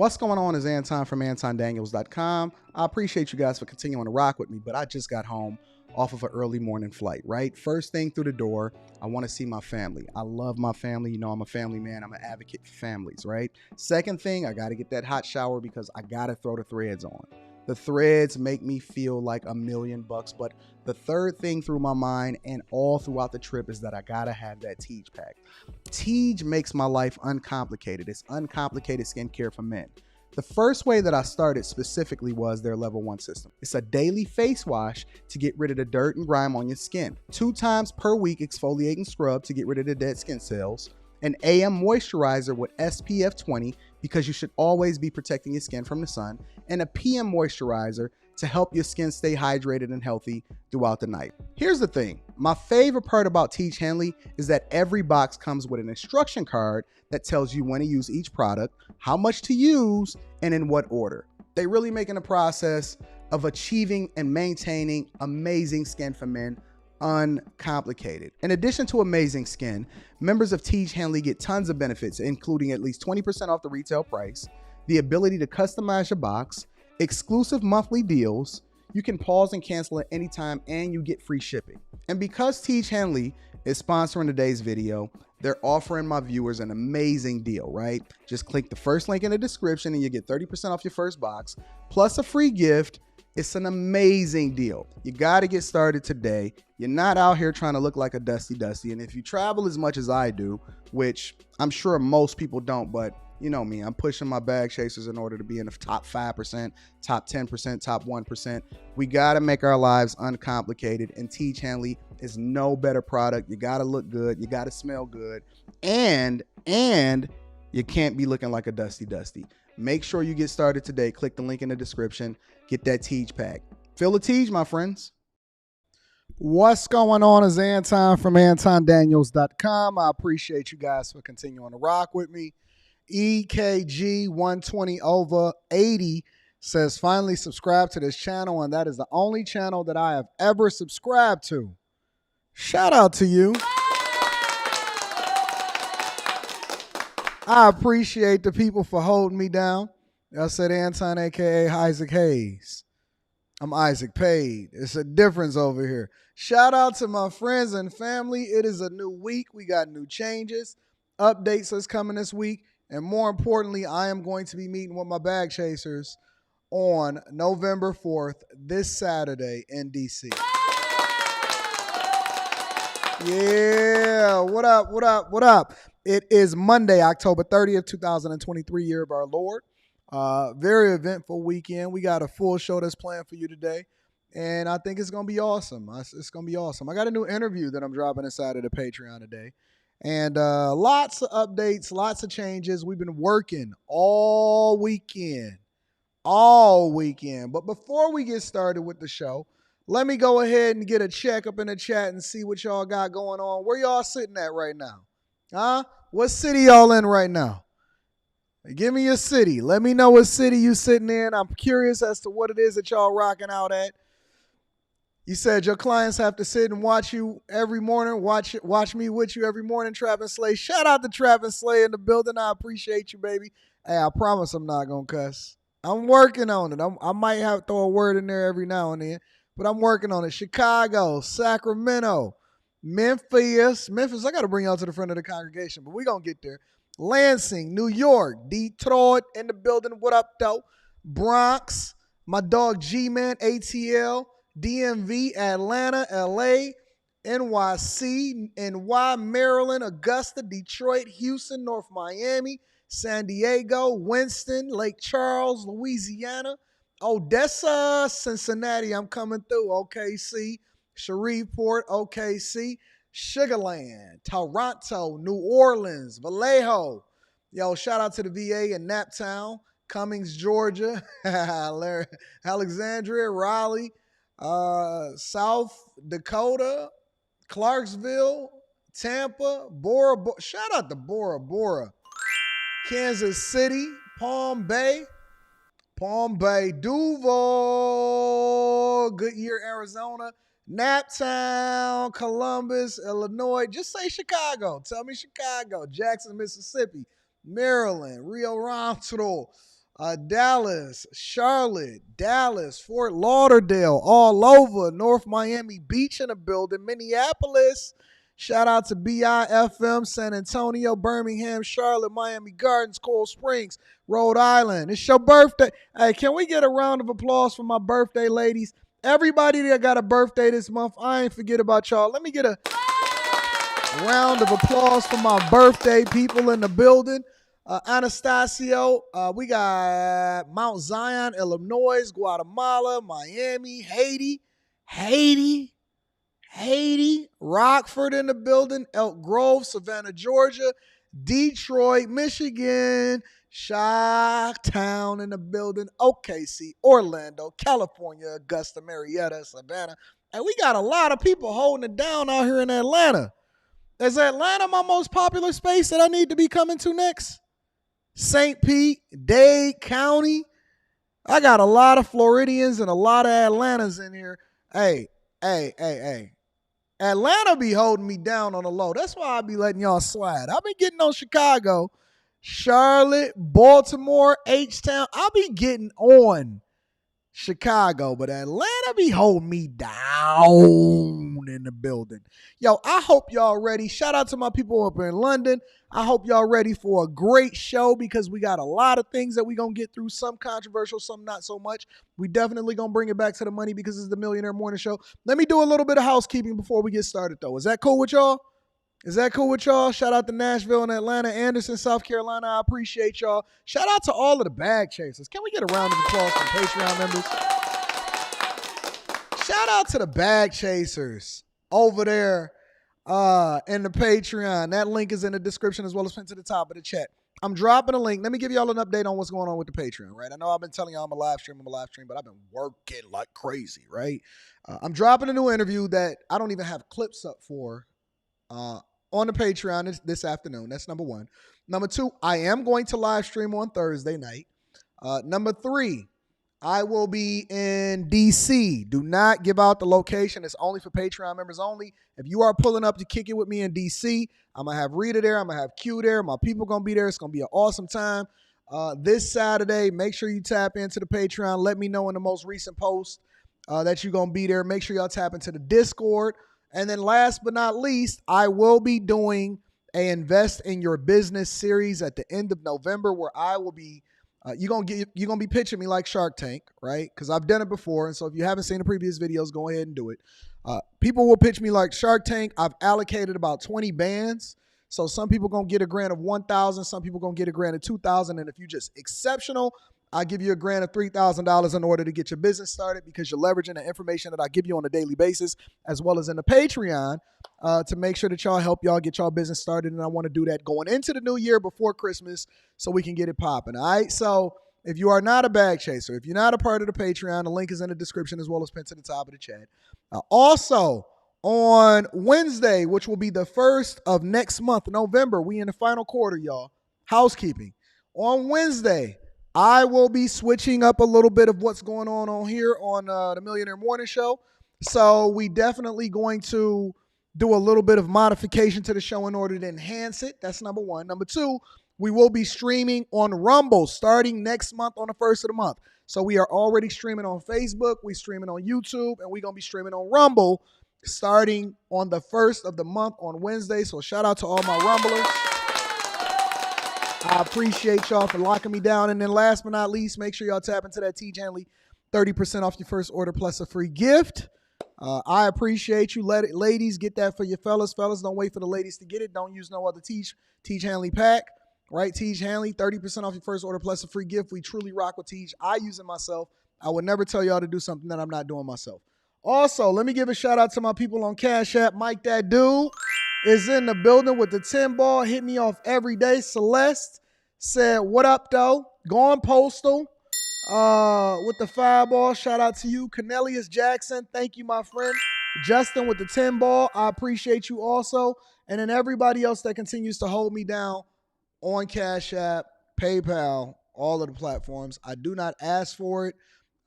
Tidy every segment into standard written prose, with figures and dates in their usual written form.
What's going on is Anton from AntonDaniels.com. I appreciate you guys for continuing to rock with me, but I just got home off of an early morning flight, right? First thing through the door, I want to see my family. I love my family. You know, I'm a family man. I'm an advocate for families, right? Second thing, I got to get that hot shower because I got to throw the threads on. The threads make me feel like $1,000,000, but the third thing through my mind and all throughout the trip is that I gotta have that Teej pack. Teej makes my life uncomplicated. It's uncomplicated skincare for men. The first way that I started specifically was their level 1 system. It's a daily face wash to get rid of the dirt and grime on your skin. 2 times per week exfoliating scrub to get rid of the dead skin cells. An AM moisturizer with SPF 20 because you should always be protecting your skin from the sun, and a PM moisturizer to help your skin stay hydrated and healthy throughout the night. Here's the thing. My favorite part about Teej Hanley is that every box comes with an instruction card that tells you when to use each product, how much to use, and in what order. They really making the process of achieving and maintaining amazing skin for men uncomplicated. In addition to amazing skin, members of Teej Hanley get tons of benefits, including at least 20% off the retail price, the ability to customize your box, exclusive monthly deals, you can pause and cancel at any time, and you get free shipping. And because Teej Hanley is sponsoring today's video, they're offering my viewers an amazing deal, right? Just click the first link in the description and you get 30% off your first box, plus a free gift. It's an amazing deal. You got to get started today. You're not out here trying to look like a Dusty. And if you travel as much as I do, which I'm sure most people don't, but you know me, I'm pushing my bag chasers in order to be in the top 5%, top 10%, top 1%. We got to make our lives uncomplicated, and Teej Hanley is no better product. You got to look good. You got to smell good. And you can't be looking like a Dusty. Make sure you get started today. Click the link in the description. Get that Teej pack. Feel the Teej, my friends. What's going on is Anton from AntonDaniels.com. I appreciate you guys for continuing to rock with me. EKG 120 over 80 says, finally subscribe to this channel, and that is the only channel that I have ever subscribed to. Shout out to you. I appreciate the people for holding me down. I said Anton, a.k.a. Isaac Hayes. I'm Isaac Paid. It's a difference over here. Shout out to my friends and family. It is a new week. We got new changes. Updates that's coming this week. And more importantly, I am going to be meeting with my bag chasers on November 4th, this Saturday in DC. Yeah, what up? It is Monday, October 30th, 2023, year of our Lord. Very eventful weekend. We got a full show that's planned for you today, and I think it's going to be awesome. It's going to be awesome. I got a new interview that I'm dropping inside of the Patreon today, and lots of updates, lots of changes. We've been working all weekend. But before we get started with the show, let me go ahead and get a check up in the chat and see what y'all got going on. Where y'all sitting at right now? Huh? What city y'all in right now? Give me your city. Let me know what city you sitting in. I'm curious as to what it is that y'all rocking out at. You said your clients have to sit and watch you every morning. Watch me with you every morning, Trap and Slay. Shout out to Trap and Slay in the building. I appreciate you, baby. Hey, I promise I'm not going to cuss. I'm working on it. I might have to throw a word in there every now and then, but I'm working on it. Chicago, Sacramento, Memphis. I got to bring y'all to the front of the congregation, but we're going to get there. Lansing, New York, Detroit in the building. What up, though? Bronx, my dog G-Man, ATL, DMV, Atlanta, LA, NYC, NY, Maryland, Augusta, Detroit, Houston, North Miami, San Diego, Winston, Lake Charles, Louisiana, Odessa, Cincinnati, I'm coming through, OKC, Shreveport, OKC, Sugarland, Toronto, New Orleans, Vallejo. Yo, shout out to the VA in Naptown, Cummings, Georgia, Alexandria, Raleigh, South Dakota, Clarksville, Tampa, Bora Bora. Shout out to Bora Bora. Kansas City, Palm Bay, Duval, Goodyear, Arizona, Naptown, Columbus, Illinois. Just say Chicago. Tell me Chicago. Jackson, Mississippi, Maryland, Rio Rancho, Dallas, Charlotte, Dallas, Fort Lauderdale, all over, North Miami Beach in the building, Minneapolis. Shout out to BIFM, San Antonio, Birmingham, Charlotte, Miami Gardens, Coral Springs, Rhode Island. It's your birthday. Hey, can we get a round of applause for my birthday, ladies? Everybody that got a birthday this month, I ain't forget about y'all. Let me get a round of applause for my birthday people in the building. Anastasio, we got Mount Zion, Illinois, Guatemala, Miami, Haiti, Rockford in the building, Elk Grove, Savannah, Georgia, Detroit, Michigan, Chi-Town in the building, OKC, Orlando, California, Augusta, Marietta, Savannah. And we got a lot of people holding it down out here in Atlanta. Is Atlanta my most popular space that I need to be coming to next? St. Pete, Dade County. I got a lot of Floridians and a lot of Atlantas in here. Hey. Atlanta be holding me down on the low. That's why I be letting y'all slide. I've been getting on Chicago, Charlotte, Baltimore, H-Town. I'll be getting on Chicago, but Atlanta be holding me down in the building. Yo, I hope y'all ready. Shout out to my people up in London. I hope y'all ready for a great show because we got a lot of things that we going to get through. Some controversial, some not so much. We definitely going to bring it back to the money because it's the Millionaire Morning Show. Let me do a little bit of housekeeping before we get started, though. Is that cool with y'all? Shout out to Nashville and Atlanta, Anderson, South Carolina. I appreciate y'all. Shout out to all of the bag chasers. Can we get a round of applause from Patreon members? Shout out to the bag chasers over there in the Patreon. That link is in the description as well as pinned to the top of the chat. I'm dropping a link. Let me give y'all an update on what's going on with the Patreon, right? I know I've been telling y'all I'm a live stream, but I've been working like crazy, right? I'm dropping a new interview that I don't even have clips up for on the Patreon this afternoon. That's number one. Number two, I am going to live stream on Thursday night. Number three, I will be in DC. Do not give out the location. It's only for Patreon members only. If you are pulling up to kick it with me in DC, I'm going to have Rita there. I'm going to have Q there. My people going to be there. It's going to be an awesome time. This Saturday, make sure you tap into the Patreon. Let me know in the most recent post that you're going to be there. Make sure y'all tap into the Discord. And then last but not least, I will be doing a Invest in Your Business series at the end of November where I will be you're gonna be pitching me like Shark Tank, right? Because I've done it before, and so if you haven't seen the previous videos, go ahead and do it. People will pitch me like Shark Tank. I've allocated about 20 bands, so some people gonna get a grant of $1,000, some people gonna get a grant of $2,000, and if you're just exceptional, I'll give you a grant of $3,000 in order to get your business started because you're leveraging the information that I give you on a daily basis, as well as in the Patreon, to make sure that y'all help y'all get y'all business started. And I want to do that going into the new year before Christmas so we can get it popping. All right. So if you are not a bag chaser, if you're not a part of the Patreon, the link is in the description as well as pinned to the top of the chat. Also, on Wednesday, which will be the first of next month, November, we in the final quarter, y'all. Housekeeping. On Wednesday, I will be switching up a little bit of what's going on here on the Millionaire Morning Show. So we definitely going to do a little bit of modification to the show in order to enhance it. That's number one. Number two, we will be streaming on Rumble starting next month on the first of the month. So we are already streaming on Facebook, we streaming on YouTube, and we're going to be streaming on Rumble starting on the first of the month on Wednesday. So shout out to all my Rumblers. I appreciate y'all for locking me down. And then last but not least, make sure y'all tap into that Teach Hanley 30% off your first order plus a free gift. I appreciate you. Ladies, get that for your fellas. Fellas, don't wait for the ladies to get it. Don't use no other Teach Hanley pack, right? Teach Hanley, 30% off your first order plus a free gift. We truly rock with Teach. I use it myself. I would never tell y'all to do something that I'm not doing myself. Also, let me give a shout out to my people on Cash App. Mike, that dude, is in the building with the 10 ball. Hit me off every day. Celeste said, what up, though? Going postal. With the 5 ball, shout out to you. Cornelius Jackson, thank you, my friend. Justin with the 10 ball, I appreciate you also. And then everybody else that continues to hold me down on Cash App, PayPal, all of the platforms. I do not ask for it.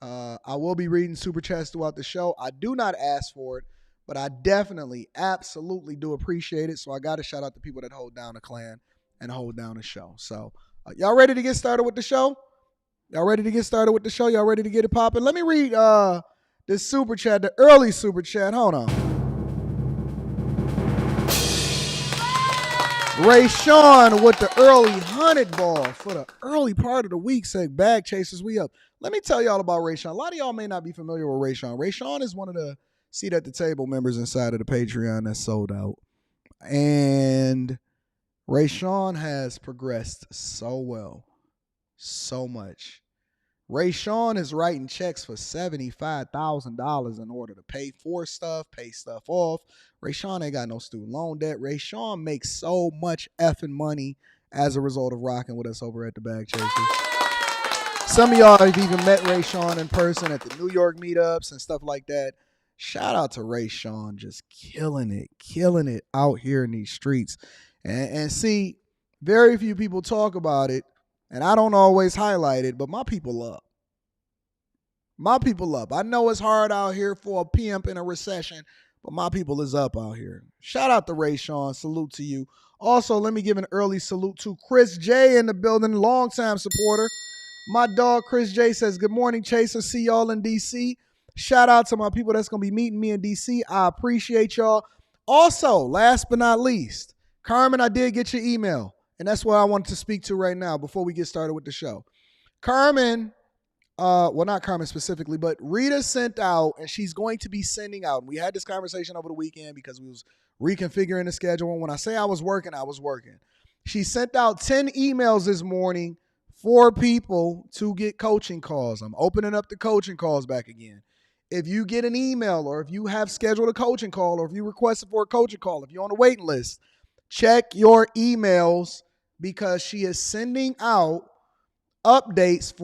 I will be reading super chats throughout the show. I do not ask for it, but I definitely, absolutely do appreciate it. So I got to shout out the people that hold down the clan and hold down the show. So y'all ready to get started with the show? Y'all ready to get started with the show? Y'all ready to get it popping? Let me read this super chat, the early super chat. Hold on. Ray Sean with the early 100 ball for the early part of the week. Said, bag chasers, we up. Let me tell y'all about Ray Sean. A lot of y'all may not be familiar with Ray Sean. Ray Sean is one of the seat at the table members inside of the Patreon that's sold out. And Ray Sean has progressed so well, so much. Ray Sean is writing checks for $75,000 in order to pay for stuff, pay stuff off. Ray Sean ain't got no student loan debt. Ray Sean makes so much effing money as a result of rocking with us over at the Bag Chasers. Some of y'all have even met Ray Sean in person at the New York meetups and stuff like that. Shout out to Ray Sean, just killing it out here in these streets. And see, very few people talk about it, and I don't always highlight it, but my people up. My people up. I know it's hard out here for a pimp in a recession, but my people is up out here. Shout out to Ray Sean. Salute to you. Also, let me give an early salute to Chris J in the building, longtime supporter. My dog Chris J says, good morning, Chaser. See y'all in D.C. Shout out to my people that's going to be meeting me in D.C. I appreciate y'all. Also, last but not least, Carmen, I did get your email, and that's what I wanted to speak to right now before we get started with the show. Carmen, well, not Carmen specifically, but Rita sent out, and she's going to be sending out. And we had this conversation over the weekend because we was reconfiguring the schedule. And when I say I was working, I was working. She sent out 10 emails this morning for people to get coaching calls. I'm opening up the coaching calls back again. If you get an email, or if you have scheduled a coaching call, or if you requested for a coaching call, if you're on the waiting list, check your emails, because she is sending out updates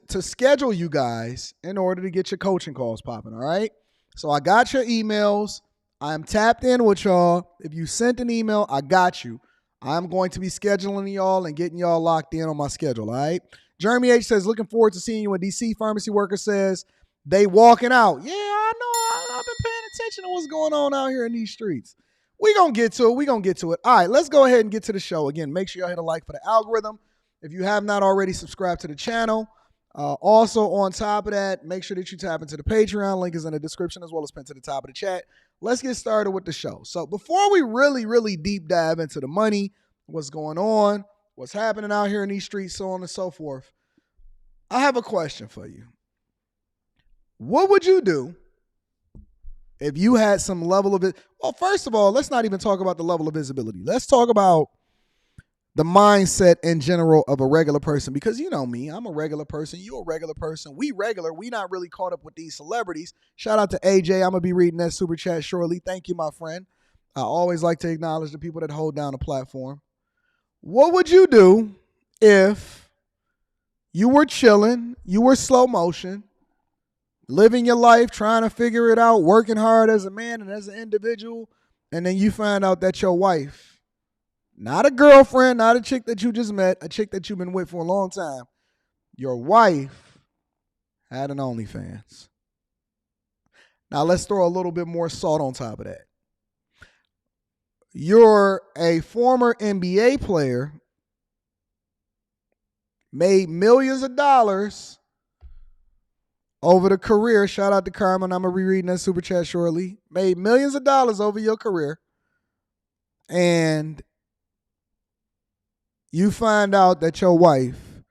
to schedule you guys in order to get your coaching calls popping, all right? So I got your emails. I'm tapped in with y'all. If you sent an email, I got you. I'm going to be scheduling y'all and getting y'all locked in on my schedule, all right? Jeremy H. says, looking forward to seeing you in D.C. Pharmacy worker says, they walking out. Yeah, I know. I've been paying attention to what's going on out here in these streets. We're going to get to it. All right, let's go ahead and get to the show. Again, make sure y'all hit a like for the algorithm. If you have not already subscribed to the channel, also on top of that, make sure that you tap into the Patreon. Link is in the description as well as pinned to the top of the chat. Let's get started with the show. So before we really deep dive into the money, what's going on, what's happening out here in these streets, so on and so forth, I have a question for you. What would you do if you had some level of it? Well, first of all, let's not even talk about the level of visibility. Let's talk about the mindset in general of a regular person, because you know me, I'm a regular person. You're a regular person. We not really caught up with these celebrities. Shout out to AJ. I'm going to be reading that super chat shortly. Thank you, my friend. I always like to acknowledge the people that hold down the platform. What would you do if you were chilling, you were slow motion, living your life, trying to figure it out, working hard as a man and as an individual, and then you find out that your wife, not a girlfriend, not a chick that you just met, a chick that you've been with for a long time, your wife had an OnlyFans. Now let's throw a little bit more salt on top of that. You're a former NBA player, made millions of dollars over the career. Shout out to Carmen. I'm going to be reading that super chat shortly. Made millions of dollars over your career. And you find out that your wife,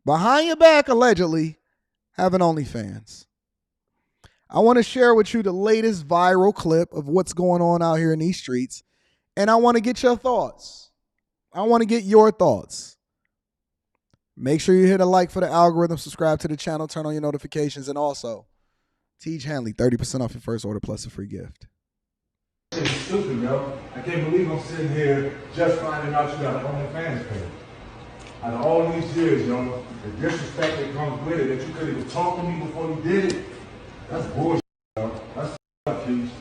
behind your back allegedly, have an OnlyFans. I want to share with you the latest viral clip of what's going on out here in these streets. And I want to get your thoughts. I want to get your thoughts. Make sure you hit a like for the algorithm, subscribe to the channel, turn on your notifications, and also, Teej Hanley, 30% off your first order plus a free gift. It's stupid, yo. I can't believe I'm sitting here just finding out you got an OnlyFans page. Out of all these years, yo, the disrespect that comes with it, that you could even talk to me before you did it, that's bullshit, yo. That's up, Keith.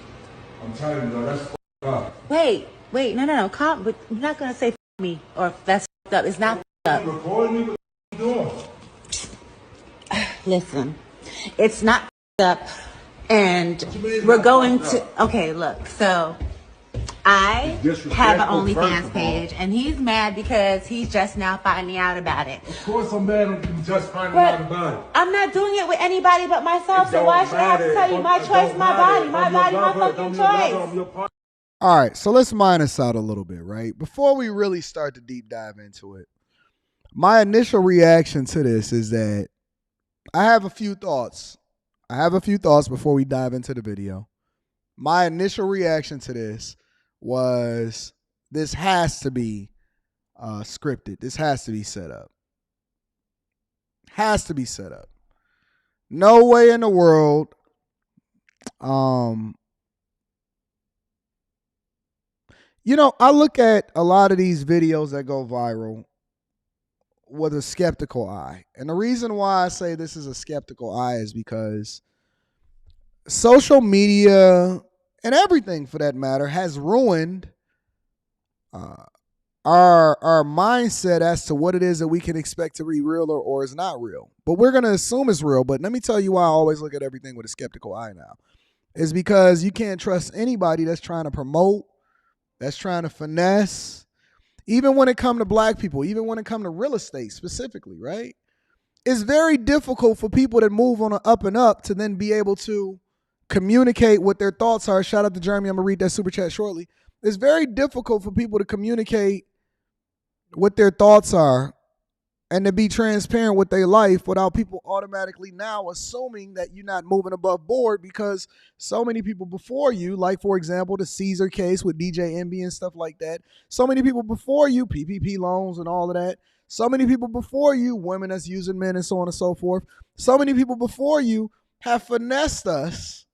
I'm telling you, yo, that's up. Wait, no, calm, but you're not going to say me, or that's up. It's not up. You recording me? What you doing? Listen, it's not up. And we're going to, okay, look, so I It's have an disrespectful, first OnlyFans of all. page, and he's mad because he's just now finding out about it. Of course I'm mad at you just finding But out about it. I'm not doing it with anybody but myself, It so don't why should I have to matter. tell you my It choice, don't my matter. body, my fucking choice? All right, so let's mine this out a little bit, right? Before we really start to deep dive into it, my initial reaction to this is that I have a few thoughts. Before we dive into the video. My initial reaction to this was this has to be scripted. This has to be set up. Has to be set up. No way in the world. You know, I look at a lot of these videos that go viral with a skeptical eye. And the reason why I say this is a skeptical eye is because social media and everything for that matter has ruined our mindset as to what it is that we can expect to be real or is not real. But we're going to assume it's real. But let me tell you why I always look at everything with a skeptical eye now. Is because you can't trust anybody that's trying to promote, that's trying to finesse, even when it comes to black people, even when it comes to real estate specifically, right? It's very difficult for people that move on an up and up to then be able to communicate what their thoughts are. Shout out to Jeremy. I'm going to read that super chat shortly. It's very difficult for people to communicate what their thoughts are and to be transparent with their life without people automatically now assuming that you're not moving above board because so many people before you, like, for example, the Caesar case with DJ Envy and stuff like that. So many people before you, PPP loans and all of that. So many people before you, women that's using men and so on and so forth. So many people before you have finessed us.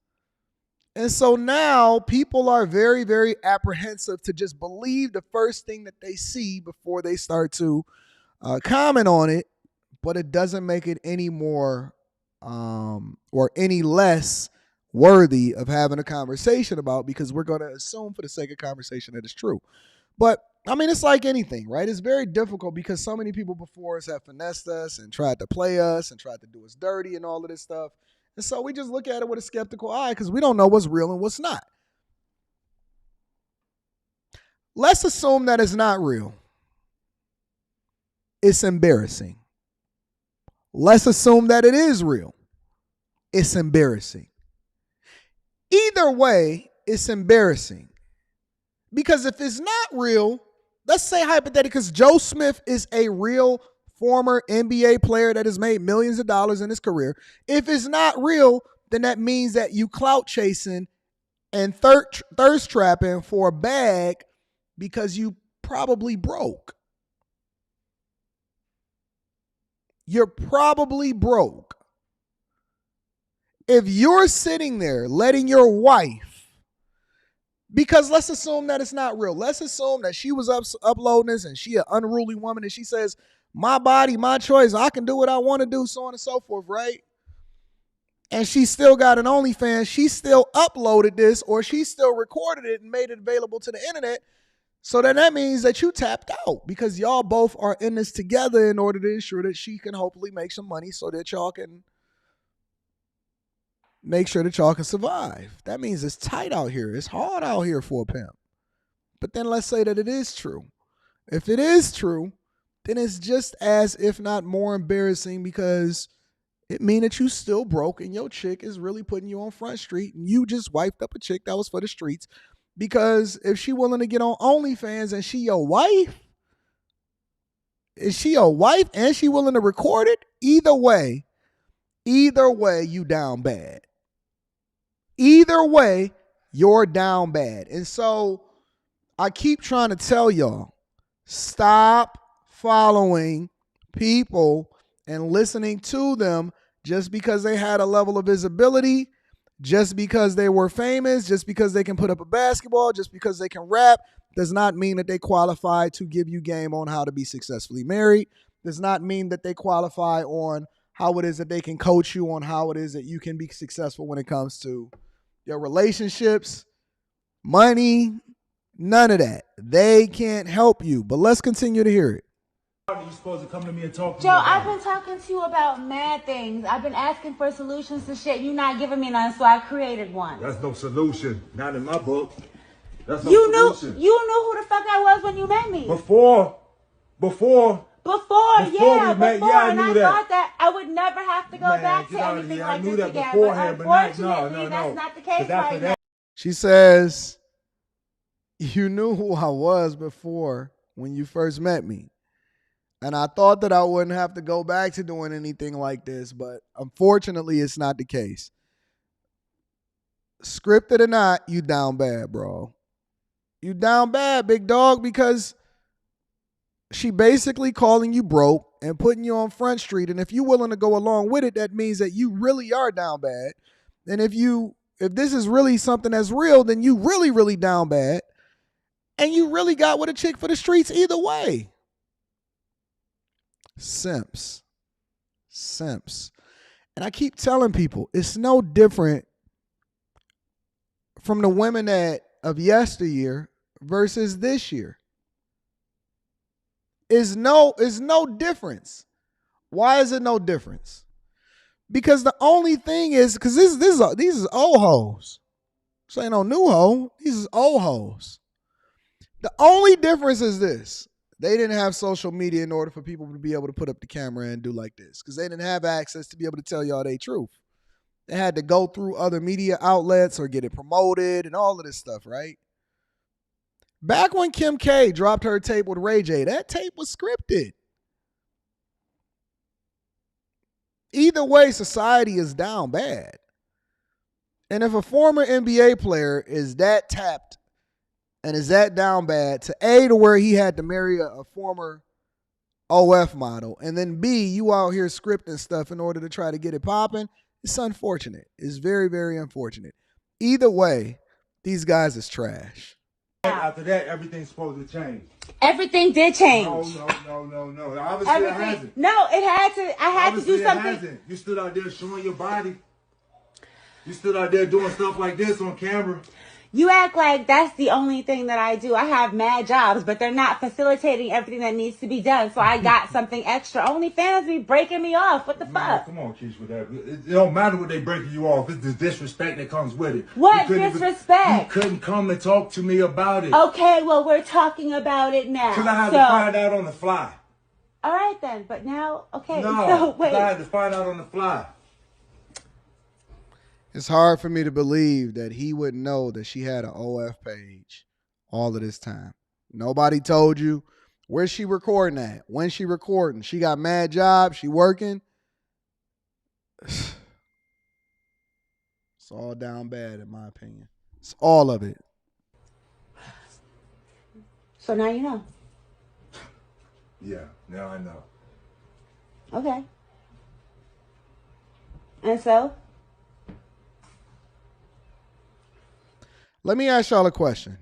And so now people are very, very apprehensive to just believe the first thing that they see before they start to comment on it, but it doesn't make it any more or any less worthy of having a conversation about, because we're going to assume for the sake of conversation that it's true. But I mean, it's like anything, right? It's very difficult because so many people before us have finessed us and tried to play us and tried to do us dirty and all of this stuff. And so we just look at it with a skeptical eye because we don't know what's real and what's not. Let's assume that it's not real. It's embarrassing. Let's assume that it is real. It's embarrassing. Either way, it's embarrassing. Because if it's not real, let's say hypothetically, because Joe Smith is a real former NBA player that has made millions of dollars in his career. If it's not real, then that means that you clout chasing and thirst trapping for a bag because you probably broke. You're probably broke. If you're sitting there letting your wife, because let's assume that it's not real. Let's assume that she was uploading this and she an unruly woman and she says, my body, my choice, I can do what I want to do, so on and so forth, right? And she still got an OnlyFans. She still uploaded this, or she still recorded it and made it available to the internet. So then that means that you tapped out because y'all both are in this together in order to ensure that she can hopefully make some money so that y'all can make sure that y'all can survive. That means it's tight out here. It's hard out here for a pimp. But then let's say that it is true. If it is true, then it's just as, if not more, embarrassing because it means that you still broke and your chick is really putting you on Front Street and you just wiped up a chick that was for the streets. Because if she willing to get on OnlyFans and she your wife, is she your wife and she willing to record it? Either way, you down bad. Either way, you're down bad. And so I keep trying to tell y'all, stop following people and listening to them just because they had a level of visibility, just because they were famous, just because they can put up a basketball, just because they can rap, does not mean that they qualify to give you game on how to be successfully married. Does not mean that they qualify on how it is that they can coach you on how it is that you can be successful when it comes to your relationships, money, none of that. They can't help you. But let's continue to hear it. You supposed to come to me and talk to Joe, me about I've been talking to you about mad things. I've been asking for solutions to shit. You're not giving me none, so I created one. That's no solution. Not in my book. That's no You knew solution. who the fuck I was when you met me. Before, yeah, I and knew I that. thought that I would never have to go back to anything like this again. But unfortunately, that's not the case right now. She says, you knew who I was before when you first met me. And I thought that I wouldn't have to go back to doing anything like this, but unfortunately, it's not the case. Scripted or not, you down bad, bro. You down bad, big dog, because she basically calling you broke and putting you on Front Street. And if you're willing to go along with it, that means that you really are down bad. And if this is really something that's real, then you really, really down bad. And you really got with a chick for the streets either way. Simps. And I keep telling people, it's no different from the women of yesteryear versus this year. Is no difference. Why is it no difference? Because the only thing is, because these is old hoes. This ain't no new hoe. These is old hoes. The only difference is this. They didn't have social media in order for people to be able to put up the camera and do like this. Because they didn't have access to be able to tell y'all their truth. They had to go through other media outlets or get it promoted and all of this stuff, right? Back when Kim K dropped her tape with Ray J, that tape was scripted. Either way, society is down bad. And if a former NBA player is that tapped and is that down bad to where he had to marry a former OF model, and then B, you out here scripting stuff in order to try to get it popping, it's unfortunate. It's very, very unfortunate. Either way, these guys is trash. After that, everything's supposed to change. Everything did change. No. Obviously, it hasn't. No, it had to. I had to do something. It hasn't. You stood out there showing your body. You stood out there doing stuff like this on camera. You act like that's the only thing that I do. I have mad jobs, but they're not facilitating everything that needs to be done. So I got something extra. OnlyFans be breaking me off. What the fuck? Come on, Keisha, with that. It don't matter what they breaking you off. It's the disrespect that comes with it. What disrespect? You couldn't come and talk to me about it. Okay, well, we're talking about it now. Because I had to find out on the fly. All right, then. But now, okay. No, so, wait. I had to find out on the fly. It's hard for me to believe that he wouldn't know that she had an OF page all of this time. Nobody told you. Where's she recording at? When's she recording? She got mad jobs. She working. It's all down bad in my opinion. It's all of it. So now you know. Yeah, now I know. Okay. And so? Let me ask y'all a question.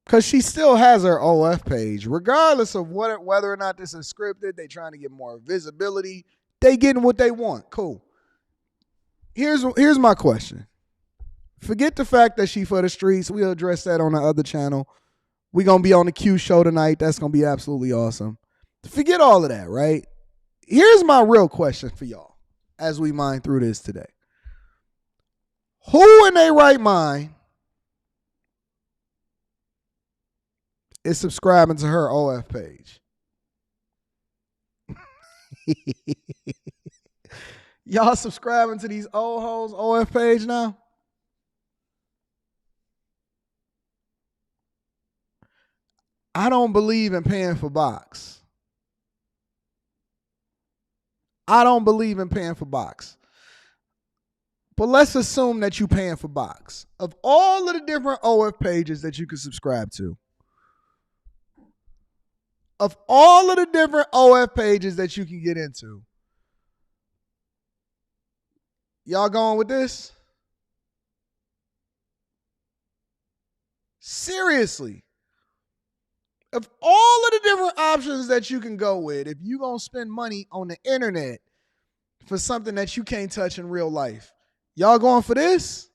Because she still has her OF page. Regardless of whether or not this is scripted, they trying to get more visibility. They getting what they want. Cool. Here's my question. Forget the fact that she for the streets. We'll address that on the other channel. We're going to be on the Q show tonight. That's going to be absolutely awesome. Forget all of that, right? Here's my real question for y'all as we mine through this today. Who in their right mind is subscribing to her OF page? Y'all subscribing to these old hoes OF page now? I don't believe in paying for box. I don't believe in paying for box. But let's assume that you're paying for box. Of all of the different OF pages that you can subscribe to, of all of the different OF pages that you can get into, y'all going with this? Seriously. Of all of the different options that you can go with, if you're going to spend money on the internet for something that you can't touch in real life, y'all going for this?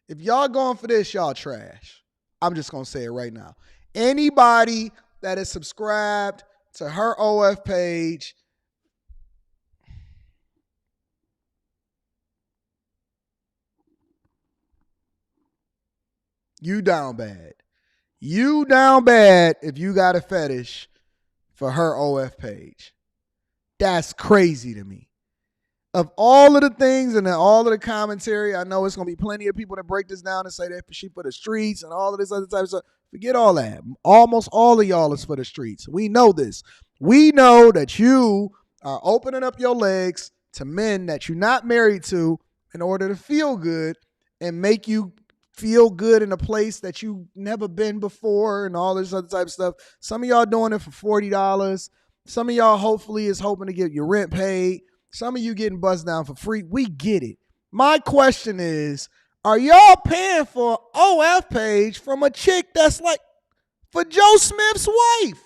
If y'all going for this, y'all trash. I'm just going to say it right now. Anybody that is subscribed to her OF page, You down bad. You down bad if you got a fetish for her OF page. That's crazy to me. Of all of the things and all of the commentary, I know it's going to be plenty of people that break this down and say that she for the streets and all of this other type of stuff. Forget all that. Almost all of y'all is for the streets. We know this. We know that you are opening up your legs to men that you're not married to in order to feel good and make you feel good in a place that you've never been before and all this other type of stuff. Some of y'all doing it for $40. Some of y'all hopefully is hoping to get your rent paid. Some of you getting buzzed down for free. We get it. My question is, are y'all paying for an OF page from a chick that's like for Joe Smith's wife?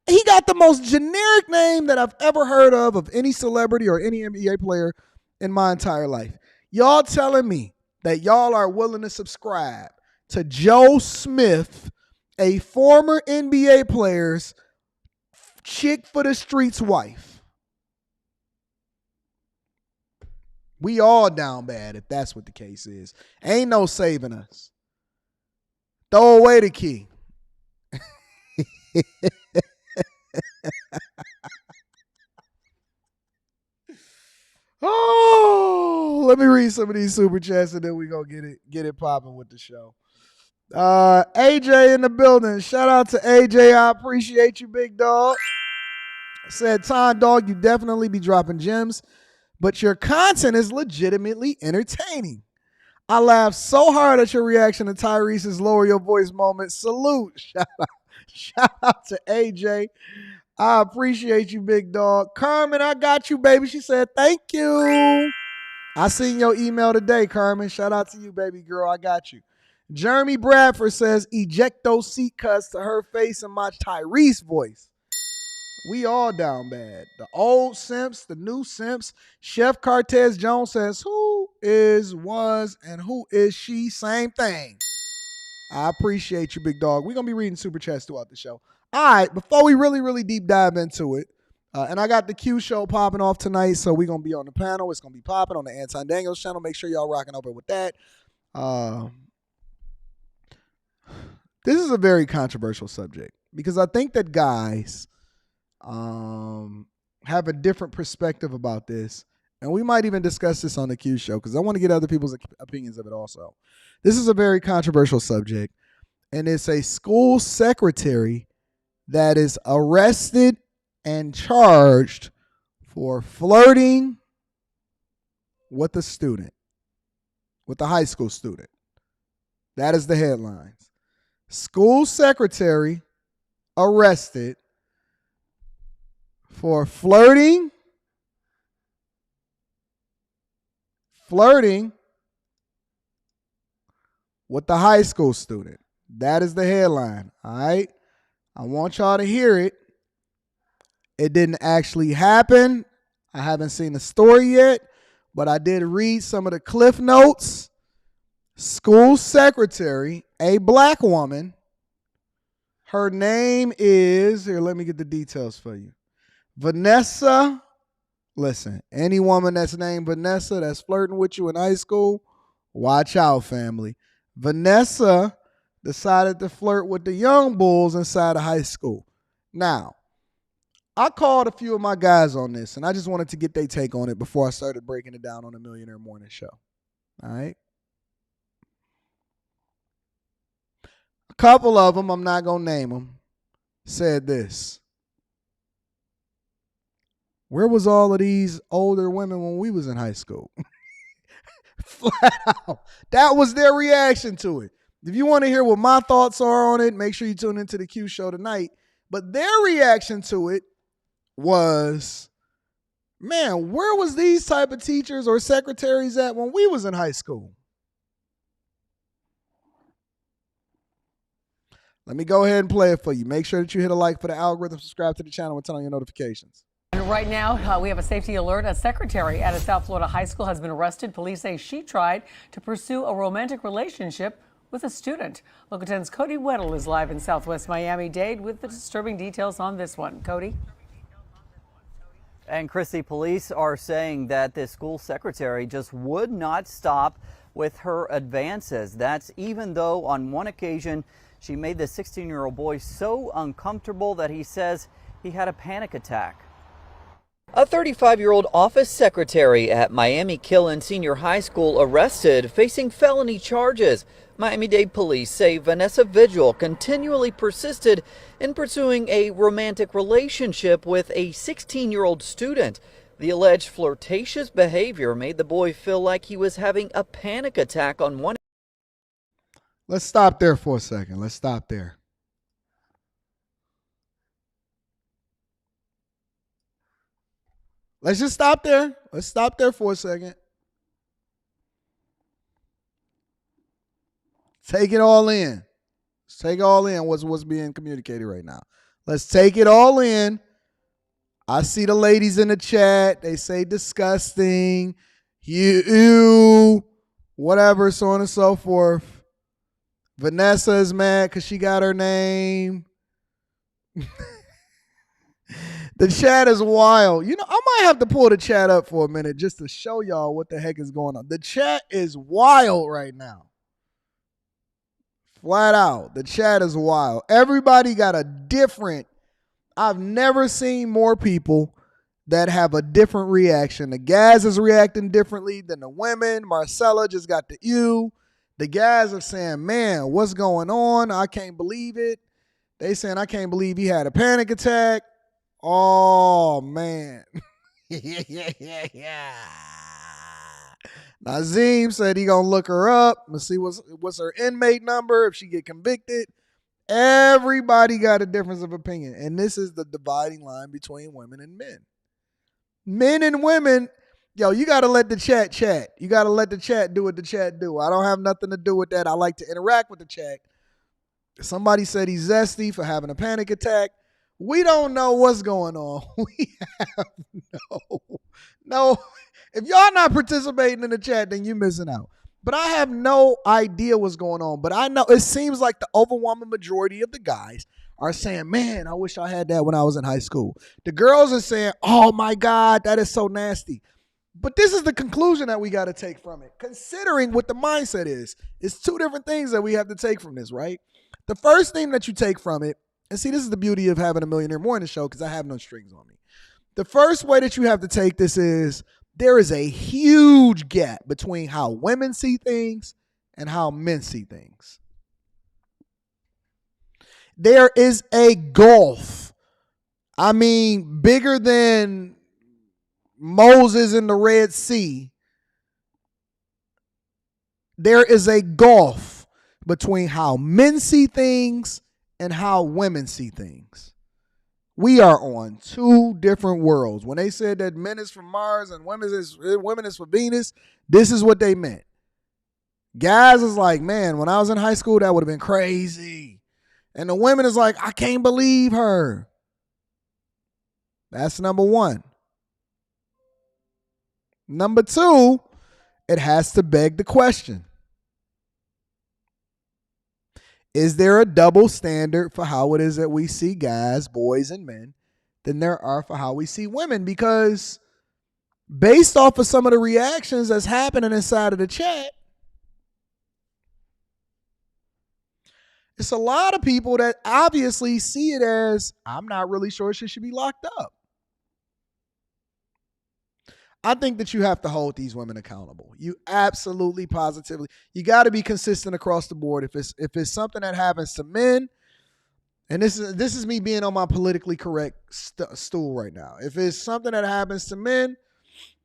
He got the most generic name that I've ever heard of any celebrity or any NBA player in my entire life. Y'all telling me that y'all are willing to subscribe to Joe Smith, a former NBA player's chick for the streets wife? We all down bad if that's what the case is. Ain't no saving us. Throw away the key. Oh, let me read some of these super chats and then we gonna get it popping with the show. AJ in the building. Shout out to AJ. I appreciate you, big dog. Said, Tom, dog, you definitely be dropping gems, but your content is legitimately entertaining. I laughed so hard at your reaction to Tyrese's lower your voice moment. Salute. Shout out to AJ. I appreciate you, big dog. Carmen, I got you, baby. She said, thank you. I seen your email today, Carmen. Shout out to you, baby girl. I got you. Jeremy Bradford says, eject those seat cuts to her face and my Tyrese voice. We all down bad. The old simps, the new simps. Chef Cartez Jones says, who is, was, and who is she? Same thing. I appreciate you, big dog. We're going to be reading super chats throughout the show. All right, before we really deep dive into it, and I got the Q show popping off tonight, so we're going to be on the panel. It's going to be popping on the Anton Daniels channel. Make sure y'all rocking over with that. This is a very controversial subject because I think that guys have a different perspective about this, and we might even discuss this on the Q show because I want to get other people's opinions of it also. This is a very controversial subject, and it's a school secretary that is arrested and charged for flirting with a student, with a high school student. That is the headlines. School secretary arrested for flirting with the high school student. That is the headline. All right. I want y'all to hear it. It didn't actually happen. I haven't seen the story yet, but I did read some of the cliff notes. School secretary, a black woman. Her name is, here, let me get the details for you. Vanessa. Listen, any woman that's named Vanessa that's flirting with you in high school, watch out, family. Vanessa decided to flirt with the young bulls inside of high school. Now, I called a few of my guys on this, and I just wanted to get their take on it before I started breaking it down on the Millionaire Morning Show. All right? A couple of them, I'm not going to name them, said this. Where was all of these older women when we was in high school? Flat out. That was their reaction to it. If you want to hear what my thoughts are on it, make sure you tune into the Q show tonight. But their reaction to it was, man, where was these type of teachers or secretaries at when we was in high school? Let me go ahead and play it for you. Make sure that you hit a like for the algorithm, subscribe to the channel, and turn on your notifications. And right now, we have a safety alert. A secretary at a South Florida high school has been arrested. Police say she tried to pursue a romantic relationship with a student. Local 10's Cody Weddle is live in Southwest Miami-Dade with the disturbing details on this one. Cody? And Chrissy, police are saying that this school secretary just would not stop with her advances. That's even though on one occasion she made the 16-year-old boy so uncomfortable that he says he had a panic attack. A 35-year-old office secretary at Miami Killen Senior High School arrested, facing felony charges. Miami-Dade police say Vanessa Vigil continually persisted in pursuing a romantic relationship with a 16-year-old student. The alleged flirtatious behavior made the boy feel like he was having a panic attack on one. Let's stop there for a second. Let's stop there. Let's just stop there. Let's stop there for a second. Take it all in. Let's take it all in what's being communicated right now. Let's take it all in. I see the ladies in the chat. They say disgusting, you, whatever, so on and so forth. Vanessa is mad because she got her name. The chat is wild. You know, I might have to pull the chat up for a minute just to show y'all what the heck is going on. The chat is wild right now. Flat out. The chat is wild. Everybody got a different. I've never seen more people that have a different reaction. The guys is reacting differently than the women. Marcella just got the ew. The guys are saying, man, what's going on? I can't believe it. They saying, I can't believe he had a panic attack. Oh, man. Yeah. Nazim said he gonna look her up and see what's her inmate number if she get convicted. Everybody got a difference of opinion. And this is the dividing line between women and men. Men and women, yo, you got to let the chat chat. You got to let the chat do what the chat do. I don't have nothing to do with that. I like to interact with the chat. Somebody said he's zesty for having a panic attack. We don't know what's going on. We have no. If y'all not participating in the chat, then you're missing out. But I have no idea what's going on. But I know it seems like the overwhelming majority of the guys are saying, man, I wish I had that when I was in high school. The girls are saying, oh my God, that is so nasty. But this is the conclusion that we got to take from it. Considering what the mindset is, it's two different things that we have to take from this, right? The first thing that you take from it, and see, this is the beauty of having a Millionaire Morning Show because I have no strings on me. The first way that you have to take this is there is a huge gap between how women see things and how men see things. There is a gulf. I mean, bigger than Moses in the Red Sea. There is a gulf between how men see things and how women see things. We are on two different worlds. When they said that men is from Mars and women is for Venus, this is what they meant. Guys is like, man, when I was in high school, that would have been crazy. And the women is like, I can't believe her. That's number one. Number two, it has to beg the question. Is there a double standard for how it is that we see guys, boys, and men than there are for how we see women? Because based off of some of the reactions that's happening inside of the chat, it's a lot of people that obviously see it as, I'm not really sure she should be locked up. I think that you have to hold these women accountable. You absolutely, positively. You got to be consistent across the board. If it's something that happens to men, and this is me being on my politically correct stool right now. If it's something that happens to men,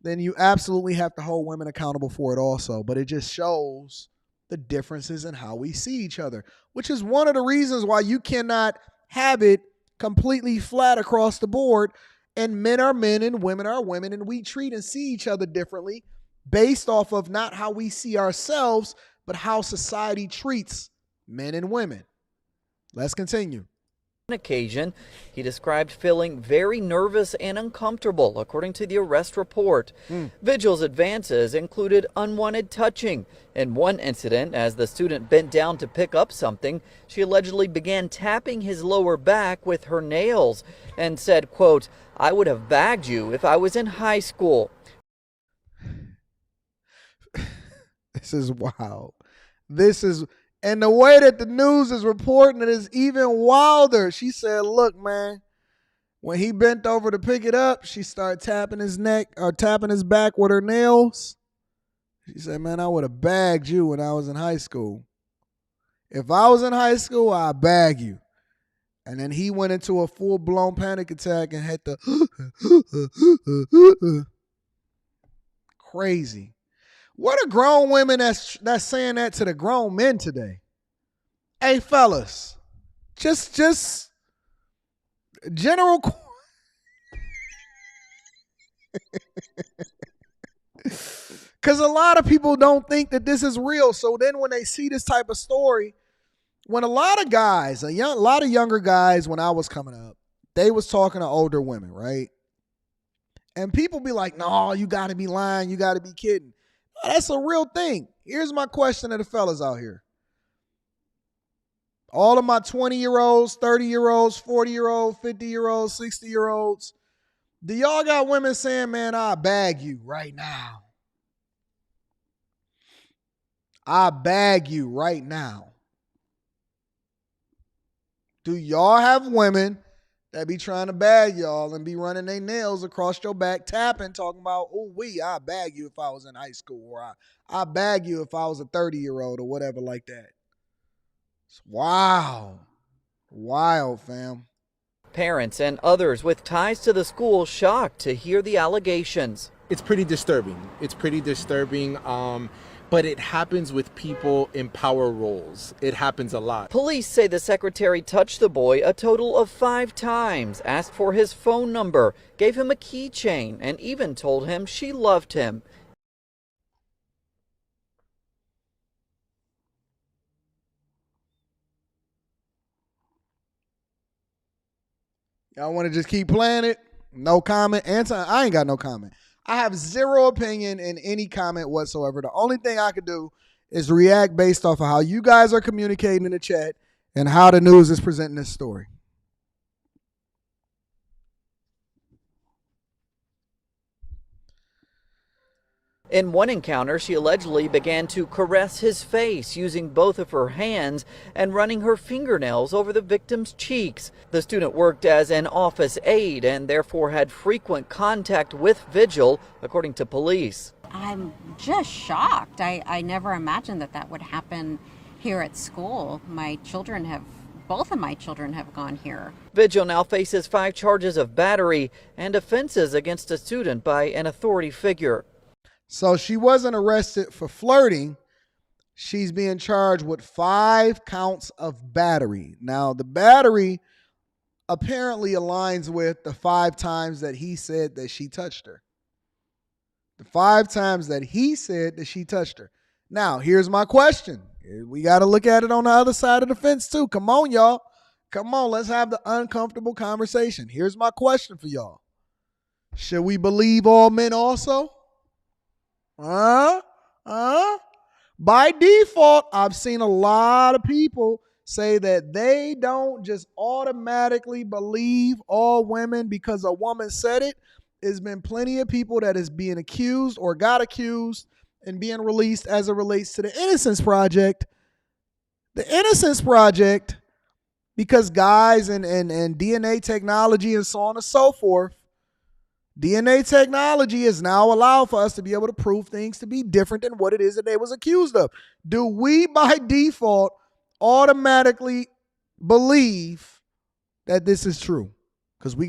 then you absolutely have to hold women accountable for it also. But it just shows the differences in how we see each other, which is one of the reasons why you cannot have it completely flat across the board. And men are men and women are women, and we treat and see each other differently based off of not how we see ourselves, but how society treats men and women. Let's continue. On occasion, he described feeling very nervous and uncomfortable, according to the arrest report. Vigil's advances included unwanted touching. In one incident, as the student bent down to pick up something, she allegedly began tapping his lower back with her nails and said, quote, I would have bagged you if I was in high school. This is wild. This is, and the way that the news is reporting it is even wilder. She said, look, man, when he bent over to pick it up, she started tapping his neck or tapping his back with her nails. She said, man, I would have bagged you when I was in high school. If I was in high school, I'd bag you. And then he went into a full-blown panic attack and had to crazy. What are grown women that's saying that to the grown men today? Hey, fellas, just general. Because a lot of people don't think that this is real. So then when they see this type of story, when a lot of guys, a lot of younger guys when I was coming up, they was talking to older women, right? And people be like, no, you got to be lying. You got to be kidding. No, that's a real thing. Here's my question to the fellas out here. All of my 20-year-olds, 30-year-olds, 40-year-olds, 50-year-olds, 60-year-olds, do y'all got women saying, man, I'll bag you right now? I'll bag you right now. Do y'all have women that be trying to bag y'all and be running their nails across your back, tapping, talking about, oh, I'll bag you if I was in high school, or I'll bag you if I was a 30-year-old or whatever like that? It's wild. Wild, fam. Parents and others with ties to the school shocked to hear the allegations. It's pretty disturbing. But it happens with people in power roles. It happens a lot. Police say the secretary touched the boy a total of 5 times, asked for his phone number, gave him a keychain, and even told him she loved him. Y'all want to just keep playing it? No comment. Anton, I ain't got no comment. I have zero opinion in any comment whatsoever. The only thing I could do is react based off of how you guys are communicating in the chat and how the news is presenting this story. In one encounter, she allegedly began to caress his face using both of her hands and running her fingernails over the victim's cheeks. The student worked as an office aide and therefore had frequent contact with Vigil, according to police. I'm just shocked. I never imagined that would happen here at school. Both of my children have gone here. Vigil now faces 5 charges of battery and offenses against a student by an authority figure. So she wasn't arrested for flirting. She's being charged with 5 counts of battery. Now, the battery apparently aligns with the 5 times that he said that she touched her. The 5 times that he said that she touched her. Now, here's my question. We got to look at it on the other side of the fence, too. Come on, y'all. Come on, let's have the uncomfortable conversation. Here's my question for y'all. Should we believe all men also? By default, I've seen a lot of people say that they don't just automatically believe all women because a woman said it. There's been plenty of people that is being accused or got accused and being released as it relates to the Innocence Project. The Innocence Project, because guys and DNA technology and so on and so forth, DNA technology is now allowed for us to be able to prove things to be different than what it is that they was accused of. Do we, by default, automatically believe that this is true? Because we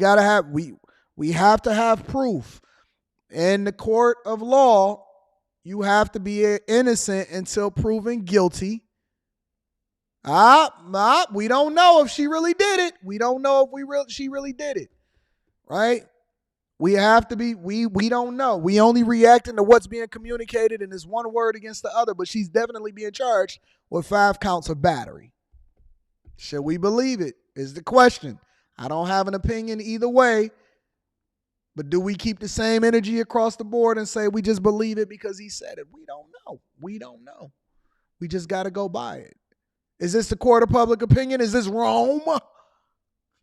have to have proof. In the court of law, you have to be innocent until proven guilty. We don't know if she really did it. We don't know if she really did it, right? We have to be, we don't know. We only reacting to what's being communicated, and it's one word against the other, but she's definitely being charged with 5 counts of battery. Should we believe it is the question. I don't have an opinion either way, but do we keep the same energy across the board and say we just believe it because he said it? We don't know. We don't know. We just got to go by it. Is this the court of public opinion? Is this Rome?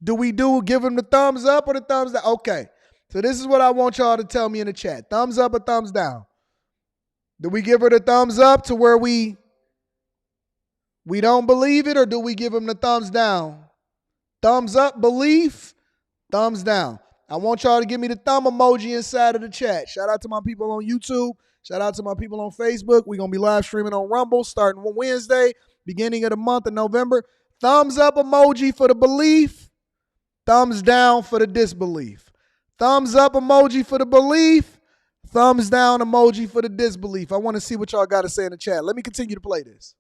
Do we give him the thumbs up or the thumbs down? Okay. So this is what I want y'all to tell me in the chat. Thumbs up or thumbs down? Do we give her the thumbs up to where we don't believe it, or do we give him the thumbs down? Thumbs up, belief, thumbs down. I want y'all to give me the thumb emoji inside of the chat. Shout out to my people on YouTube. Shout out to my people on Facebook. We're going to be live streaming on Rumble starting Wednesday, beginning of the month of November. Thumbs up emoji for the belief. Thumbs down for the disbelief. Thumbs up emoji for the belief. Thumbs down emoji for the disbelief. I want to see what y'all got to say in the chat. Let me continue to play this.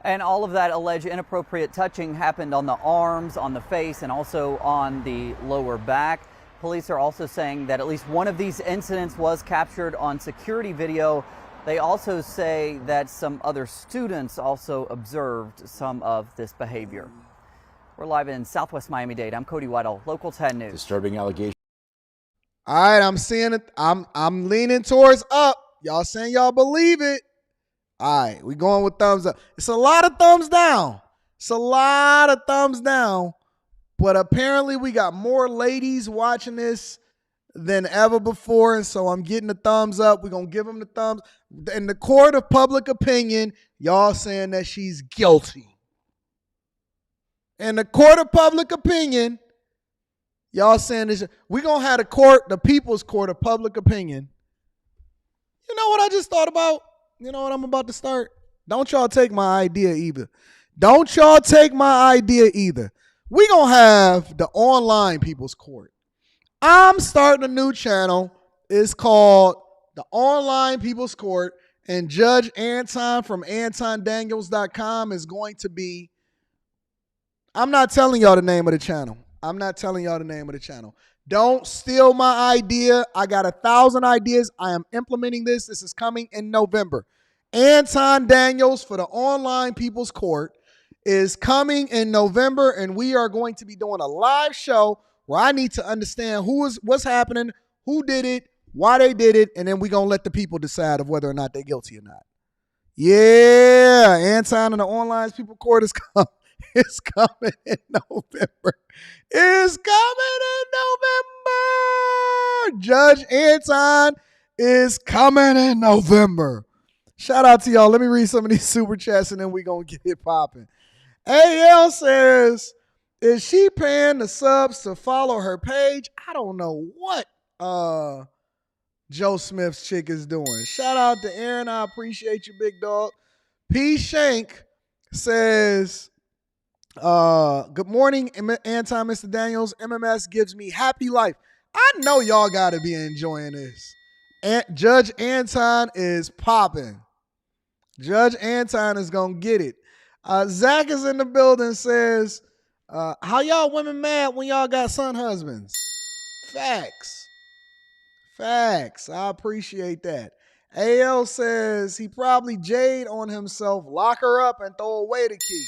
And all of that alleged inappropriate touching happened on the arms, on the face, and also on the lower back. Police are also saying that at least one of these incidents was captured on security video. They also say that some other students also observed some of this behavior. We're live in Southwest Miami-Dade. I'm Cody Weddle, Local 10 News. Disturbing allegation. All right, I'm seeing it. I'm leaning towards up. Y'all saying y'all believe it. All right, we going with thumbs up. It's a lot of thumbs down. It's a lot of thumbs down. But apparently we got more ladies watching this than ever before. And so I'm getting the thumbs up. We're going to give them the thumbs. In the court of public opinion, y'all saying that she's guilty. In the court of public opinion, y'all saying this. We're going to have the people's court of public opinion. You know what I just thought about? You know what I'm about to start? Don't y'all take my idea either. Don't y'all take my idea either. We're going to have the online people's court. I'm starting a new channel. It's called the Online People's Court. And Judge Anton from AntonDaniels.com is going to be, I'm not telling y'all the name of the channel. I'm not telling y'all the name of the channel. Don't steal my idea. I got 1,000 ideas. I am implementing this. This is coming in November. Anton Daniels for the Online People's Court is coming in November, and we are going to be doing a live show where I need to understand what's happening, who did it, why they did it, and then we're going to let the people decide of whether or not they're guilty or not. Yeah, Anton and the Online People's Court is coming. It's coming in November. It's coming in November. Judge Anton is coming in November. Shout out to y'all. Let me read some of these super chats and then we're going to get it popping. AL says, is she paying the subs to follow her page? I don't know what Joe Smith's chick is doing. Shout out to Aaron. I appreciate you, big dog. P. Shank says, good morning, Anton, Mr. Daniels. MMS gives me happy life. I know y'all got to be enjoying this. Judge Anton is popping. Judge Anton is going to get it. Zach is in the building, says, how y'all women mad when y'all got son husbands? Facts. Facts. I appreciate that. AL says he probably jade on himself. Lock her up and throw away the key.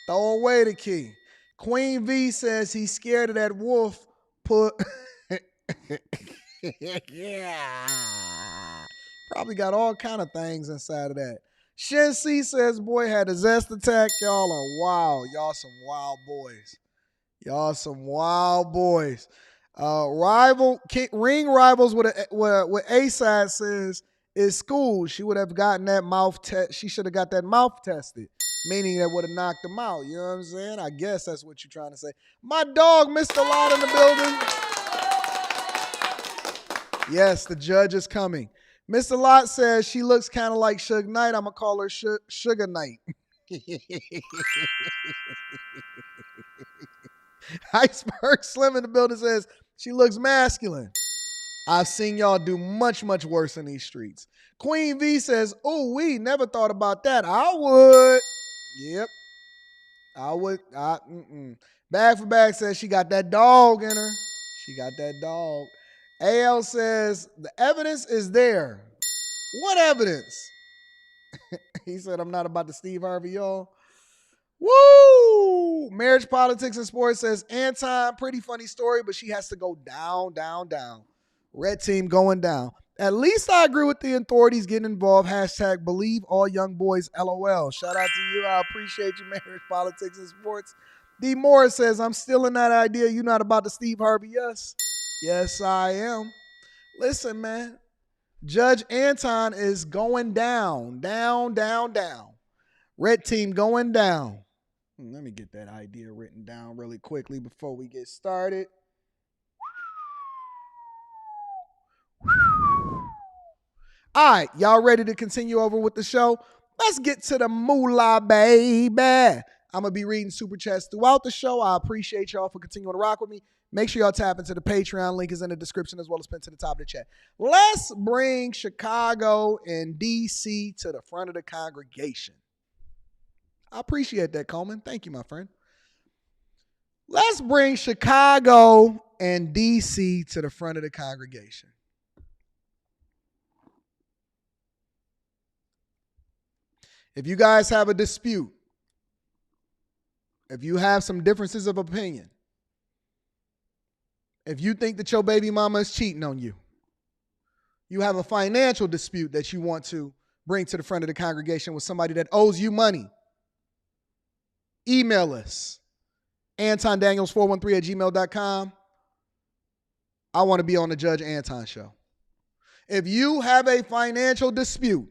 Throw away the key. Queen V says he's scared of that wolf put. Yeah. Probably got all kind of things inside of that. Shin C says, boy had a zest attack. Y'all are wild. Y'all some wild boys. Y'all some wild boys. Ring rivals with A-side says, is school. She would have gotten that mouth test. She should have got that mouth tested. Meaning that would have knocked him out. You know what I'm saying? I guess that's what you're trying to say. My dog, Mr. Lot in the building. Yes, the judge is coming. Mr. Lot says she looks kind of like Suge Knight. I'm going to call her Sugar Knight. Iceberg Slim in the building says she looks masculine. I've seen y'all do much, much worse in these streets. Queen V says, oh, we never thought about that. I would. Yep. I would. Bag for Bag says she got that dog in her. She got that dog. AL says the evidence is there. What evidence? He said, I'm not about to Steve Harvey, y'all. Woo! Marriage, Politics, and Sports says, Anton, pretty funny story, but she has to go down, down, down. Red team going down. At least I agree with the authorities getting involved. Hashtag believe all young boys, LOL. Shout out to you. I appreciate you, Marriage, Politics, and Sports. D. Morris says, I'm still in that idea. You're not about to Steve Harvey, yes? Yes, I am. Listen, man. Judge Anton is going down, down, down, down. Red team going down. Let me get that idea written down really quickly before we get started. All right, y'all ready to continue over with the show? Let's get to the moolah, baby. I'm going to be reading super chats throughout the show. I appreciate y'all for continuing to rock with me. Make sure y'all tap into the Patreon. Link is in the description as well as pinned to the top of the chat. Let's bring Chicago and D.C. to the front of the congregation. I appreciate that, Coleman. Thank you, my friend. Let's bring Chicago and D.C. to the front of the congregation. If you guys have a dispute, if you have some differences of opinion, if you think that your baby mama is cheating on you, you have a financial dispute that you want to bring to the front of the congregation with somebody that owes you money, email us, AntonDaniels413@gmail.com. I want to be on the Judge Anton show. If you have a financial dispute,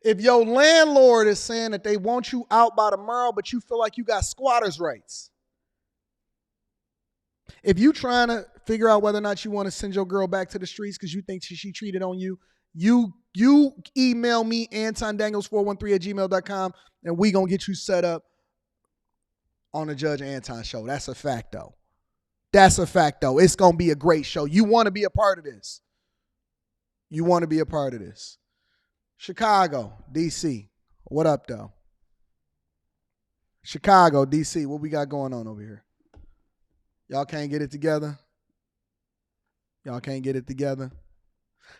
if your landlord is saying that they want you out by tomorrow, but you feel like you got squatters' rights, if you trying to figure out whether or not you want to send your girl back to the streets because you think she cheated on you, you email me, AntonDaniels413@gmail.com, and we going to get you set up on the Judge Anton show. That's a fact, though. That's a fact, though. It's going to be a great show. You want to be a part of this. You want to be a part of this. Chicago, D.C. What up, though? Chicago, D.C. What we got going on over here? Y'all can't get it together? Y'all can't get it together?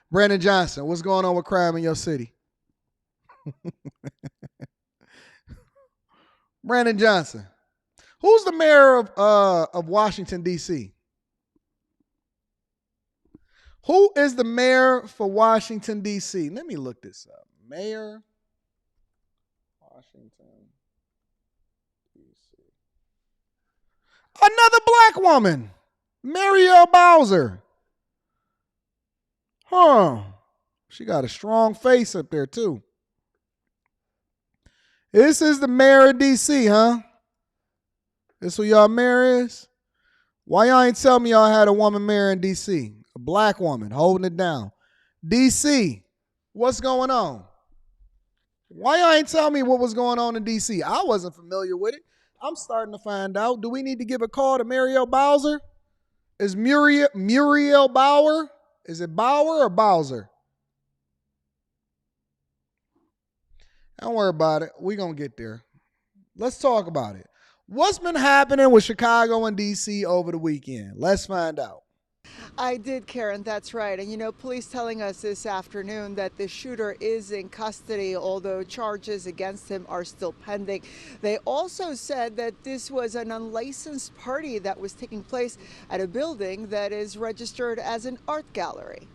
Brandon Johnson, what's going on with crime in your city? Brandon Johnson. Who's the mayor of Washington, D.C.? Who is the mayor for Washington, D.C.? Let me look this up. Mayor, Washington, D.C. Another black woman, Marielle Bowser. Huh. She got a strong face up there, too. This is the mayor of D.C., huh? This who y'all mayor is? Why y'all ain't tell me y'all had a woman mayor in D.C.? A black woman holding it down. D.C., what's going on? Why y'all ain't tell me what was going on in D.C.? I wasn't familiar with it. I'm starting to find out. Do we need to give a call to Marielle Bowser? Is Muriel Bauer? Is it Bauer or Bowser? Don't worry about it. We're going to get there. Let's talk about it. What's been happening with Chicago and D.C. over the weekend? Let's find out. I did, Karen. That's right. And, police telling us this afternoon that the shooter is in custody, although charges against him are still pending. They also said that this was an unlicensed party that was taking place at a building that is registered as an art gallery.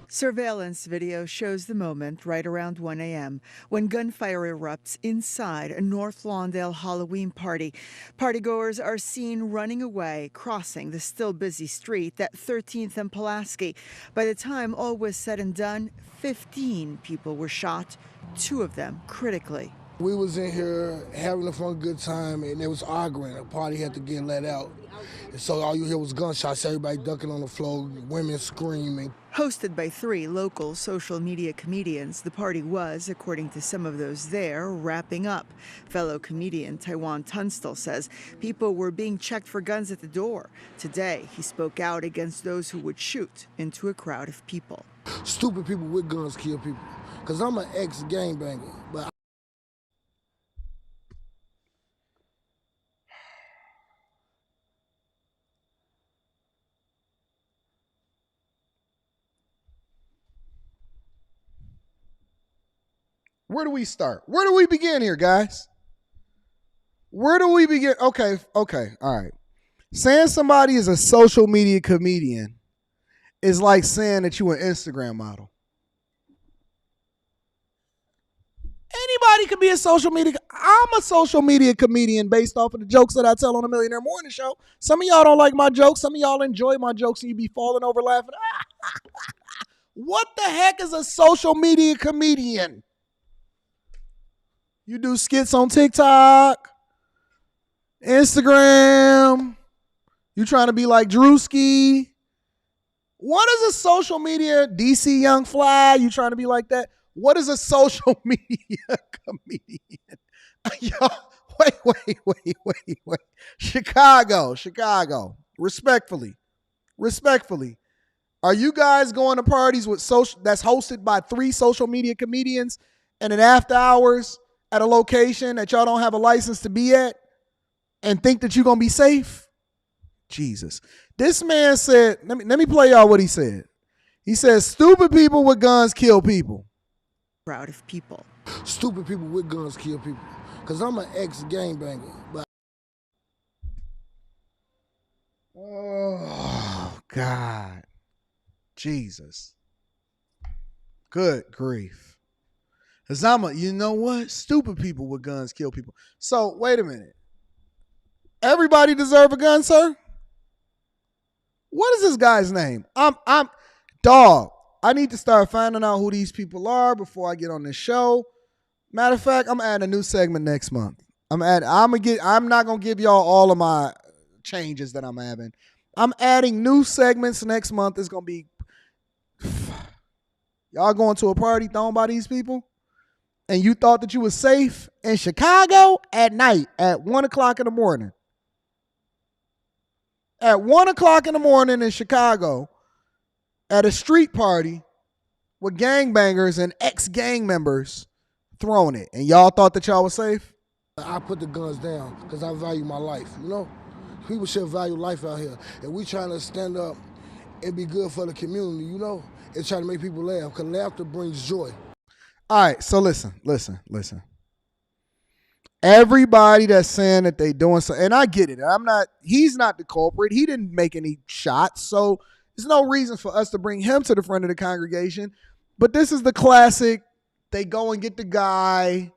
Surveillance video shows the moment right around 1 a.m. when gunfire erupts inside a North Lawndale Halloween party. Partygoers are seen running away, crossing the still busy street at 13th and Pulaski. By the time all was said and done, 15 people were shot, 2 of them critically. We was in here having a fun, good time, and there was arguing. The party had to get let out. And so all you hear was gunshots, everybody ducking on the floor, women screaming. Hosted by 3 local social media comedians, the party was, according to some of those there, wrapping up. Fellow comedian Taiwan Tunstall says people were being checked for guns at the door. Today, he spoke out against those who would shoot into a crowd of people. Stupid people with guns kill people. Because I'm an ex-gangbanger, but Where do we start? Where do we begin here, guys? Where do we begin? Okay, all right. Saying somebody is a social media comedian is like saying that you an Instagram model. Anybody could be a social media. I'm I'm a social media comedian based off of the jokes that I tell on the Millionaire Morning Show. Some of y'all don't like my jokes. Some of y'all enjoy my jokes and you be falling over laughing. What the heck is a social media comedian? You do skits on TikTok, Instagram. You trying to be like Drewski. What is a social media? DC Young Fly. You trying to be like that? What is a social media comedian? Y'all, wait. Chicago. Respectfully. Are you guys going to parties with social that's hosted by 3 social media comedians and in after hours at a location that y'all don't have a license to be at and think that you're going to be safe? Jesus. This man said, let me play y'all what he said. He says, stupid people with guns kill people. Proud of people. Stupid people with guns kill people. Because I'm an ex-gangbanger. But oh, God. Jesus. Good grief. Because you know what? Stupid people with guns kill people. So, wait a minute. Everybody deserve a gun, sir? What is this guy's name? Dog. I need to start finding out who these people are before I get on this show. Matter of fact, I'm adding a new segment next month. I'm not gonna give y'all all of my changes that I'm having. I'm adding new segments next month. It's gonna be y'all going to a party thrown by these people, and you thought that you was safe in Chicago at night at 1:00 in the morning. At 1:00 in the morning in Chicago, at a street party with gangbangers and ex-gang members throwing it, and y'all thought that y'all was safe? I put the guns down because I value my life, you know? People should value life out here. And we trying to stand up and be good for the community, you know? And try to make people laugh, because laughter brings joy. All right, so listen. Everybody that's saying that they doing so, and I get it. He's not the culprit. He didn't make any shots, so there's no reason for us to bring him to the front of the congregation. But this is the classic. They go and get the guy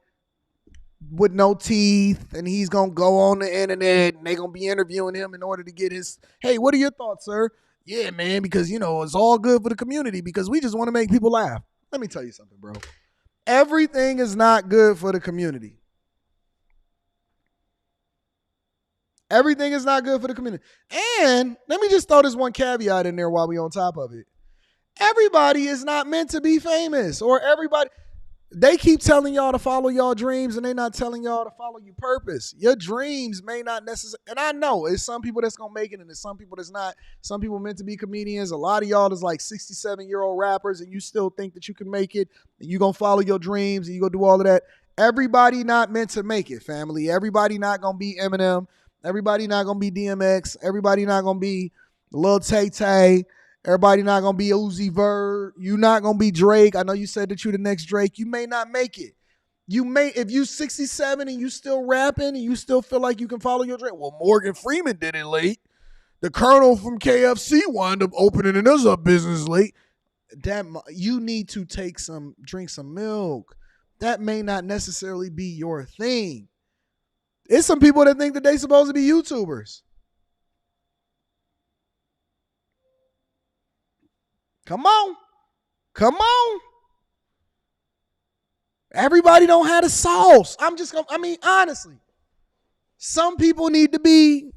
with no teeth, and he's going to go on the internet, and they're going to be interviewing him in order to get his, hey, what are your thoughts, sir? Yeah, man, because, it's all good for the community because we just want to make people laugh. Let me tell you something, bro. Everything is not good for the community. Everything is not good for the community. And let me just throw this one caveat in there while we on top of it. Everybody is not meant to be famous, or everybody. They keep telling y'all to follow y'all dreams, and they're not telling y'all to follow your purpose. Your dreams may not necessarily, and I know it's some people that's going to make it, and it's some people that's not. Some people meant to be comedians. A lot of y'all is like 67-year-old rappers, and you still think that you can make it, and you're going to follow your dreams, and you're going to do all of that. Everybody not meant to make it, family. Everybody not going to be Eminem. Everybody not going to be DMX. Everybody not going to be Lil Tay. Everybody not going to be Uzi Vert. You not going to be Drake. I know you said that you the next Drake. You may not make it. If you 67 and you still rapping and you still feel like you can follow your dream. Well, Morgan Freeman did it late. The Colonel from KFC wound up opening another business late. You need to drink some milk. That may not necessarily be your thing. It's some people that think that they supposed to be YouTubers. Come on. Everybody don't have the sauce. Honestly. Some people need to be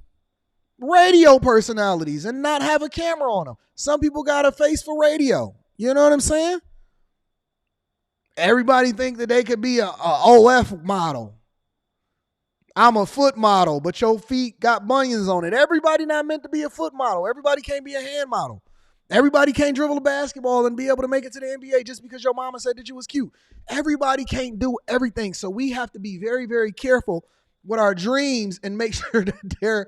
radio personalities and not have a camera on them. Some people got a face for radio. You know what I'm saying? Everybody think that they could be a OF model. I'm a foot model, but your feet got bunions on it. Everybody not meant to be a foot model. Everybody can't be a hand model. Everybody can't dribble a basketball and be able to make it to the NBA just because your mama said that you was cute. Everybody can't do everything. So we have to be very, very careful with our dreams and make sure that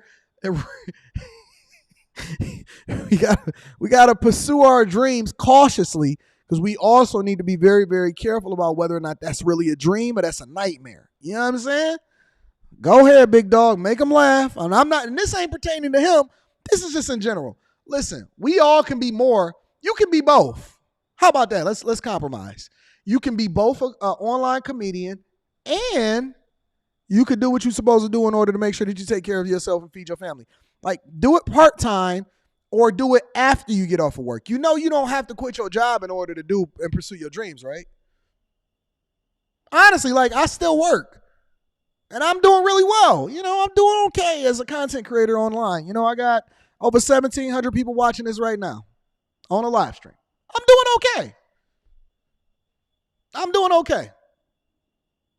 we gotta pursue our dreams cautiously, because we also need to be very, very careful about whether or not that's really a dream or that's a nightmare. You know what I'm saying? Go ahead, big dog. Make him laugh. And this ain't pertaining to him. This is just in general. Listen, we all can be more. You can be both. How about that? Let's compromise. You can be both an online comedian and You could do what you're supposed to do in order to make sure that you take care of yourself and feed your family. Like, do it part-time or do it after you get off of work. You know you don't have to quit your job in order to do and pursue your dreams, right? Honestly, like, I still work. And I'm doing really well. You know, I'm doing okay as a content creator online. You know, I got over 1,700 people watching this right now on a live stream. I'm doing okay. I'm doing okay.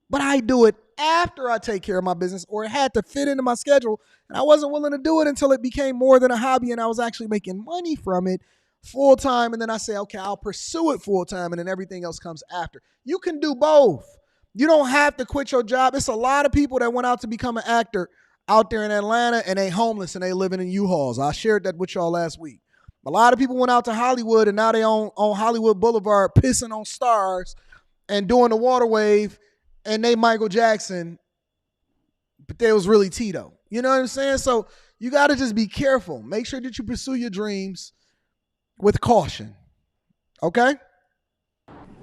But I do it after I take care of my business, or it had to fit into my schedule. And I wasn't willing to do it until it became more than a hobby and I was actually making money from it full time. And then I say, okay, I'll pursue it full time, and then everything else comes after. You can do both. You don't have to quit your job. It's a lot of people that went out to become an actor out there in Atlanta and they homeless and they living in U-Hauls. I shared that with y'all last week. A lot of people went out to Hollywood and now they on Hollywood Boulevard pissing on stars and doing the water wave, and they Michael Jackson, but they was really Tito. You know what I'm saying? So you got to just be careful. Make sure that you pursue your dreams with caution. Okay?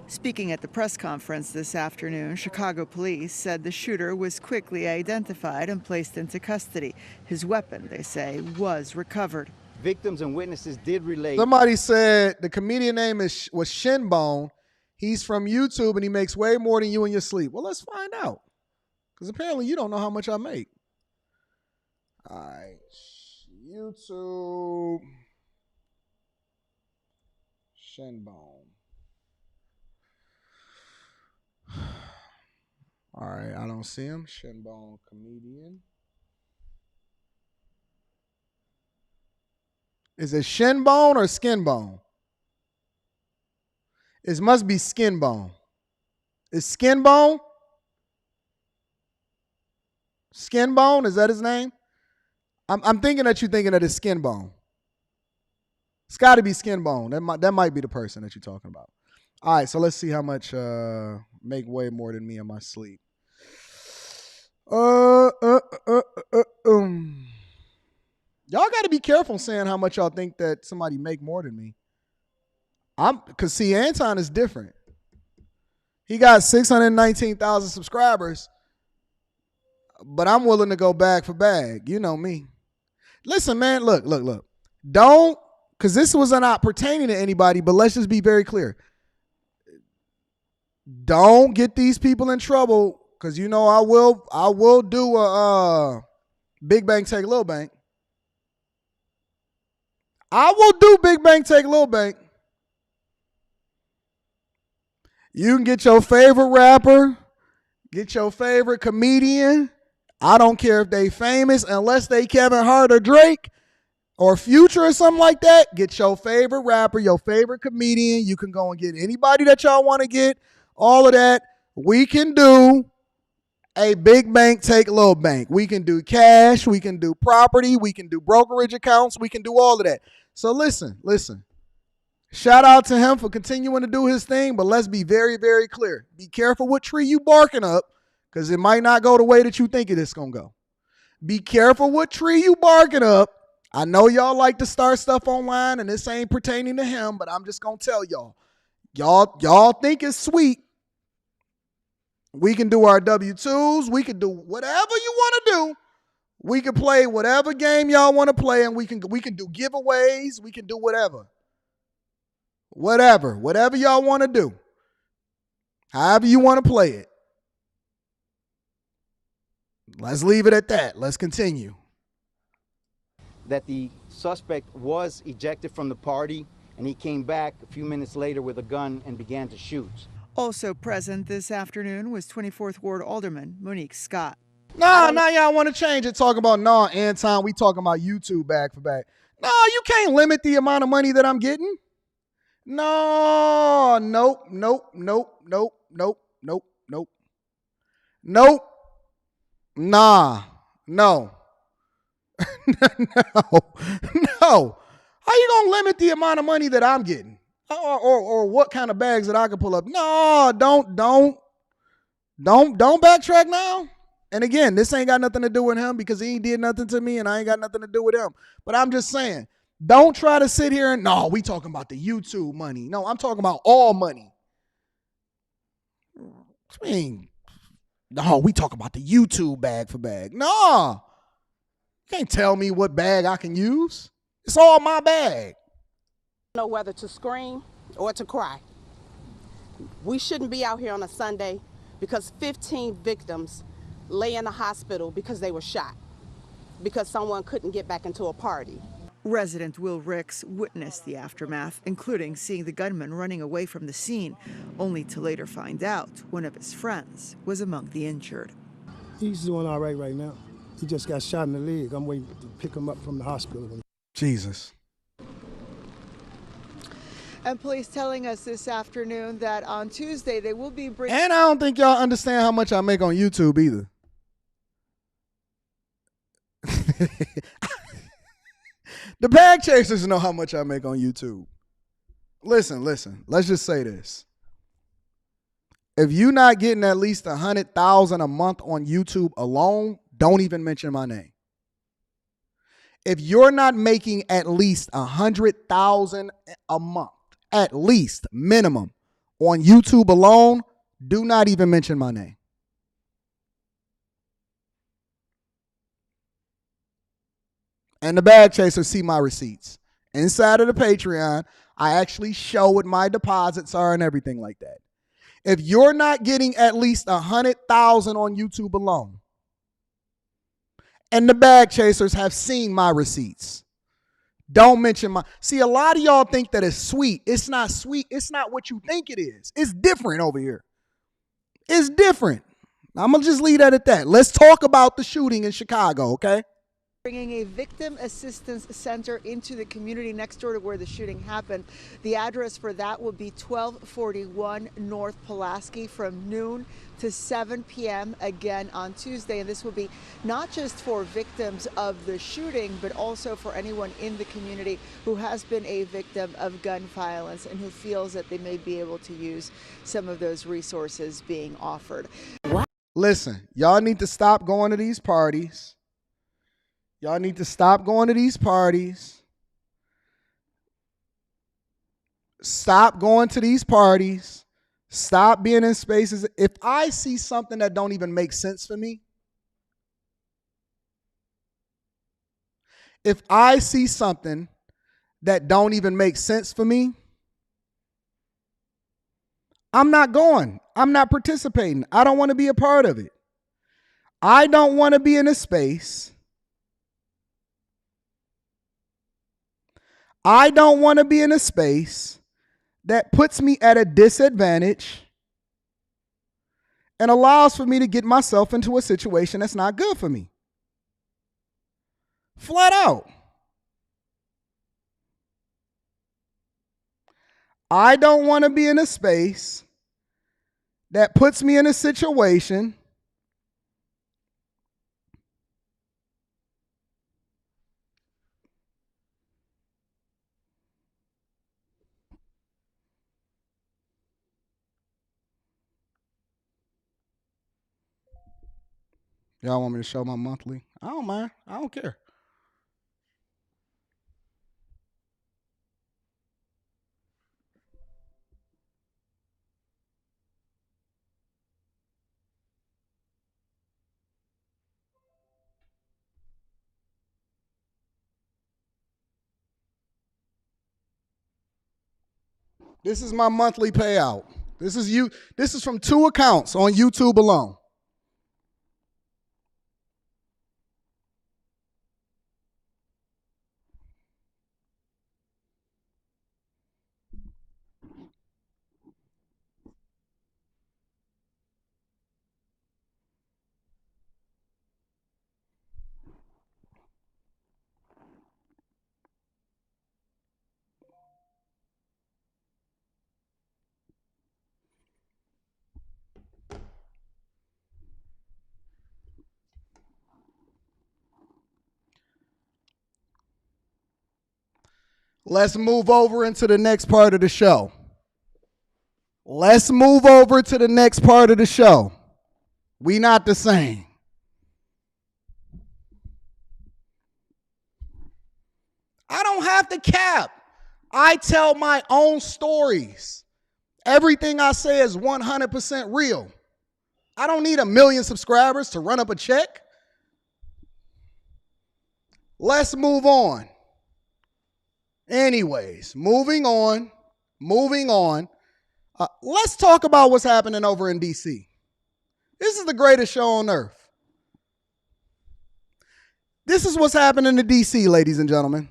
Speaking at the press conference this afternoon, Chicago police said the shooter was quickly identified and placed into custody. His weapon, they say, was recovered. Victims and witnesses did relate. Somebody said the comedian name was Shinbone. He's from YouTube and he makes way more than you in your sleep. Well, let's find out. Because apparently you don't know how much I make. All right. YouTube. Shinbone. All right, I don't see him. Shinbone comedian. Is it Shinbone or Skinbone? It must be Skinbone. Is Skinbone? Skinbone, is that his name? I'm thinking that you're thinking that it's Skinbone. It's got to be Skinbone. That might be the person that you're talking about. All right, so let's see how much make way more than me in my sleep. Y'all got to be careful saying how much y'all think that somebody make more than me. Because see, Anton is different. He got 619,000 subscribers, but I'm willing to go bag for bag. You know me. Listen, man, look. Don't, because this was not pertaining to anybody, but let's just be very clear. Don't get these people in trouble, because you know I will do a Big Bank Take Little Bank. I will do Big Bank Take Little Bank. You can get your favorite rapper, get your favorite comedian. I don't care if they famous, unless they Kevin Hart or Drake or Future or something like that. Get your favorite rapper, your favorite comedian. You can go and get anybody that y'all want to get. All of that. We can do a Big Bank Take Little Bank. We can do cash. We can do property. We can do brokerage accounts. We can do all of that. So listen. Shout out to him for continuing to do his thing, but let's be very, very clear. Be careful what tree you barking up, because it might not go the way that you think it is going to go. Be careful what tree you barking up. I know y'all like to start stuff online, and this ain't pertaining to him, but I'm just going to tell y'all. Y'all think it's sweet. We can do our W-2s. We can do whatever you want to do. We can play whatever game y'all want to play, and we can do giveaways. We can do whatever. Whatever y'all want to do. However you want to play it. Let's leave it at that. Let's continue. That the suspect was ejected from the party, and he came back a few minutes later with a gun and began to shoot. Also present this afternoon was 24th Ward Alderman Monique Scott. Nah, y'all want to change it. Talking about, Anton, we talking about YouTube bag for bag. No, you can't limit the amount of money that I'm getting. No, nope. Nah, no. No. How you gonna limit the amount of money that I'm getting? Or what kind of bags that I can pull up? No, don't backtrack now. And again, this ain't got nothing to do with him, because he ain't did nothing to me and I ain't got nothing to do with him. But I'm just saying, don't try to sit here and, no, we talking about the YouTube money. No, I'm talking about all money. I mean, No, we talk about the YouTube bag for bag. No, you can't tell me what bag I can use. It's all my bag. Know whether to scream or to cry. We shouldn't be out here on a Sunday because 15 victims lay in the hospital because they were shot, because someone couldn't get back into a party. Resident Will Ricks witnessed the aftermath, including seeing the gunman running away from the scene, only to later find out one of his friends was among the injured. He's doing all right now. He just got shot in the leg. I'm waiting to pick him up from the hospital. Jesus. And police telling us this afternoon that on Tuesday they will be bringing... And I don't think y'all understand how much I make on YouTube either. The bag chasers know how much I make on YouTube. Listen. Let's just say this. If you're not getting at least 100,000 a month on YouTube alone, don't even mention my name. If you're not making at least 100,000 a month, at least minimum on YouTube alone, do not even mention my name. And the bag chasers see my receipts. Inside of the Patreon, I actually show what my deposits are and everything like that. If you're not getting at least 100,000 on YouTube alone, and the bag chasers have seen my receipts, don't mention my... See, a lot of y'all think that it's sweet. It's not sweet. It's not what you think it is. It's different over here. It's different. I'm going to just leave that at that. Let's talk about the shooting in Chicago, okay? Bringing a victim assistance center into the community next door to where the shooting happened. The address for that will be 1241 North Pulaski from noon to 7 p.m. again on Tuesday. And this will be not just for victims of the shooting, but also for anyone in the community who has been a victim of gun violence and who feels that they may be able to use some of those resources being offered. Listen, y'all need to stop going to these parties. Y'all need to stop going to these parties. Stop going to these parties. Stop being in spaces. If I see something that don't even make sense for me, if I see something that don't even make sense for me, I'm not going. I'm not participating. I don't want to be a part of it. I don't want to be in a space. I don't want to be in a space that puts me at a disadvantage and allows for me to get myself into a situation that's not good for me. Flat out. I don't want to be in a space that puts me in a situation Y'all want me to show my monthly? I don't mind. I don't care. This is my monthly payout. This is from 2 accounts on YouTube alone. Let's move over into the next part of the show. Let's move over to the next part of the show. We not the same. I don't have to cap. I tell my own stories. Everything I say is 100% real. I don't need 1 million subscribers to run up a check. Let's move on. Anyways, moving on. Let's talk about what's happening over in D.C. This is the greatest show on earth. This is what's happening in D.C., ladies and gentlemen.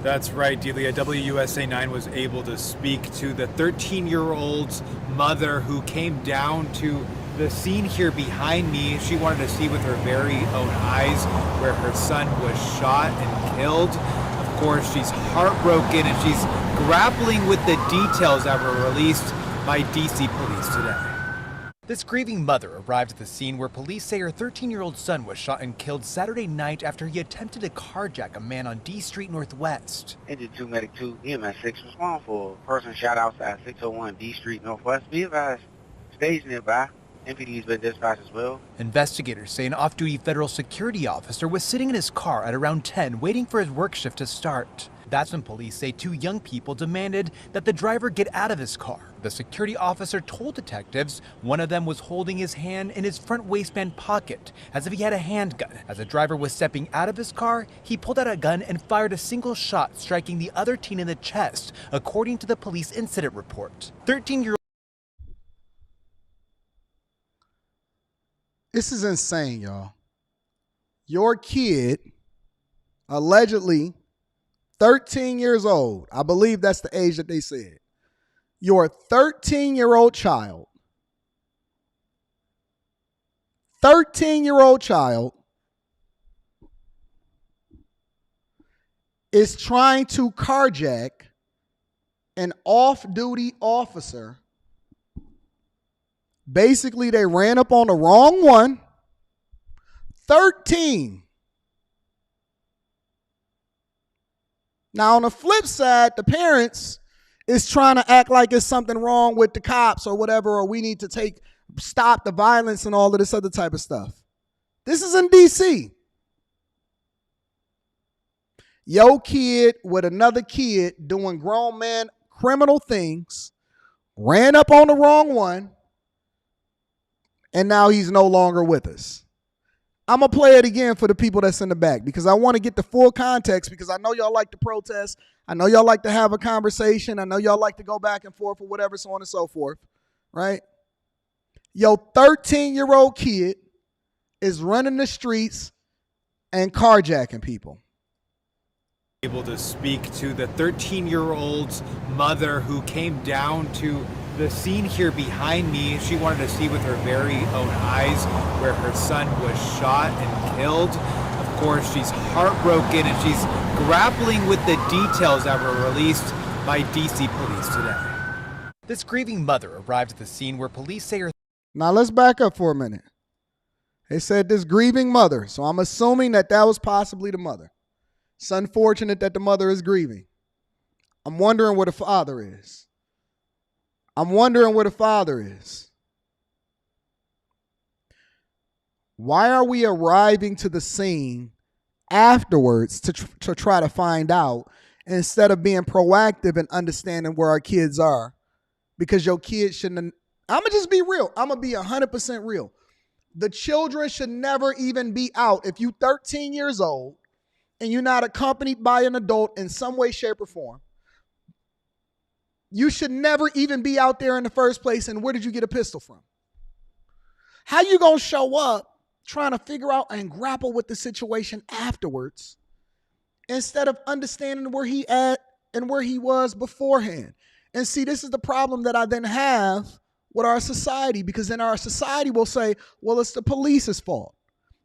That's right, Delia. WUSA 9 was able to speak to the 13-year-old's mother who came down to the scene here behind me. She wanted to see with her very own eyes where her son was shot and killed. Of course, she's heartbroken and she's grappling with the details that were released by DC police today. This grieving mother arrived at the scene where police say her 13-year-old son was shot and killed Saturday night after he attempted to carjack a man on D Street Northwest. Engine 2 Medic 2, EMS 6 respond for person shot outside 601 D Street Northwest. Be advised, stage nearby. MPD has been dispatched as well. Investigators say an off-duty federal security officer was sitting in his car at around 10 waiting for his work shift to start. That's when police say 2 young people demanded that the driver get out of his car. The security officer told detectives one of them was holding his hand in his front waistband pocket as if he had a handgun. As the driver was stepping out of his car, he pulled out a gun and fired a single shot, striking the other teen in the chest, according to the police incident report. 13-year-old. This is insane, y'all. Your kid, allegedly 13 years old, I believe that's the age that they said. Your 13-year-old child, is trying to carjack an off-duty officer. Basically, they ran up on the wrong one. 13. Now, on the flip side, the parents is trying to act like it's something wrong with the cops or whatever, or we need to stop the violence and all of this other type of stuff. This is in D.C. Your kid with another kid doing grown man criminal things, ran up on the wrong one, and now he's no longer with us. I'm going to play it again for the people that's in the back because I want to get the full context because I know y'all like to protest. I know y'all like to have a conversation. I know y'all like to go back and forth or whatever, so on and so forth, right? Your 13-year-old kid is running the streets and carjacking people. Able to speak to the 13-year-old's mother who came down to the scene here behind me. She wanted to see with her very own eyes where her son was shot and killed. Of course, she's heartbroken and she's grappling with the details that were released by DC police today. This grieving mother arrived at the scene where police say her... Now let's back up for a minute. They said this grieving mother, so I'm assuming that was possibly the mother. It's unfortunate that the mother is grieving. I'm wondering where the father is. Why are we arriving to the scene afterwards to try to find out instead of being proactive and understanding where our kids are? Because your kids shouldn't. I'm going to just be real. I'm going to be 100% real. The children should never even be out. If you're 13 years old and you're not accompanied by an adult in some way, shape, or form, you should never even be out there in the first place. And where did you get a pistol from? How you going to show up trying to figure out and grapple with the situation afterwards instead of understanding where he at and where he was beforehand? And see, this is the problem that I then have with our society, because then our society will say, well, it's the police's fault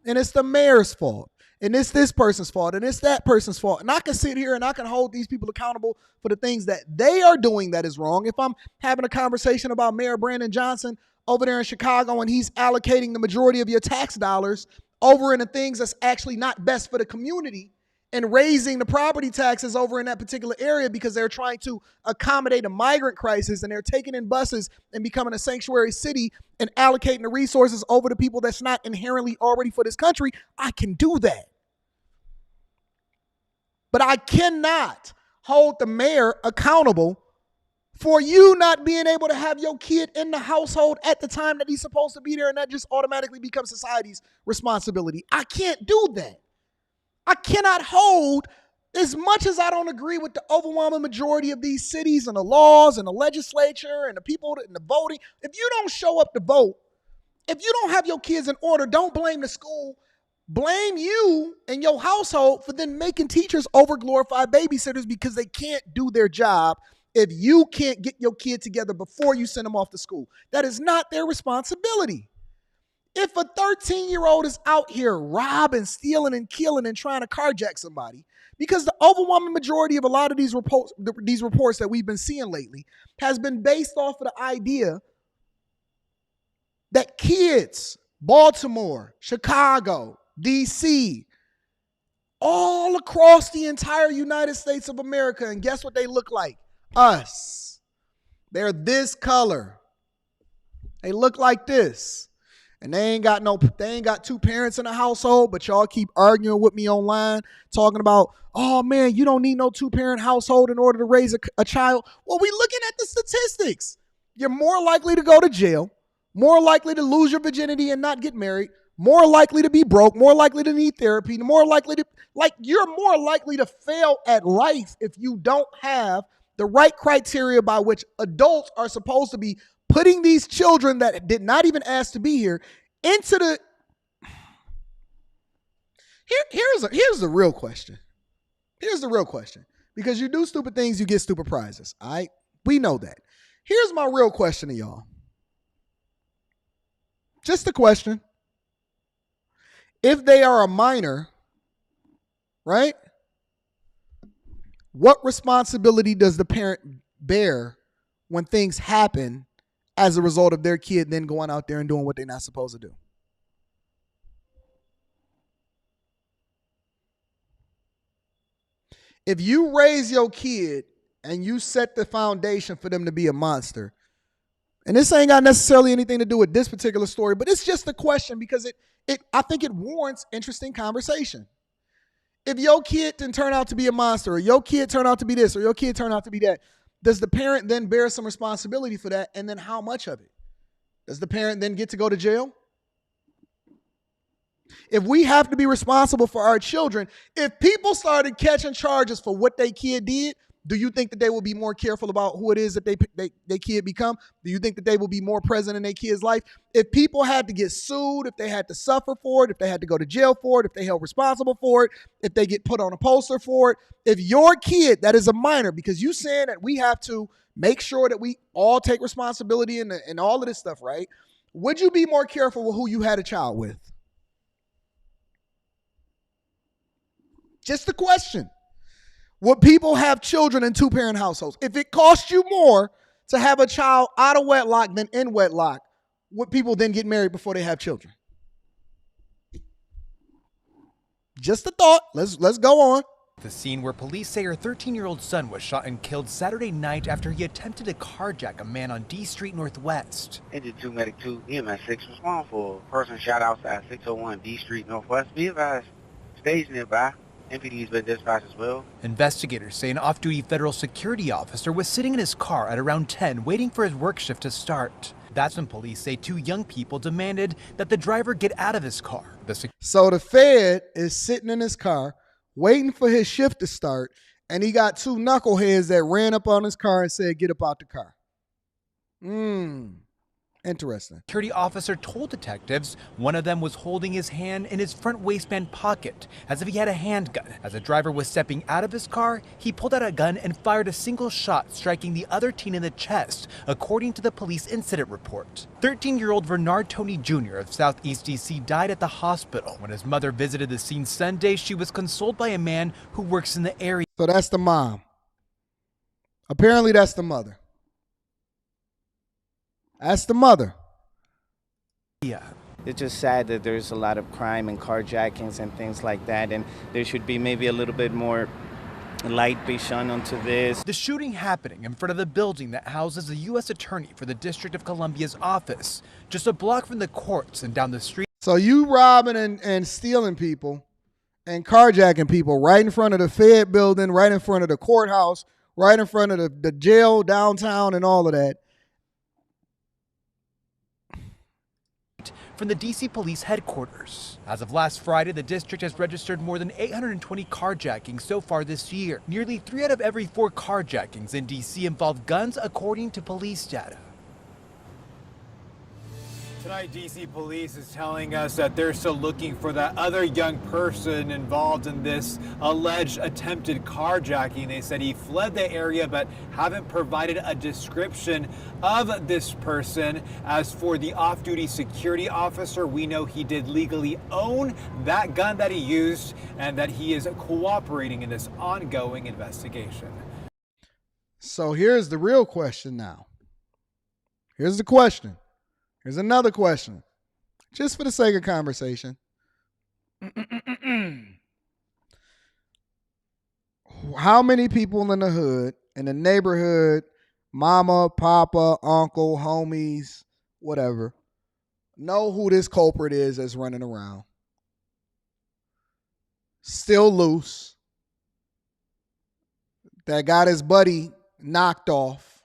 and it's the mayor's fault. And it's this person's fault, and it's that person's fault. And I can sit here and I can hold these people accountable for the things that they are doing that is wrong. If I'm having a conversation about Mayor Brandon Johnson over there in Chicago and he's allocating the majority of your tax dollars over into things that's actually not best for the community and raising the property taxes over in that particular area because they're trying to accommodate a migrant crisis and they're taking in buses and becoming a sanctuary city and allocating the resources over to people that's not inherently already for this country, I can do that. But I cannot hold the mayor accountable for you not being able to have your kid in the household at the time that he's supposed to be there, and that just automatically becomes society's responsibility. I can't do that. I cannot hold, as much as I don't agree with the overwhelming majority of these cities and the laws and the legislature and the people and the voting. If you don't show up to vote, if you don't have your kids in order, don't blame the school. Blame you and your household for then making teachers over-glorified babysitters because they can't do their job if you can't get your kid together before you send them off to school. That is not their responsibility. If a 13-year-old is out here robbing, stealing, and killing and trying to carjack somebody, because the overwhelming majority of a lot of these reports that we've been seeing lately has been based off of the idea that kids, Baltimore, Chicago, DC, all across the entire United States of America, and guess what they look like? Us. They're this color. They look like this. And they ain't got two parents in the household, but y'all keep arguing with me online, talking about, oh man, you don't need no two-parent household in order to raise a child. Well, we looking at the statistics. You're more likely to go to jail, more likely to lose your virginity and not get married, more likely to be broke, more likely to need therapy, you're more likely to fail at life if you don't have the right criteria by which adults are supposed to be putting these children that did not even ask to be here into the... Here's the real question. Here's the real question. Because you do stupid things, you get stupid prizes. All right? We know that. Here's my real question to y'all. Just a question. If they are a minor, right? What responsibility does the parent bear when things happen as a result of their kid then going out there and doing what they're not supposed to do? If you raise your kid and you set the foundation for them to be a monster, and this ain't got necessarily anything to do with this particular story, but it's just a question because I think it warrants interesting conversation. If your kid didn't turn out to be a monster, or your kid turned out to be this, or your kid turned out to be that, does the parent then bear some responsibility for that? And then how much of it? Does the parent then get to go to jail? If we have to be responsible for our children, if people started catching charges for what their kid did, do you think that they will be more careful about who it is that they kid become? Do you think that they will be more present in their kid's life? If people had to get sued, if they had to suffer for it, if they had to go to jail for it, if they held responsible for it, if they get put on a poster for it, if your kid that is a minor, because you saying that we have to make sure that we all take responsibility and all of this stuff, right? Would you be more careful with who you had a child with? Just a question. Would people have children in two-parent households? If it costs you more to have a child out of wedlock than in wedlock, would people then get married before they have children? Just a thought. Let's go on. The scene where police say her 13-year-old son was shot and killed Saturday night after he attempted to carjack a man on D Street Northwest. Engine 2, Medic 2, EMS 6 respond for person shot outside 601 D Street Northwest. Be advised, stage nearby. MPD has been dispatched as well. Investigators say an off-duty federal security officer was sitting in his car at around 10 waiting for his work shift to start. That's when police say two young people demanded that the driver get out of his car. So the Fed is sitting in his car waiting for his shift to start, and he got two knuckleheads that ran up on his car and said, get up out the car. Interesting. Security officer told detectives one of them was holding his hand in his front waistband pocket as if he had a handgun. As the driver was stepping out of his car, he pulled out a gun and fired a single shot, striking the other teen in the chest, according to the police incident report. 13-year-old Bernard Tony Jr. of Southeast DC died at the hospital. When his mother visited the scene Sunday, she was consoled by a man who works in the area. So that's the mom. Apparently that's the mother. That's the mother. Yeah. It's just sad that there's a lot of crime and carjackings and things like that, and there should be maybe a little bit more light be shone onto this. The shooting happening in front of the building that houses the U.S. Attorney for the District of Columbia's office, just a block from the courts and down the street. So you robbing and stealing people and carjacking people right in front of the Fed building, right in front of the courthouse, right in front of the jail downtown and all of that. From the DC police headquarters. As of last Friday, the district has registered more than 820 carjackings so far this year. Nearly 3 out of every 4 carjackings in DC involve guns, according to police data. Tonight, DC police is telling us that they're still looking for that other young person involved in this alleged attempted carjacking. They said he fled the area but haven't provided a description of this person. As for the off-duty security officer, we know he did legally own that gun that he used and that he is cooperating in this ongoing investigation. So here's the real question now. Here's the question. Here's another question, just for the sake of conversation. How many people in the hood, in the neighborhood, mama, papa, uncle, homies, whatever, know who this culprit is that's running around? Still loose. That got his buddy knocked off.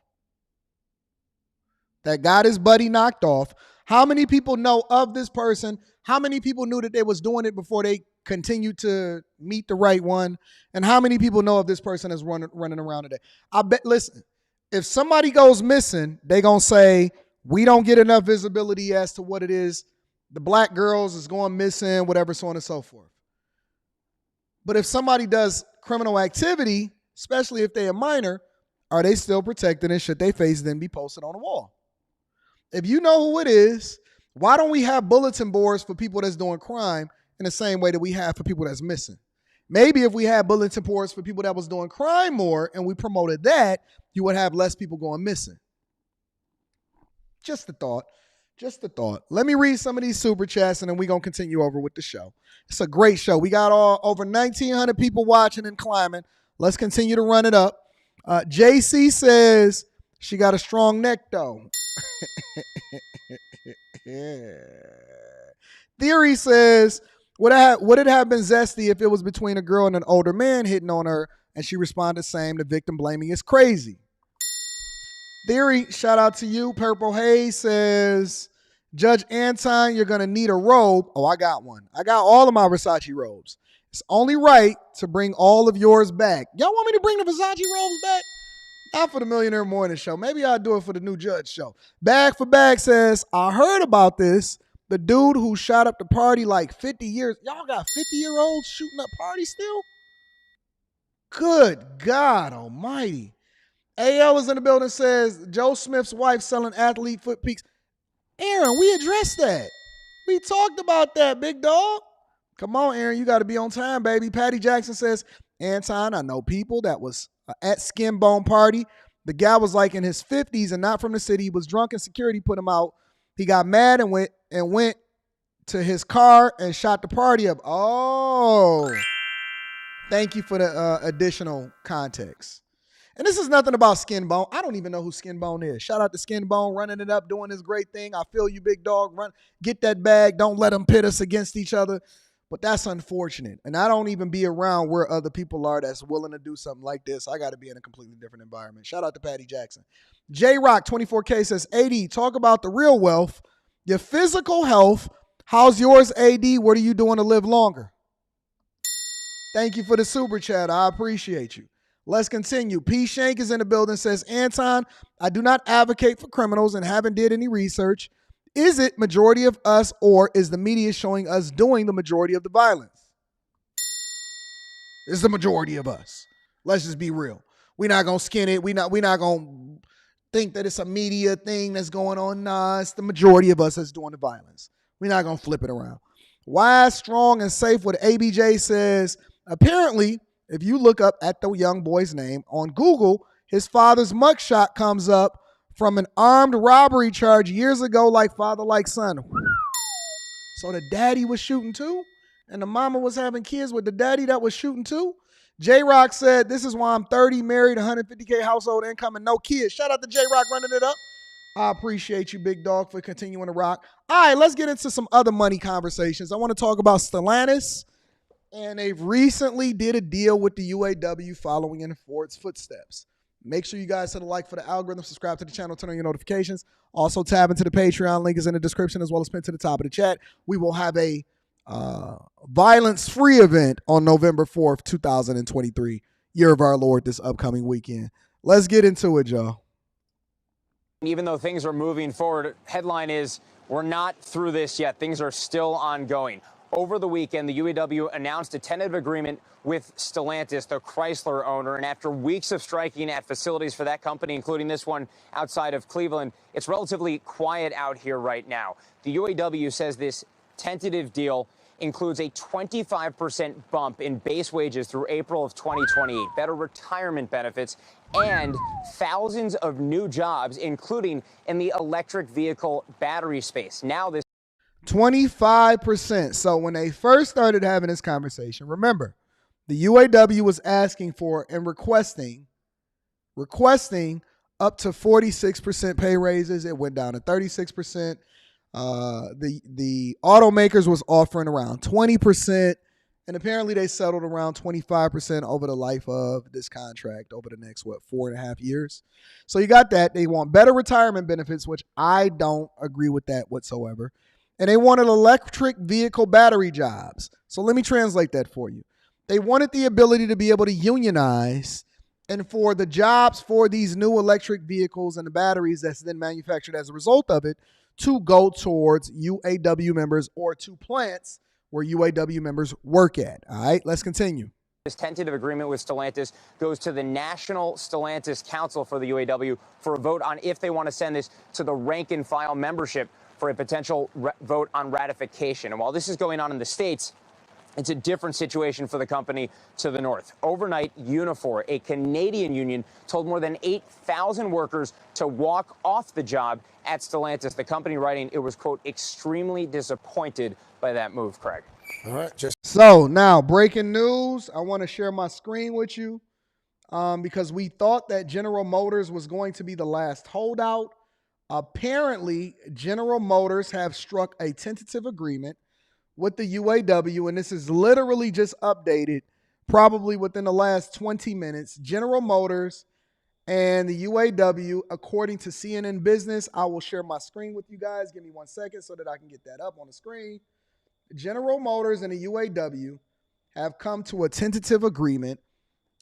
How many people know of this person? How many people knew that they was doing it before they continued to meet the right one? And how many people know of this person that's running around today? I bet, listen, if somebody goes missing, they going to say, we don't get enough visibility as to what it is. The black girls is going missing, whatever, so on and so forth. But if somebody does criminal activity, especially if they're a minor, are they still protected, and should they face then be posted on the wall? If you know who it is, why don't we have bulletin boards for people that's doing crime in the same way that we have for people that's missing? Maybe if we had bulletin boards for people that was doing crime more and we promoted that, you would have less people going missing. Just a thought. Let me read some of these super chats and then we're going to continue over with the show. It's a great show. We got over 1,900 people watching and climbing. Let's continue to run it up. JC says she got a strong neck though. Theory says, would it have been zesty if it was between a girl and an older man hitting on her and she responded same? The victim blaming is crazy. Theory, shout out to you. Purple Haze says, Judge Anton, you're going to need a robe. Oh, I got one. I got all of my Versace robes. It's only right to bring all of yours back. Y'all want me to bring the Versace robes back? Not for the Millionaire Morning Show. Maybe I'll do it for the new Judge show. Bag for Bag says, I heard about this. The dude who shot up the party like 50 years. Y'all got 50-year-olds shooting up parties still? Good God almighty. AL is in the building, says, Joe Smith's wife selling athlete foot peaks. Aaron, we addressed that. We talked about that, big dog. Come on, Aaron, you got to be on time, baby. Patty Jackson says, Anton, I know people that was at Skin Bone party. The guy was like in his 50s and not from the city. He was drunk and security put him out. He got mad and went to his car and shot the party up. Oh, thank you for the additional context. And this is nothing about Skin Bone. I don't even know who Skin Bone is. Shout out to Skin Bone running it up, doing this great thing. I feel you, big dog. Run, get that bag. Don't let them pit us against each other. But that's unfortunate. And I don't even be around where other people are that's willing to do something like this. I got to be in a completely different environment. Shout out to Patty Jackson. J-Rock 24K says, AD, talk about the real wealth, your physical health. How's yours, AD? What are you doing to live longer? Thank you for the super chat. I appreciate you. Let's continue. P. Shank is in the building, says, Anton, I do not advocate for criminals and haven't did any research. Is it majority of us, or is the media showing us doing the majority of the violence? It's the majority of us. Let's just be real. We're not going to skin it. We're not going to think that it's a media thing that's going on. Nah, it's the majority of us that's doing the violence. We're not going to flip it around. Wise, strong, and safe with ABJ says, apparently, if you look up at the young boy's name on Google, his father's mugshot comes up from an armed robbery charge years ago, like father, like son. So the daddy was shooting too? And the mama was having kids with the daddy that was shooting too? J-Rock said, this is why I'm 30, married, 150K household income, and no kids. Shout out to J-Rock running it up. I appreciate you, big dog, for continuing to rock. All right, let's get into some other money conversations. I want to talk about Stellantis, and they've recently did a deal with the UAW following in Ford's footsteps. Make sure you guys hit a like for the algorithm, subscribe to the channel, turn on your notifications. Also tab into the Patreon. Link is in the description as well as pinned to the top of the chat. We will have a violence-free event on November 4th, 2023, year of our Lord, this upcoming weekend. Let's get into it, y'all. Even though things are moving forward, headline is, we're not through this yet. Things are still ongoing. Over the weekend, the UAW announced a tentative agreement with Stellantis, the Chrysler owner, and after weeks of striking at facilities for that company, including this one outside of Cleveland, it's relatively quiet out here right now. The UAW says this tentative deal includes a 25% bump in base wages through April of 2028, better retirement benefits, and thousands of new jobs, including in the electric vehicle battery space. Now this 25%. So when they first started having this conversation, remember, the UAW was asking for and requesting up to 46% pay raises. It went down to 36%. The automakers was offering around 20%, and apparently they settled around 25% over the life of this contract over the next, 4.5 years. So you got that. They want better retirement benefits, which I don't agree with that whatsoever. And they wanted electric vehicle battery jobs. So let me translate that for you. They wanted the ability to be able to unionize, and for the jobs for these new electric vehicles and the batteries that's then manufactured as a result of it to go towards UAW members or to plants where UAW members work at. All right, let's continue. This tentative agreement with Stellantis goes to the National Stellantis Council for the UAW for a vote on if they want to send this to the rank and file membership for a potential vote on ratification. And while this is going on in the States, it's a different situation for the company to the north. Overnight, Unifor, a Canadian union, told more than 8,000 workers to walk off the job at Stellantis. The company writing it was, quote, extremely disappointed by that move, Craig. All right. So now, breaking news. I want to share my screen with you because we thought that General Motors was going to be the last holdout. Apparently, General Motors have struck a tentative agreement with the UAW, and this is literally just updated probably within the last 20 minutes. General Motors and the UAW, according to CNN Business, I will share my screen with you guys. Give me 1 second so that I can get that up on the screen. General Motors and the UAW have come to a tentative agreement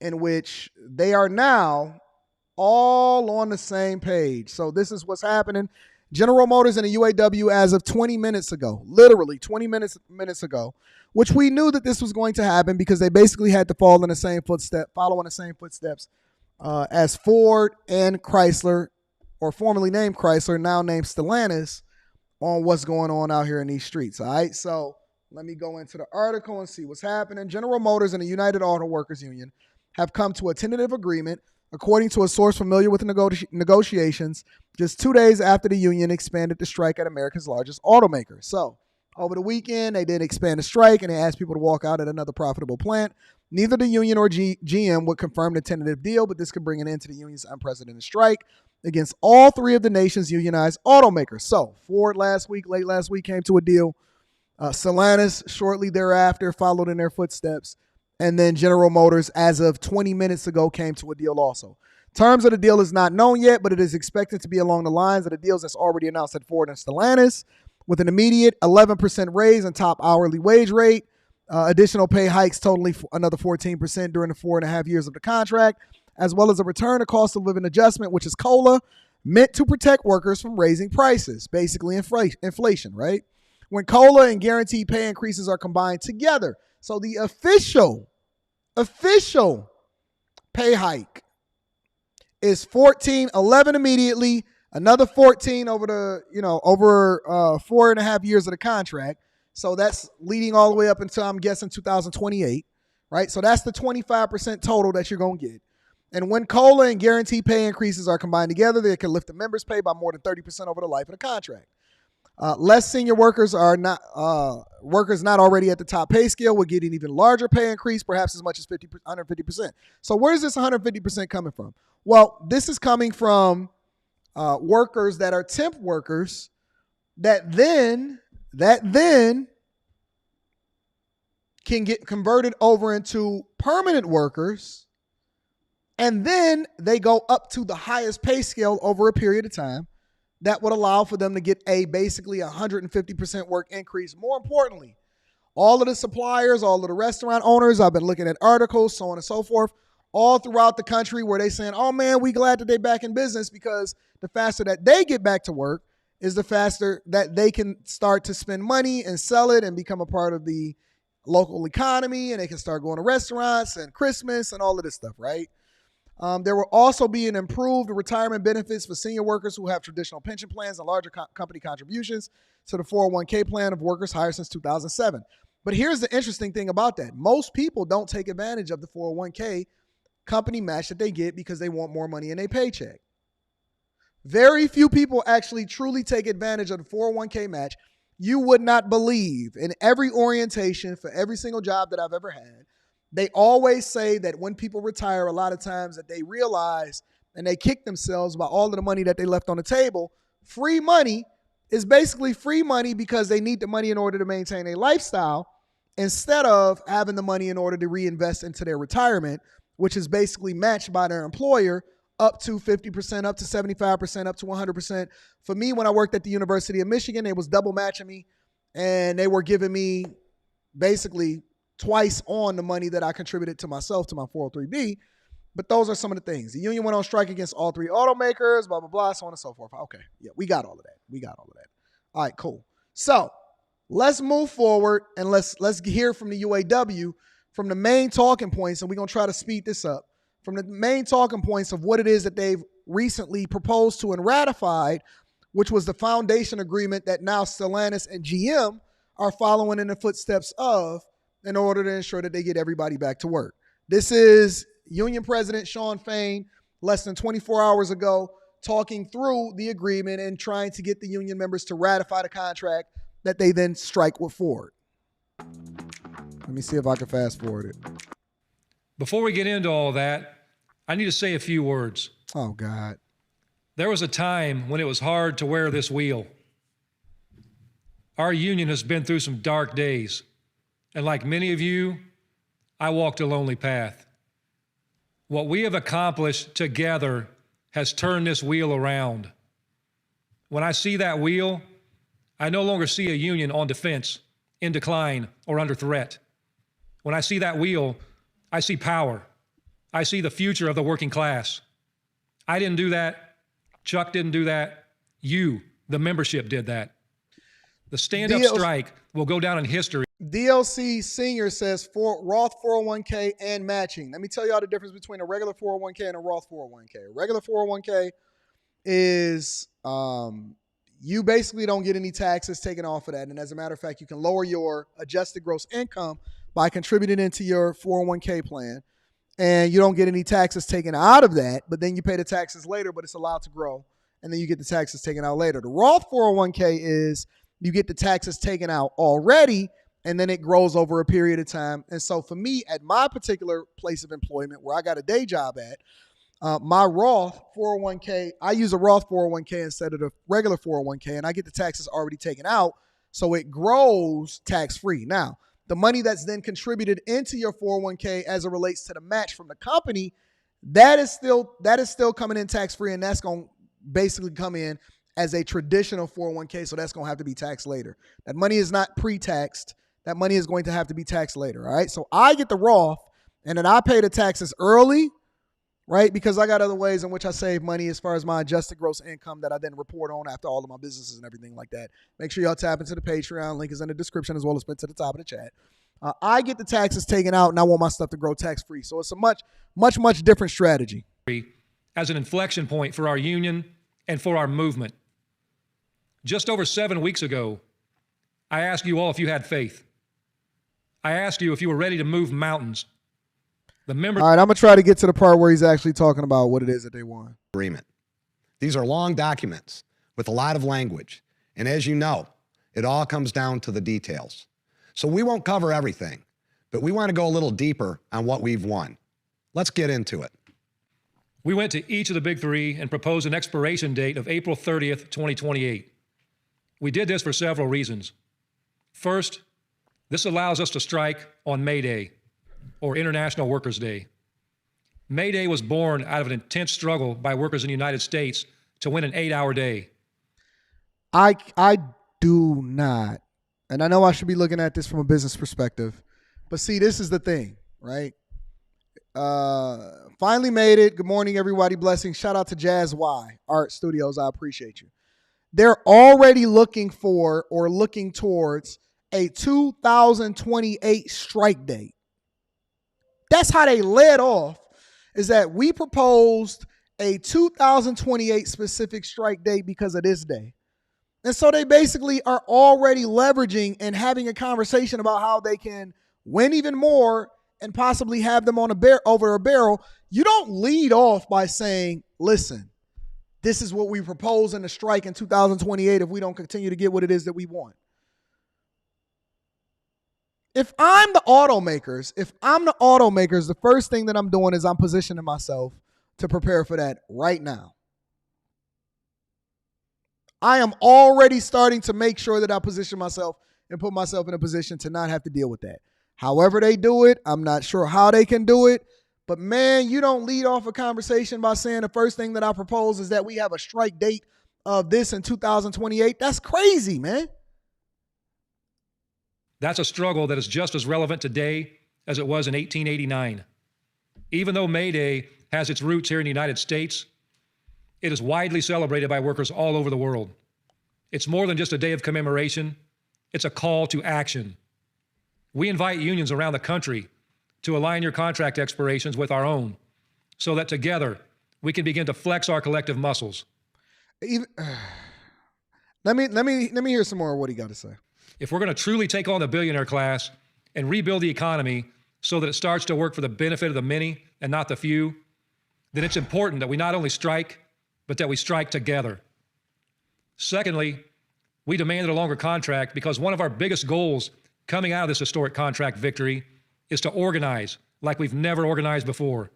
in which they are now all on the same page. So this is what's happening. General Motors and the UAW, as of 20 minutes ago, literally 20 minutes ago, which we knew that this was going to happen because they basically had to follow in the same footsteps as Ford and Chrysler, or formerly named Chrysler, now named Stellantis, on what's going on out here in these streets. All right, so let me go into the article and see what's happening. General Motors and the United Auto Workers Union have come to a tentative agreement, according to a source familiar with the negotiations, just 2 days after the union expanded the strike at America's largest automaker. So over the weekend, they did expand the strike, and they asked people to walk out at another profitable plant. Neither the union or GM would confirm the tentative deal, but this could bring an end to the union's unprecedented strike against all three of the nation's unionized automakers. So Ford late last week, came to a deal. Stellantis shortly thereafter followed in their footsteps. And then General Motors, as of 20 minutes ago, came to a deal also. Terms of the deal is not known yet, but it is expected to be along the lines of the deals that's already announced at Ford and Stellantis, with an immediate 11% raise in top hourly wage rate, additional pay hikes totaling another 14% during the 4.5 years of the contract, as well as a return to cost of living adjustment, which is COLA, meant to protect workers from raising prices, basically inflation, right? When COLA and guaranteed pay increases are combined together. So the official pay hike is 11 immediately, another 14 over 4.5 years of the contract. So that's leading all the way up until, I'm guessing, 2028, right? So that's the 25% total that you're going to get. And when COLA and guaranteed pay increases are combined together, they can lift the members' pay by more than 30% over the life of the contract. Less senior workers not already at the top pay scale will get an even larger pay increase, perhaps as much as 150%. So where is this 150% coming from? Well, this is coming from workers that are temp workers that then can get converted over into permanent workers And then they go up to the highest pay scale over a period of time that would allow for them to get basically 150% work increase. More importantly, all of the suppliers, all of the restaurant owners, I've been looking at articles, so on and so forth, all throughout the country where they saying, oh man, we glad that they back in business, because the faster that they get back to work is the faster that they can start to spend money and sell it and become a part of the local economy, and they can start going to restaurants and Christmas and all of this stuff, right? There will also be an improved retirement benefits for senior workers who have traditional pension plans and larger company contributions to the 401k plan of workers hired since 2007. But here's the interesting thing about that. Most people don't take advantage of the 401k company match that they get because they want more money in their paycheck. Very few people actually truly take advantage of the 401k match. You would not believe, in every orientation for every single job that I've ever had, they always say that when people retire, a lot of times that they realize and they kick themselves about all of the money that they left on the table. Free money is basically free money because they need the money in order to maintain a lifestyle, instead of having the money in order to reinvest into their retirement, which is basically matched by their employer up to 50%, up to 75%, up to 100%. For me, when I worked at the University of Michigan, it was double matching me, and they were giving me basically twice on the money that I contributed to myself, to my 403B. But those are some of the things. The union went on strike against all three automakers, blah, blah, blah, so on and so forth. Okay, yeah, we got all of that. All right, cool. So let's move forward and let's hear from the UAW, from the main talking points, and we're going to try to speed this up, from the main talking points of what it is that they've recently proposed to and ratified, which was the foundation agreement that now Stellantis and GM are following in the footsteps of, in order to ensure that they get everybody back to work. This is Union President Shawn Fain, less than 24 hours ago, talking through the agreement and trying to get the union members to ratify the contract that they then strike with Ford. Let me see if I can fast forward it. Before we get into all that, I need to say a few words. Oh, God. There was a time when it was hard to wear this wheel. Our union has been through some dark days. And like many of you, I walked a lonely path. What we have accomplished together has turned this wheel around. When I see that wheel, I no longer see a union on defense, in decline, or under threat. When I see that wheel, I see power. I see the future of the working class. I didn't do that. Chuck didn't do that. You, the membership, did that. The stand-up strike will go down in history. DLC Senior says Roth 401k and matching. Let me tell y'all the difference between a regular 401k and a Roth 401k. A regular 401k is you basically don't get any taxes taken off of that. And as a matter of fact, you can lower your adjusted gross income by contributing into your 401k plan. And you don't get any taxes taken out of that, but then you pay the taxes later, but it's allowed to grow. And then you get the taxes taken out later. The Roth 401k is you get the taxes taken out already, and then it grows over a period of time. And so for me, at my particular place of employment where I got a day job at, my Roth 401k, I use a Roth 401k instead of the regular 401k, and I get the taxes already taken out, so it grows tax-free. Now, the money that's then contributed into your 401k as it relates to the match from the company, that is still coming in tax-free, and that's going to basically come in as a traditional 401k, so that's going to have to be taxed later. That money is not pre-taxed. That money is going to have to be taxed later, all right? So I get the Roth, and then I pay the taxes early, right? Because I got other ways in which I save money as far as my adjusted gross income that I then report on after all of my businesses and everything like that. Make sure y'all tap into the Patreon. Link is in the description as well as put to the top of the chat. I get the taxes taken out, and I want my stuff to grow tax-free. So it's a much different strategy. As an inflection point for our union and for our movement. Just over 7 weeks ago, I asked you all if you had faith. I asked you if you were ready to move mountains. All right, I'm going to try to get to the part where he's actually talking about what it is that they want. Agreement. These are long documents with a lot of language. And as you know, it all comes down to the details. So we won't cover everything, but we want to go a little deeper on what we've won. Let's get into it. We went to each of the big three and proposed an expiration date of April 30th, 2028. We did this for several reasons. First, this allows us to strike on May Day, or International Workers' Day. May Day was born out of an intense struggle by workers in the United States to win an 8-hour day. I do not, and I know I should be looking at this from a business perspective, but see, this is the thing, right? Finally made it. Good morning, everybody. Blessings. Shout out to Jazz Y Art Studios. I appreciate you. They're already looking for or looking towards a 2028 strike date. That's how they led off, is that we proposed a 2028 specific strike date because of this day. And so they basically are already leveraging and having a conversation about how they can win even more and possibly have them on over a barrel. You don't lead off by saying, listen, this is what we propose in the strike in 2028 if we don't continue to get what it is that we want. If I'm the automakers, the first thing that I'm doing is I'm positioning myself to prepare for that right now. I am already starting to make sure that I position myself and put myself in a position to not have to deal with that. However they do it, I'm not sure how they can do it. But man, you don't lead off a conversation by saying the first thing that I propose is that we have a strike date of this in 2028. That's crazy, man. That's a struggle that is just as relevant today as it was in 1889. Even though May Day has its roots here in the United States, it is widely celebrated by workers all over the world. It's more than just a day of commemoration. It's a call to action. We invite unions around the country to align your contract expirations with our own so that together we can begin to flex our collective muscles. Let me hear some more of what he got to say. If we're going to truly take on the billionaire class and rebuild the economy so that it starts to work for the benefit of the many and not the few, then it's important that we not only strike, but that we strike together. Secondly, we demanded a longer contract because one of our biggest goals coming out of this historic contract victory is to organize like we've never organized before.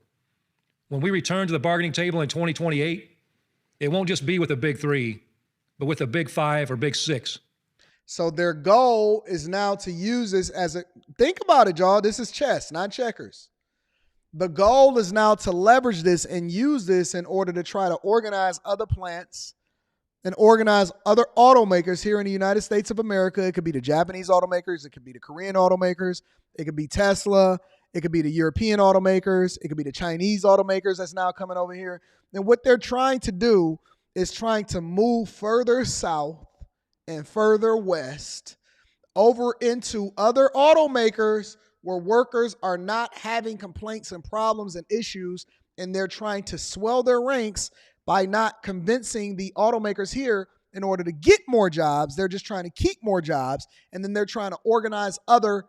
When we return to the bargaining table in 2028, it won't just be with the big three, but with the big five or big six. So their goal is now to use this as a, think about it, y'all. This is chess, not checkers. The goal is now to leverage this and use this in order to try to organize other plants and organize other automakers here in the United States of America. It could be the Japanese automakers. It could be the Korean automakers. It could be Tesla. It could be the European automakers. It could be the Chinese automakers that's now coming over here. And what they're trying to do is trying to move further south and further west over into other automakers where workers are not having complaints and problems and issues, and they're trying to swell their ranks by not convincing the automakers here in order to get more jobs. They're just trying to keep more jobs, and then they're trying to organize other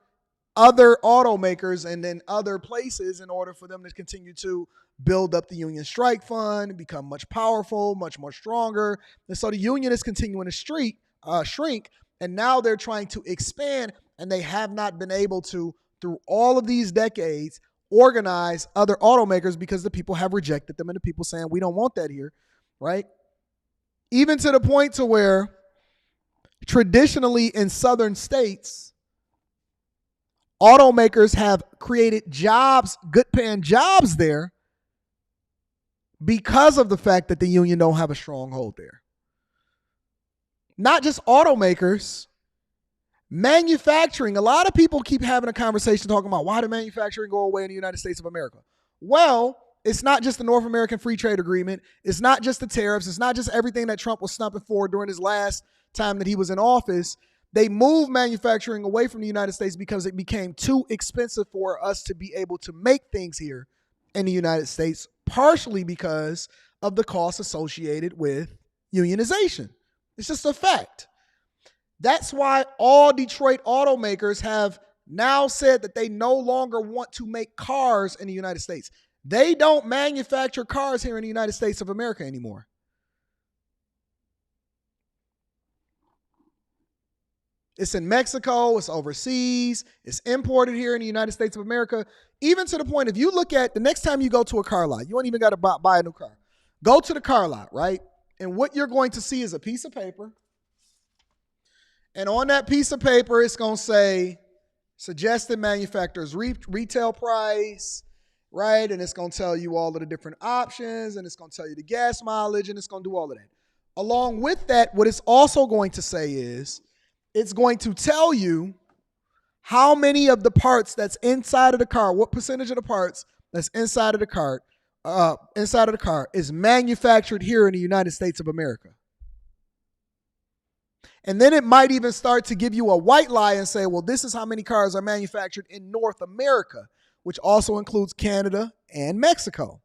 automakers and then other places in order for them to continue to build up the union strike fund and become much powerful, much more stronger. And so the union is continuing to shrink, and now they're trying to expand, and they have not been able to, through all of these decades, organize other automakers because the people have rejected them and the people saying, we don't want that here, right? Even to the point to where traditionally in southern states, automakers have created jobs, good paying jobs there because of the fact that the union don't have a stronghold there. Not just automakers, manufacturing. A lot of people keep having a conversation talking about why did manufacturing go away in the United States of America? Well, it's not just the North American Free Trade Agreement. It's not just the tariffs. It's not just everything that Trump was stumping for during his last time that he was in office. They moved manufacturing away from the United States because it became too expensive for us to be able to make things here in the United States, partially because of the costs associated with unionization. It's just a fact. That's why all Detroit automakers have now said that they no longer want to make cars in the United States. They don't manufacture cars here in the United States of America anymore. It's in Mexico, it's overseas, it's imported here in the United States of America, even to the point, if you look at the next time you go to a car lot, you don't even got to buy a new car. Go to the car lot, right? And what you're going to see is a piece of paper. And on that piece of paper, it's going to say suggested manufacturer's retail price, right? And it's going to tell you all of the different options, and it's going to tell you the gas mileage, and it's going to do all of that. Along with that, what it's also going to say is it's going to tell you how many of the parts that's inside of the car, what percentage of the parts that's inside of the car is manufactured here in the United States of America. And then it might even start to give you a white lie and say, well, this is how many cars are manufactured in North America, which also includes Canada and Mexico.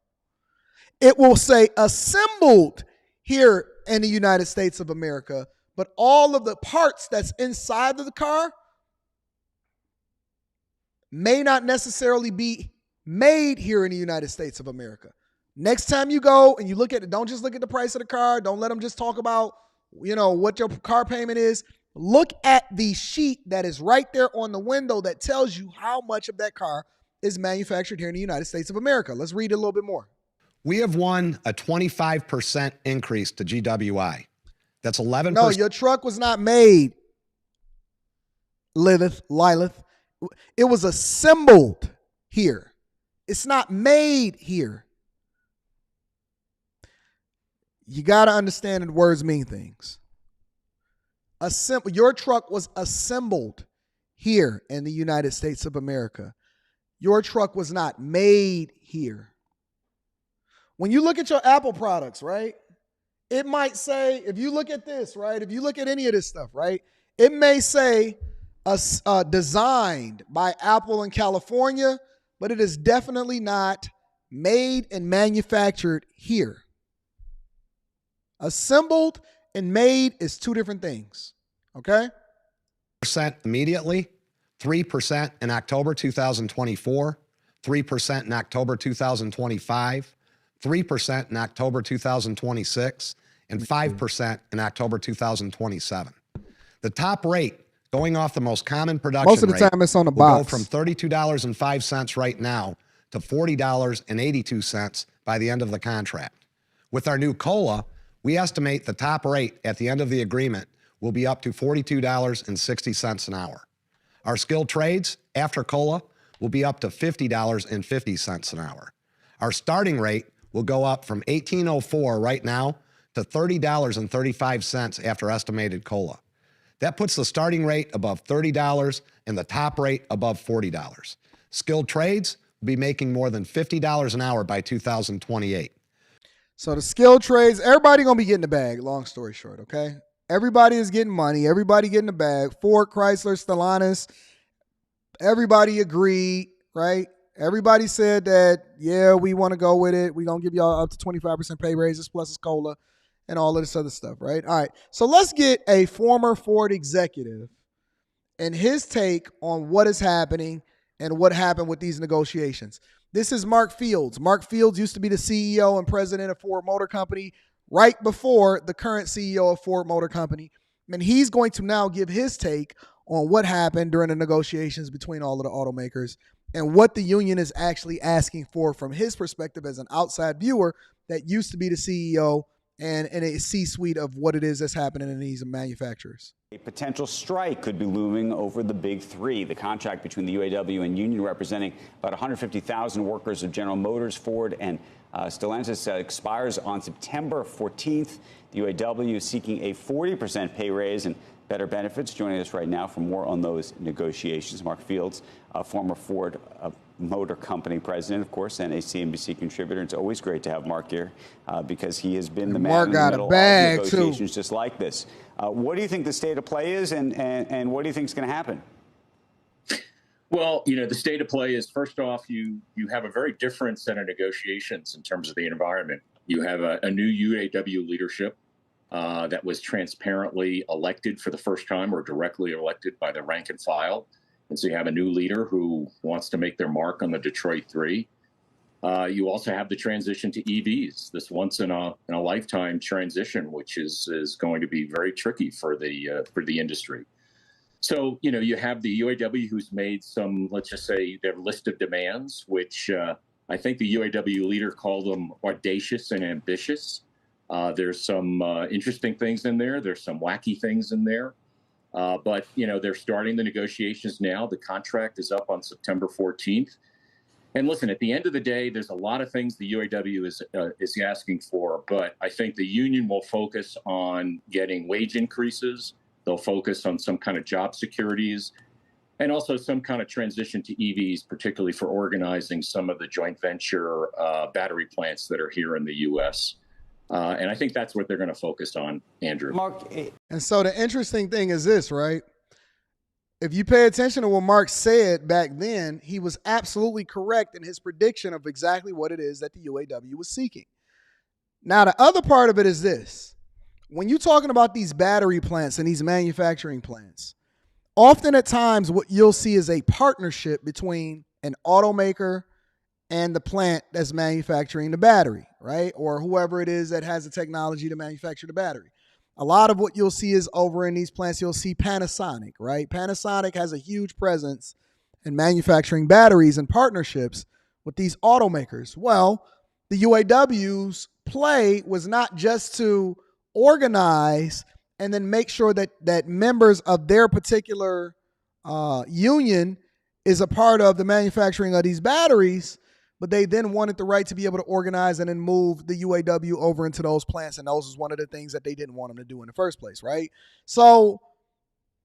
It will say assembled here in the United States of America, but all of the parts that's inside of the car may not necessarily be made here in the United States of America. Next time you go and you look at it, don't just look at the price of the car. Don't let them just talk about, what your car payment is. Look at the sheet that is right there on the window that tells you how much of that car is manufactured here in the United States of America. Let's read it a little bit more. We have won a 25% increase to GWI. That's 11%. No, your truck was not made, Lilith. It was assembled here. It's not made here. You got to understand that words mean things. Your truck was assembled here in the United States of America. Your truck was not made here. When you look at your Apple products, right, it might say, if you look at this, right, if you look at any of this stuff, right, it may say designed by Apple in California, but it is definitely not made and manufactured here. Assembled and made is two different things, okay? Percent immediately, 3% in October 2024, 3% in October 2025, 3% in October 2026, and 5% in October 2027. The top rate, going off the most common production rate, most of the time it's on the box, will go from $32.05 right now to $40.82 by the end of the contract. With our new COLA, we estimate the top rate at the end of the agreement will be up to $42.60 an hour. Our skilled trades, after COLA, will be up to $50.50 an hour. Our starting rate will go up from $18.04 right now to $30.35 after estimated COLA. That puts the starting rate above $30 and the top rate above $40. Skilled trades will be making more than $50 an hour by 2028. So the skilled trades, everybody going to be getting the bag, long story short, okay? Everybody is getting money. Everybody getting the bag. Ford, Chrysler, Stellantis, everybody agreed, right? Everybody said that, yeah, we want to go with it. We're going to give y'all up to 25% pay raises plus a COLA and all of this other stuff, right? All right, so let's get a former Ford executive and his take on what is happening and what happened with these negotiations. This is Mark Fields. Mark Fields used to be the CEO and president of Ford Motor Company right before the current CEO of Ford Motor Company. And he's going to now give his take on what happened during the negotiations between all of the automakers and what the union is actually asking for from his perspective as an outside viewer that used to be the CEO and a C-suite of what it is that's happening in these manufacturers. A potential strike could be looming over the big three. The contract between the UAW and union representing about 150,000 workers of General Motors, Ford, and Stellantis expires on September 14th. The UAW is seeking a 40% pay raise and better benefits. Joining us right now for more on those negotiations, Mark Fields, former Ford Motor Company president, of course, and a CNBC contributor. It's always great to have Mark here because he has been the man in the middle of negotiations just like this. What do you think the state of play is, and what do you think is going to happen? Well, the state of play is, first off, you have a very different set of negotiations in terms of the environment. You have a new UAW leadership that was transparently elected for the first time or directly elected by the rank and file. And so you have a new leader who wants to make their mark on the Detroit Three. You also have the transition to EVs, this once in a lifetime transition, which is going to be very tricky for the industry. So, you have the UAW who's made some, let's just say, their list of demands, which I think the UAW leader called them audacious and ambitious. There's some interesting things in there. There's some wacky things in there. But, they're starting the negotiations now. The contract is up on September 14th. And listen, at the end of the day, there's a lot of things the UAW is asking for, but I think the union will focus on getting wage increases. They'll focus on some kind of job securities and also some kind of transition to EVs, particularly for organizing some of the joint venture battery plants that are here in the U.S. And I think that's what they're going to focus on, Andrew. Mark, And so the interesting thing is this, right? If you pay attention to what Mark said back then, he was absolutely correct in his prediction of exactly what it is that the UAW was seeking. Now, the other part of it is this. When you're talking about these battery plants and these manufacturing plants, often at times what you'll see is a partnership between an automaker and the plant that's manufacturing the battery, right? Or whoever it is that has the technology to manufacture the battery. A lot of what you'll see is over in these plants, you'll see Panasonic, right? Panasonic has a huge presence in manufacturing batteries and partnerships with these automakers. Well, the UAW's play was not just to organize and then make sure that members of their particular union is a part of the manufacturing of these batteries, but they then wanted the right to be able to organize and then move the UAW over into those plants, and those was one of the things that they didn't want them to do in the first place, right? So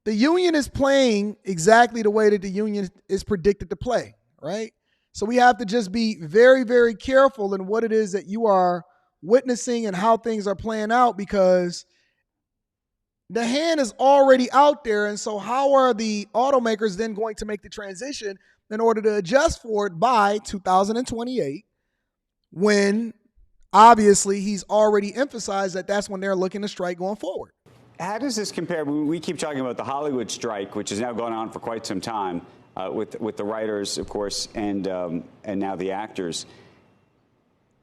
the union is playing exactly the way that the union is predicted to play, right? So we have to just be very, very careful in what it is that you are witnessing and how things are playing out, because the hand is already out there. And so how are the automakers then going to make the transition in order to adjust for it by 2028, when obviously he's already emphasized that that's when they're looking to strike going forward? How does this compare? We keep talking about the Hollywood strike, which has now gone on for quite some time, with the writers, of course, and now the actors.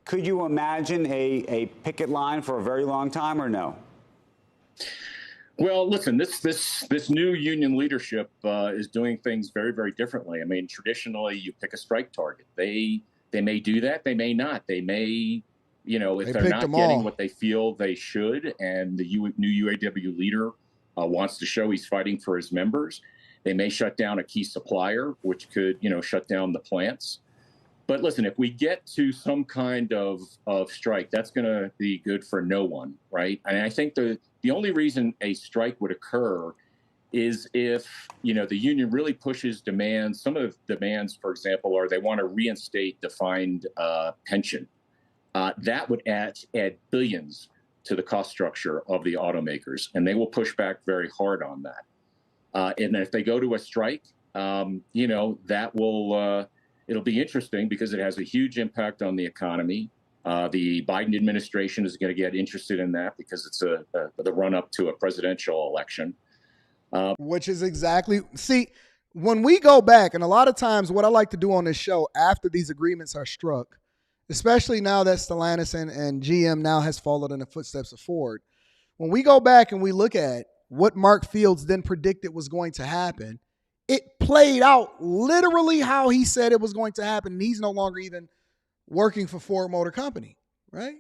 Could you imagine a picket line for a very long time, or no? Well, listen, this new union leadership is doing things very, very differently. I mean, traditionally, you pick a strike target. They may do that. They may not. They may, if they're not getting what they feel they should, and the new UAW leader wants to show he's fighting for his members, they may shut down a key supplier, which could, shut down the plants. But listen, if we get to some kind of strike, that's going to be good for no one, right? And I think the only reason a strike would occur is if, the union really pushes demands. Some of the demands, for example, are they want to reinstate defined pension. That would add billions to the cost structure of the automakers, and they will push back very hard on that. And if they go to a strike, that will it'll be interesting because it has a huge impact on the economy. The Biden administration is going to get interested in that because it's the run-up to a presidential election. Which is exactly, see, when we go back, and a lot of times what I like to do on this show after these agreements are struck, especially now that Stellantis and GM now has followed in the footsteps of Ford, when we go back and we look at what Mark Fields then predicted was going to happen, it played out literally how he said it was going to happen, and he's no longer even working for Ford Motor Company, right?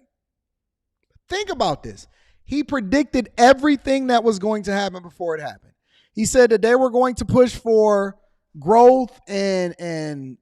Think about this. He predicted everything that was going to happen before it happened. He said that they were going to push for growth and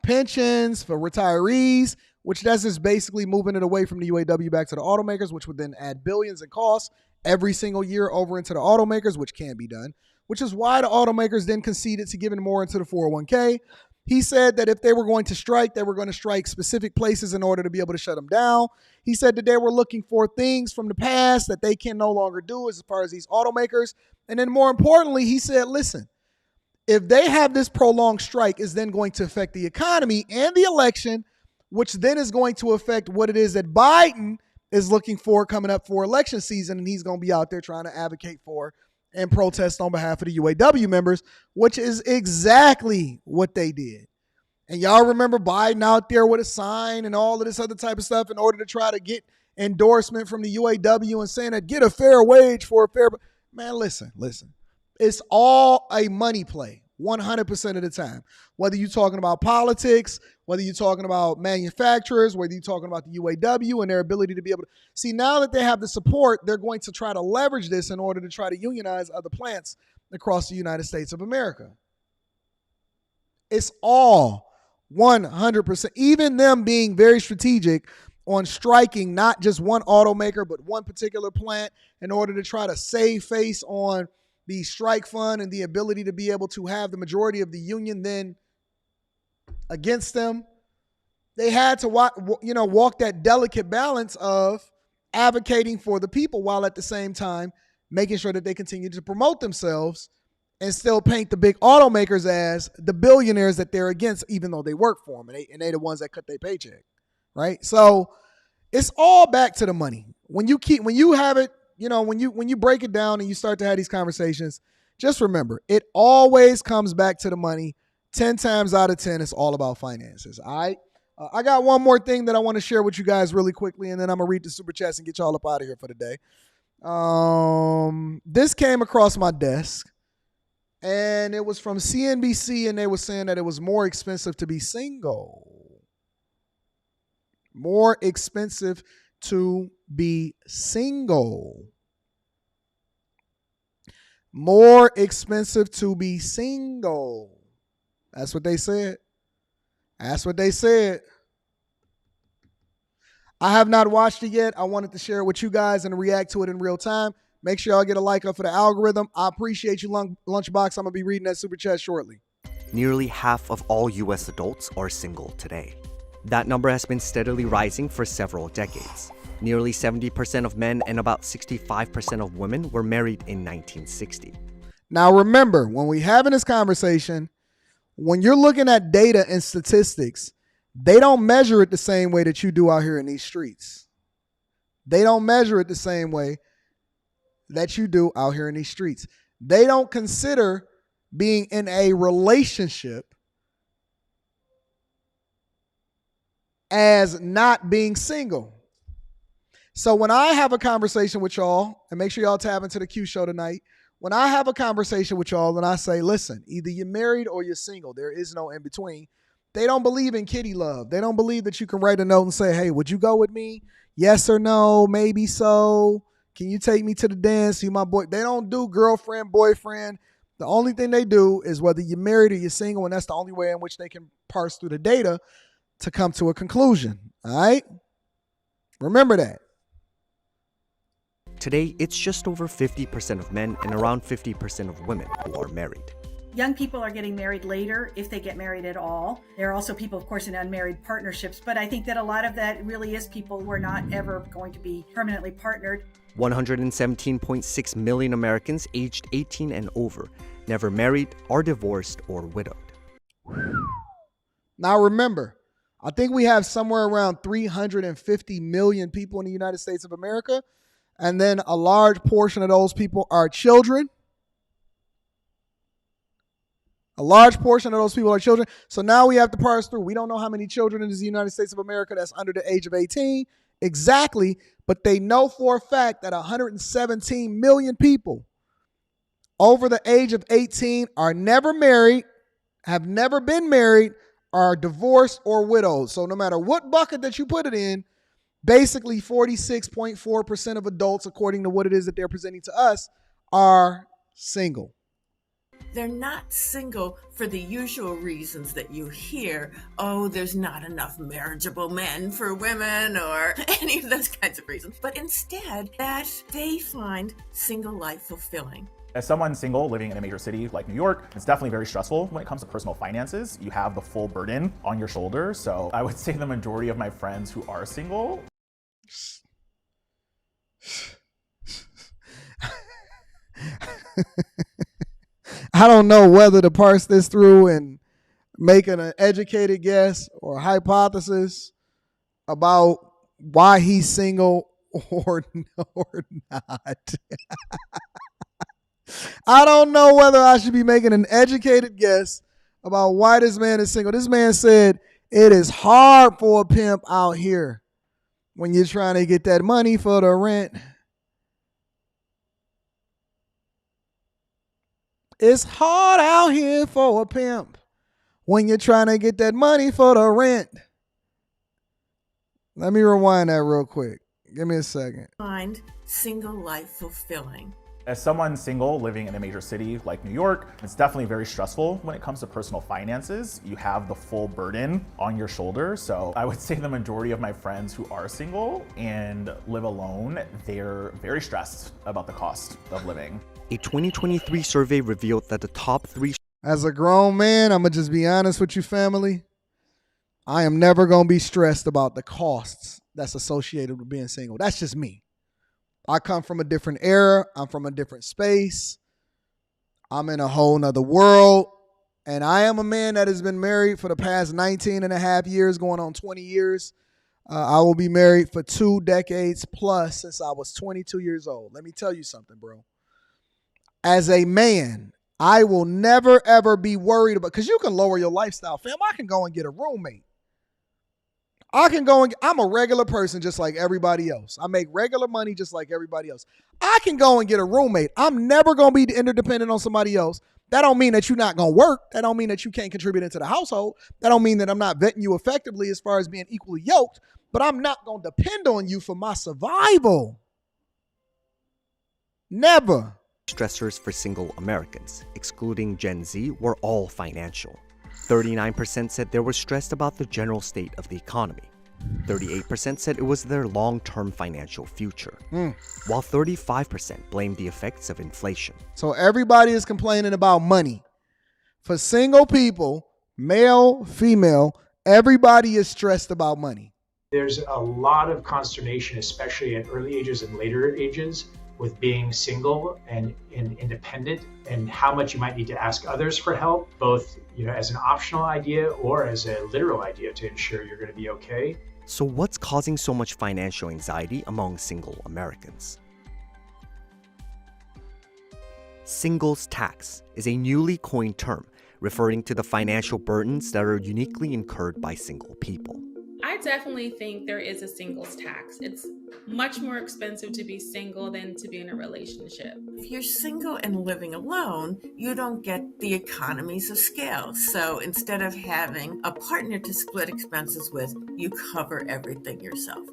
pensions for retirees, which that's just basically moving it away from the UAW back to the automakers, which would then add billions in costs every single year over into the automakers, which can't be done, which is why the automakers then conceded to giving more into the 401k. He said that if they were going to strike, they were going to strike specific places in order to be able to shut them down. He said that they were looking for things from the past that they can no longer do as far as these automakers. And then more importantly, he said, listen, if they have this prolonged strike, is then going to affect the economy and the election, which then is going to affect what it is that Biden is looking for coming up for election season. And he's going to be out there trying to advocate for and protest on behalf of the UAW members, which is exactly what they did. And y'all remember Biden out there with a sign and all of this other type of stuff in order to try to get endorsement from the UAW and saying that get a fair wage for a fair. Man, listen. It's all a money play 100% of the time. Whether you're talking about politics, whether you're talking about manufacturers, whether you're talking about the UAW and their ability to be able to see, now that they have the support, they're going to try to leverage this in order to try to unionize other plants across the United States of America. It's all 100%. Even them being very strategic on striking not just one automaker, but one particular plant in order to try to save face on the strike fund and the ability to be able to have the majority of the union then against them. They had to walk that delicate balance of advocating for the people while at the same time making sure that they continue to promote themselves and still paint the big automakers as the billionaires that they're against, even though they work for them and they the ones that cut their paycheck, right? So it's all back to the money. When you have it, when you break it down and you start to have these conversations, just remember, it always comes back to the money. 10 times out of 10, it's all about finances. All right. I got one more thing that I want to share with you guys really quickly, and then I'm gonna read the super chats and get y'all up out of here for the day. This came across my desk, and it was from CNBC, and they were saying that it was more expensive to be single. More expensive to be single. More expensive to be single. That's what they said. That's what they said. I have not watched it yet. I wanted to share it with you guys and react to it in real time. Make sure y'all get a like up for the algorithm. I appreciate you, Lunchbox. I'm going to be reading that super chat shortly. Nearly half of all U.S. adults are single today. That number has been steadily rising for several decades. Nearly 70% of men and about 65% of women were married in 1960. Now remember, when we're having this conversation, when you're looking at data and statistics, they don't measure it the same way that you do out here in these streets. They don't measure it the same way that you do out here in these streets. They don't consider being in a relationship as not being single. So when I have a conversation with y'all, and make sure y'all tap into the Q show tonight, when I have a conversation with y'all and I say, listen, either you're married or you're single, there is no in between. They don't believe in kitty love. They don't believe that you can write a note and say, hey, would you go with me? Yes or no, maybe so. Can you take me to the dance? See my boy. They don't do girlfriend, boyfriend. The only thing they do is whether you're married or you're single, and that's the only way in which they can parse through the data to come to a conclusion. All right? Remember that. Today, it's just over 50% of men and around 50% of women who are married. Young people are getting married later, if they get married at all. There are also people, of course, in unmarried partnerships, but I think that a lot of that really is people who are not ever going to be permanently partnered. 117.6 million Americans aged 18 and over never married, are divorced, or widowed. Now remember, I think we have somewhere around 350 million people in the United States of America, and then a large portion of those people are children. A large portion of those people are children. So now we have to parse through. We don't know how many children in the United States of America that's under the age of 18 exactly, but they know for a fact that 117 million people over the age of 18 are never married, have never been married, are divorced or widowed. So no matter what bucket that you put it in, basically 46.4% of adults, according to what it is that they're presenting to us, are single. They're not single for the usual reasons that you hear. Oh, there's not enough marriageable men for women or any of those kinds of reasons. But instead, that they find single life fulfilling. As someone single living in a major city like New York, it's definitely very stressful when it comes to personal finances. You have the full burden on your shoulders. So I would say the majority of my friends who are single. I don't know whether to parse this through and make an educated guess or hypothesis about why he's single or not. I don't know whether I should be making an educated guess about why this man is single. This man said it is hard for a pimp out here when you're trying to get that money for the rent. It's hard out here for a pimp when you're trying to get that money for the rent. Let me rewind that real quick. Give me a second. Find single life fulfilling. As someone single living in a major city like New York, it's definitely very stressful when it comes to personal finances. You have the full burden on your shoulders. So I would say the majority of my friends who are single and live alone, they're very stressed about the cost of living. A 2023 survey revealed that the top 3... As a grown man, I'm going to just be honest with you, family. I am never going to be stressed about the costs that's associated with being single. That's just me. I come from a different era. I'm from a different space. I'm in a whole nother world. And I am a man that has been married for the past 19 and a half years, going on 20 years. I will be married for 2 decades plus since I was 22 years old. Let me tell you something, bro. As a man, I will never, ever be worried about, because you can lower your lifestyle, fam. I can go and get a roommate. I'm a regular person just like everybody else. I make regular money just like everybody else. I can go and get a roommate. I'm never going to be interdependent on somebody else. That don't mean that you're not going to work. That don't mean that you can't contribute into the household. That don't mean that I'm not vetting you effectively as far as being equally yoked, but I'm not going to depend on you for my survival. Never. Stressors for single Americans, excluding Gen Z, were all financial. 39% said they were stressed about the general state of the economy. 38% said it was their long-term financial future, while 35% blamed the effects of inflation. So everybody is complaining about money. For single people, male, female, everybody is stressed about money. There's a lot of consternation, especially at early ages and later ages, with being single and independent, and how much you might need to ask others for help, both as an optional idea or as a literal idea to ensure you're going to be okay. So what's causing so much financial anxiety among single Americans? Singles tax is a newly coined term referring to the financial burdens that are uniquely incurred by single people. I definitely think there is a singles tax. It's much more expensive to be single than to be in a relationship. If you're single and living alone, you don't get the economies of scale. So instead of having a partner to split expenses with, you cover everything yourself.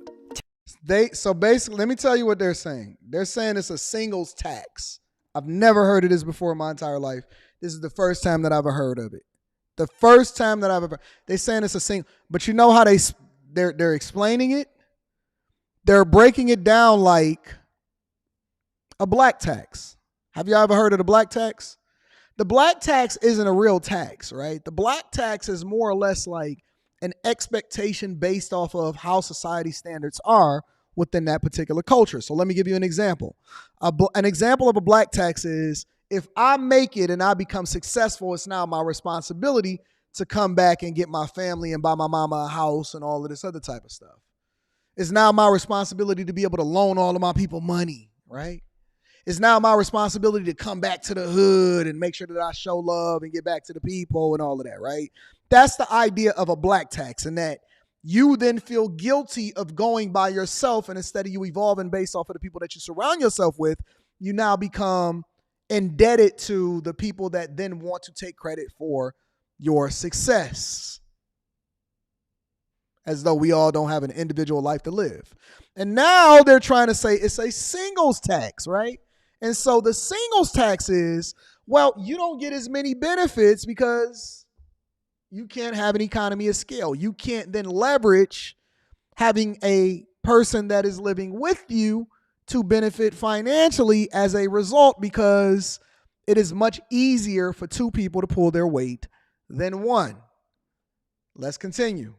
So basically, let me tell you what they're saying. They're saying it's a singles tax. I've never heard of this before in my entire life. This is the first time that I've ever heard of it. The first time that I've ever, they're saying it's a single, but you know how they're explaining it? They're breaking it down like a black tax. Have you ever heard of the black tax? The black tax isn't a real tax, right? The black tax is more or less like an expectation based off of how society standards are within that particular culture. So let me give you an example. An example of a black tax is, if I make it and I become successful, it's now my responsibility to come back and get my family and buy my mama a house and all of this other type of stuff. It's now my responsibility to be able to loan all of my people money, right? It's now my responsibility to come back to the hood and make sure that I show love and get back to the people and all of that, right? That's the idea of a black tax, and that you then feel guilty of going by yourself, and instead of you evolving based off of the people that you surround yourself with, you now become indebted to the people that then want to take credit for your success, as though we all don't have an individual life to live. And now they're trying to say it's a singles tax, right? And so the singles tax is, well, you don't get as many benefits because you can't have an economy of scale. You can't then leverage having a person that is living with you to benefit financially as a result, because it is much easier for 2 people to pull their weight than 1. Let's continue.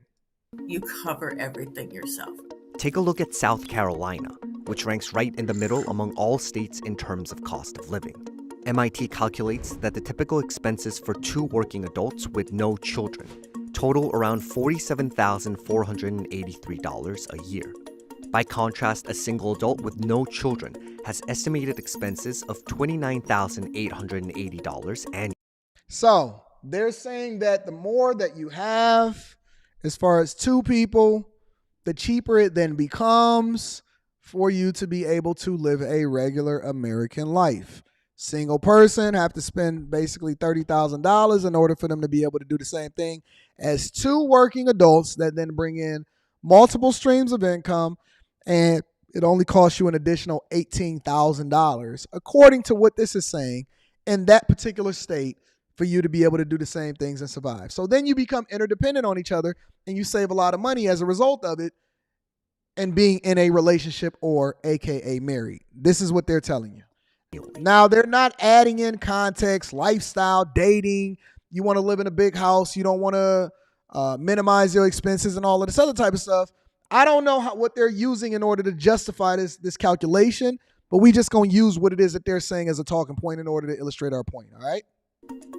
You cover everything yourself. Take a look at South Carolina, which ranks right in the middle among all states in terms of cost of living. MIT calculates that the typical expenses for 2 working adults with no children total around $47,483 a year. By contrast, a single adult with no children has estimated expenses of $29,880 annually. So they're saying that the more that you have, as far as 2 people, the cheaper it then becomes for you to be able to live a regular American life. Single person have to spend basically $30,000 in order for them to be able to do the same thing as 2 working adults that then bring in multiple streams of income and it only costs you an additional $18,000, according to what this is saying, in that particular state for you to be able to do the same things and survive. So then you become interdependent on each other and you save a lot of money as a result of it and being in a relationship or AKA married. This is what they're telling you. Now, they're not adding in context, lifestyle, dating. You want to live in a big house. You don't want to minimize your expenses and all of this other type of stuff. I don't know what they're using in order to justify this calculation, but we just going to use what it is that they're saying as a talking point in order to illustrate our point, all right?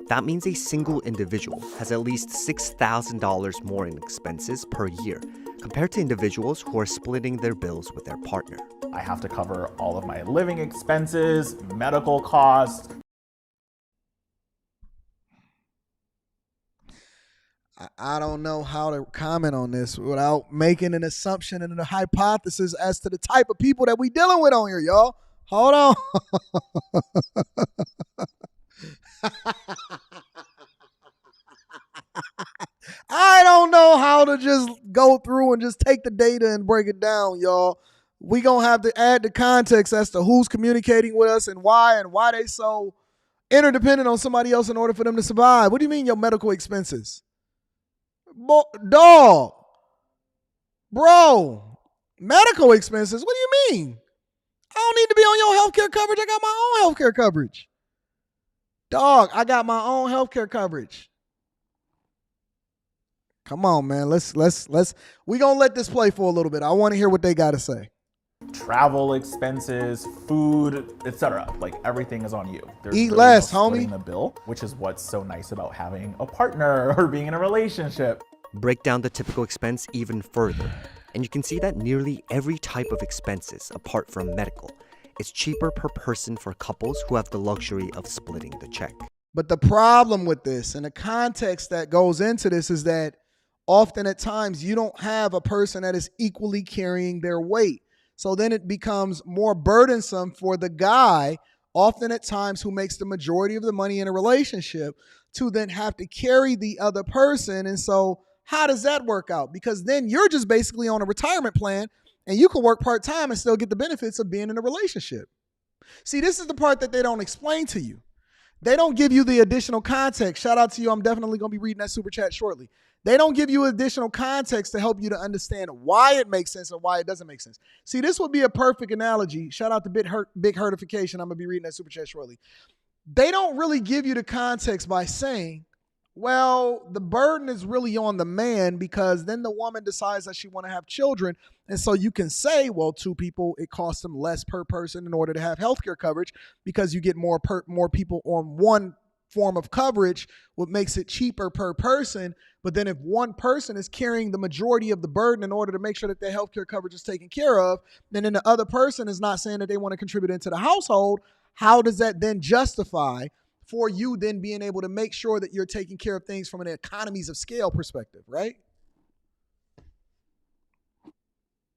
That means a single individual has at least $6,000 more in expenses per year compared to individuals who are splitting their bills with their partner. I have to cover all of my living expenses, medical costs. I don't know how to comment on this without making an assumption and a hypothesis as to the type of people that we dealing with on here, y'all. Hold on. I don't know how to just go through and just take the data and break it down, y'all. We gonna have to add the context as to who's communicating with us and why they so interdependent on somebody else in order for them to survive. What do you mean your medical expenses? Dog. Bro. Medical expenses? What do you mean? I don't need to be on your healthcare coverage. I got my own healthcare coverage. Dog, I got my own healthcare coverage. Come on, man. Let's we gonna let this play for a little bit. I want to hear what they gotta say. Travel expenses, food, etc. Like everything is on you. There's Eat really less, no splitting homie. the bill, which is what's so nice about having a partner or being in a relationship. Break down the typical expense even further, and you can see that nearly every type of expenses, apart from medical, is cheaper per person for couples who have the luxury of splitting the check. But the problem with this and the context that goes into this is that often at times you don't have a person that is equally carrying their weight. So then it becomes more burdensome for the guy, often at times who makes the majority of the money in a relationship, to then have to carry the other person. And so how does that work out? Because then you're just basically on a retirement plan and you can work part-time and still get the benefits of being in a relationship. See, this is the part that they don't explain to you. They don't give you the additional context. Shout out to you. I'm definitely going to be reading that super chat shortly. They don't give you additional context to help you to understand why it makes sense and why it doesn't make sense. See, this would be a perfect analogy. Shout out to Big Hertification. I'm going to be reading that super chat shortly. They don't really give you the context by saying, well, the burden is really on the man because then the woman decides that she want to have children. And so you can say, well, two people, it costs them less per person in order to have healthcare coverage because you get more people on one form of coverage, what makes it cheaper per person. But then if one person is carrying the majority of the burden in order to make sure that their healthcare coverage is taken care of, then the other person is not saying that they want to contribute into the household. How does that then justify for you then being able to make sure that you're taking care of things from an economies of scale perspective, right?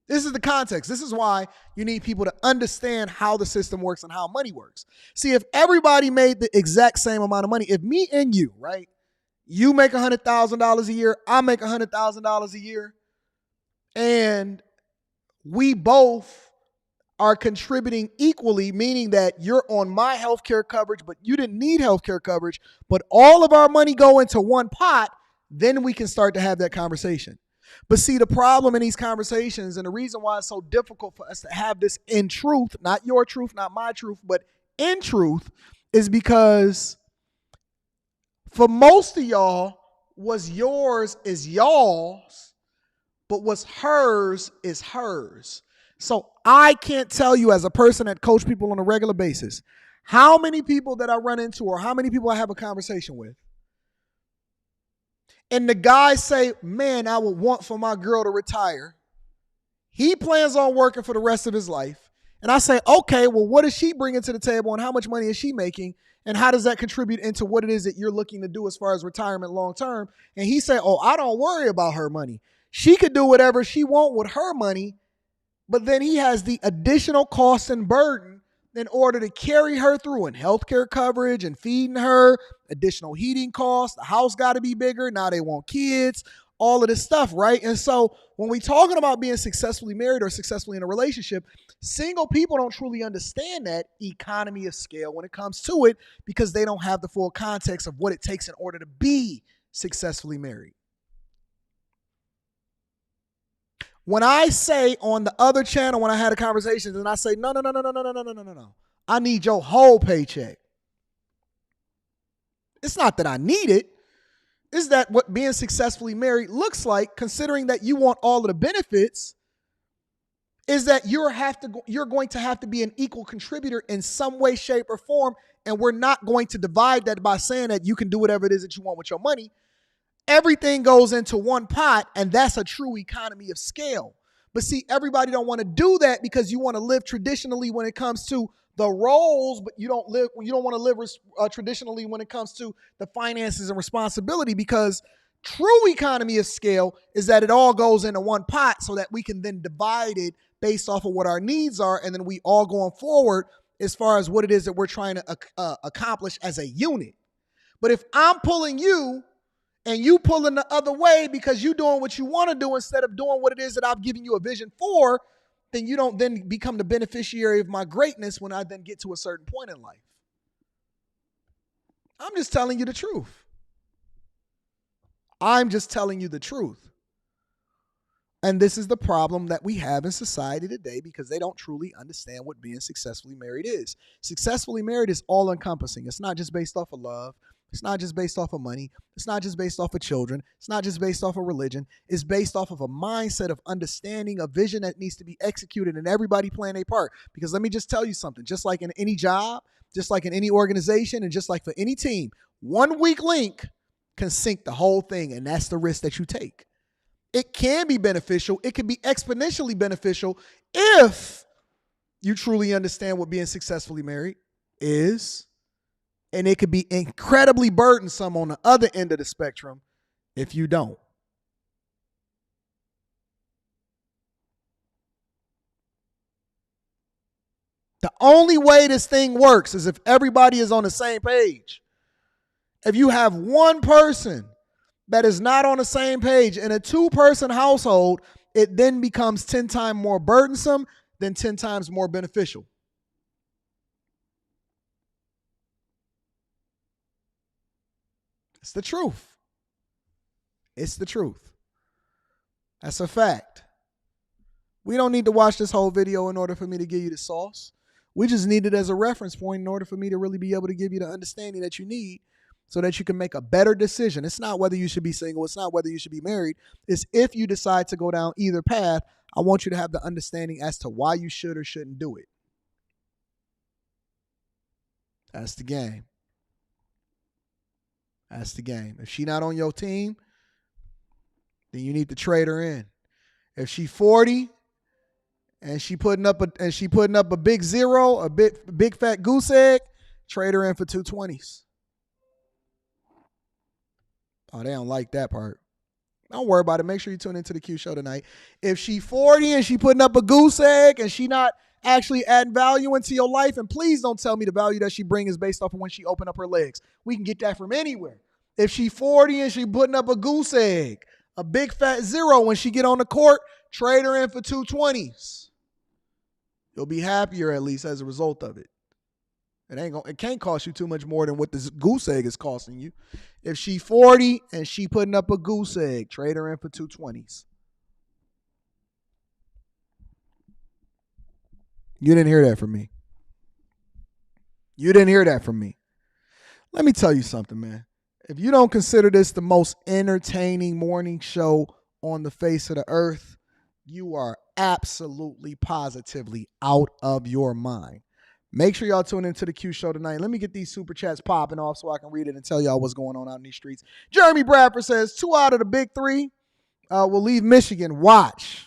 This is the context. This is why you need people to understand how the system works and how money works. See, if everybody made the exact same amount of money, if me and you, right, you make $100,000 a year, I make $100,000 a year, and we both are contributing equally, meaning that you're on my healthcare coverage, but you didn't need healthcare coverage, but all of our money go into one pot, then we can start to have that conversation. But see, the problem in these conversations and the reason why it's so difficult for us to have this in truth, not your truth, not my truth, but in truth, is because for most of y'all, what's yours is y'all's, but what's hers is hers. So I can't tell you as a person that coach people on a regular basis, how many people that I run into or how many people I have a conversation with. And the guys say, man, I would want for my girl to retire. He plans on working for the rest of his life. And I say, okay, well, what is she bringing to the table and how much money is she making? And how does that contribute into what it is that you're looking to do as far as retirement long term? And he said, oh, I don't worry about her money. She could do whatever she wants with her money. But then he has the additional cost and burden in order to carry her through in healthcare coverage and feeding her, additional heating costs. The house got to be bigger. Now they want kids. all of this stuff, right? And so when we talking about being successfully married or successfully in a relationship, single people don't truly understand that economy of scale when it comes to it because they don't have the full context of what it takes in order to be successfully married. When I say on the other channel, when I had a conversation, and I say, no, I need your whole paycheck. It's not that I need it. It's that what being successfully married looks like, considering that you want all of the benefits, is that you're going to have to be an equal contributor in some way, shape, or form, and we're not going to divide that by saying that you can do whatever it is that you want with your money. Everything goes into one pot, and that's a true economy of scale. But see, everybody don't want to do that because you want to live traditionally when it comes to the roles, but you don't want to live traditionally when it comes to the finances and responsibility, because true economy of scale is that it all goes into one pot so that we can then divide it based off of what our needs are, and then we all going forward as far as what it is that we're trying to accomplish as a unit. But if I'm pulling you and you pulling the other way because you doing what you want to do instead of doing what it is that I've given you a vision for, then you don't then become the beneficiary of my greatness when I then get to a certain point in life. I'm just telling you the truth. I'm just telling you the truth. And this is the problem that we have in society today because they don't truly understand what being successfully married is. Successfully married is all encompassing. It's not just based off of love. It's not just based off of money. It's not just based off of children. It's not just based off of religion. It's based off of a mindset of understanding a vision that needs to be executed and everybody playing a part. Because let me just tell you something, just like in any job, just like in any organization, and just like for any team, one weak link can sink the whole thing, and that's the risk that you take. It can be beneficial. It can be exponentially beneficial if you truly understand what being successfully married is. And it could be incredibly burdensome on the other end of the spectrum if you don't. The only way this thing works is if everybody is on the same page. If you have one person that is not on the same page in a two-person household, it then becomes 10 times more burdensome than 10 times more beneficial. It's the truth. It's the truth. That's a fact. We don't need to watch this whole video in order for me to give you the sauce. We just need it as a reference point in order for me to really be able to give you the understanding that you need so that you can make a better decision. It's not whether you should be single. It's not whether you should be married. It's if you decide to go down either path, I want you to have the understanding as to why you should or shouldn't do it. That's the game. That's the game. If she not on your team, then you need to trade her in. If she 40 and she putting up a big zero, a big fat goose egg, trade her in for 220s. Oh, they don't like that part. Don't worry about it. Make sure you tune into the Q show tonight. If she 40 and she putting up a goose egg and she not actually adding value into your life, and please don't tell me the value that she brings is based off of when she open up her legs. We can get that from anywhere. If she 40 and she putting up a goose egg, a big fat zero when she get on the court, trade her in for 220s. You'll be happier at least as a result of it. It can't cost you too much more than what this goose egg is costing you. If she 40 and she putting up a goose egg, trade her in for 220s. You didn't hear that from me. You didn't hear that from me. Let me tell you something, man. If you don't consider this the most entertaining morning show on the face of the earth, you are absolutely positively out of your mind. Make sure y'all tune into the Q show tonight. Let me get these super chats popping off so I can read it and tell y'all what's going on out in these streets. Jeremy Bradford says 2 out of the big 3 will leave Michigan. Watch.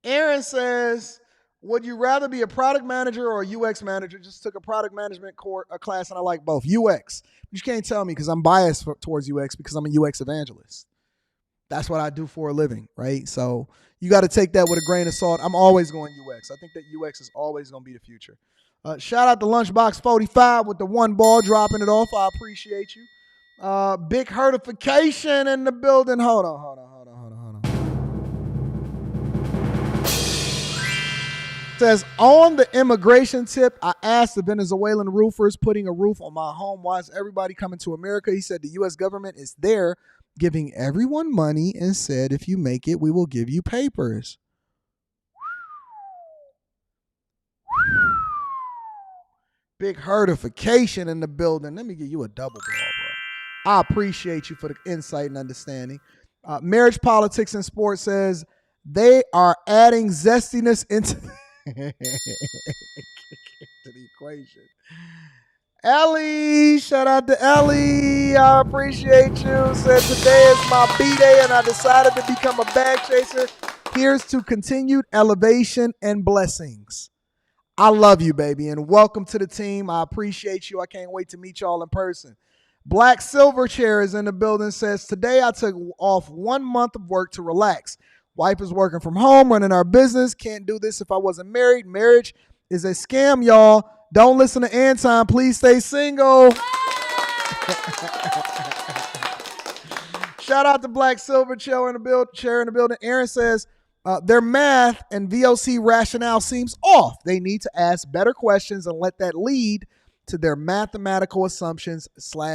Aaron says, would you rather be a product manager or a UX manager? Just took a product management class and I like both. UX. You can't tell me because I'm biased towards UX because I'm a UX evangelist. That's what I do for a living, right? So you got to take that with a grain of salt. I'm always going UX. I think that UX is always going to be the future. Shout out to Lunchbox 45 with the 1 ball dropping it off. I appreciate you. Big hertification in the building. Hold on. Says, on the immigration tip, I asked the Venezuelan roofers putting a roof on my home, why is everybody coming to America? He said the U.S. government is there giving everyone money and said, if you make it, we will give you papers. Big hertification in the building. Let me give you a double ball, bro. I appreciate you for the insight and understanding. Marriage, Politics, and Sports says they are adding zestiness into the equation. Ellie, shout out to Ellie. I appreciate you. Said today is my B-day and I decided to become a bag chaser. Here's to continued elevation and blessings. I love you, baby, and welcome to the team. I appreciate you. I can't wait to meet y'all in person. Black Silver Chair is in the building, says, today I took off 1 month of work to relax. Wife is working from home, running our business. Can't do this if I wasn't married. Marriage is a scam, y'all. Don't listen to Anton. Please stay single. Shout out to Black Silver Chair in the building. Aaron says, their math and VOC rationale seems off. They need to ask better questions and let that lead to their mathematical assumptions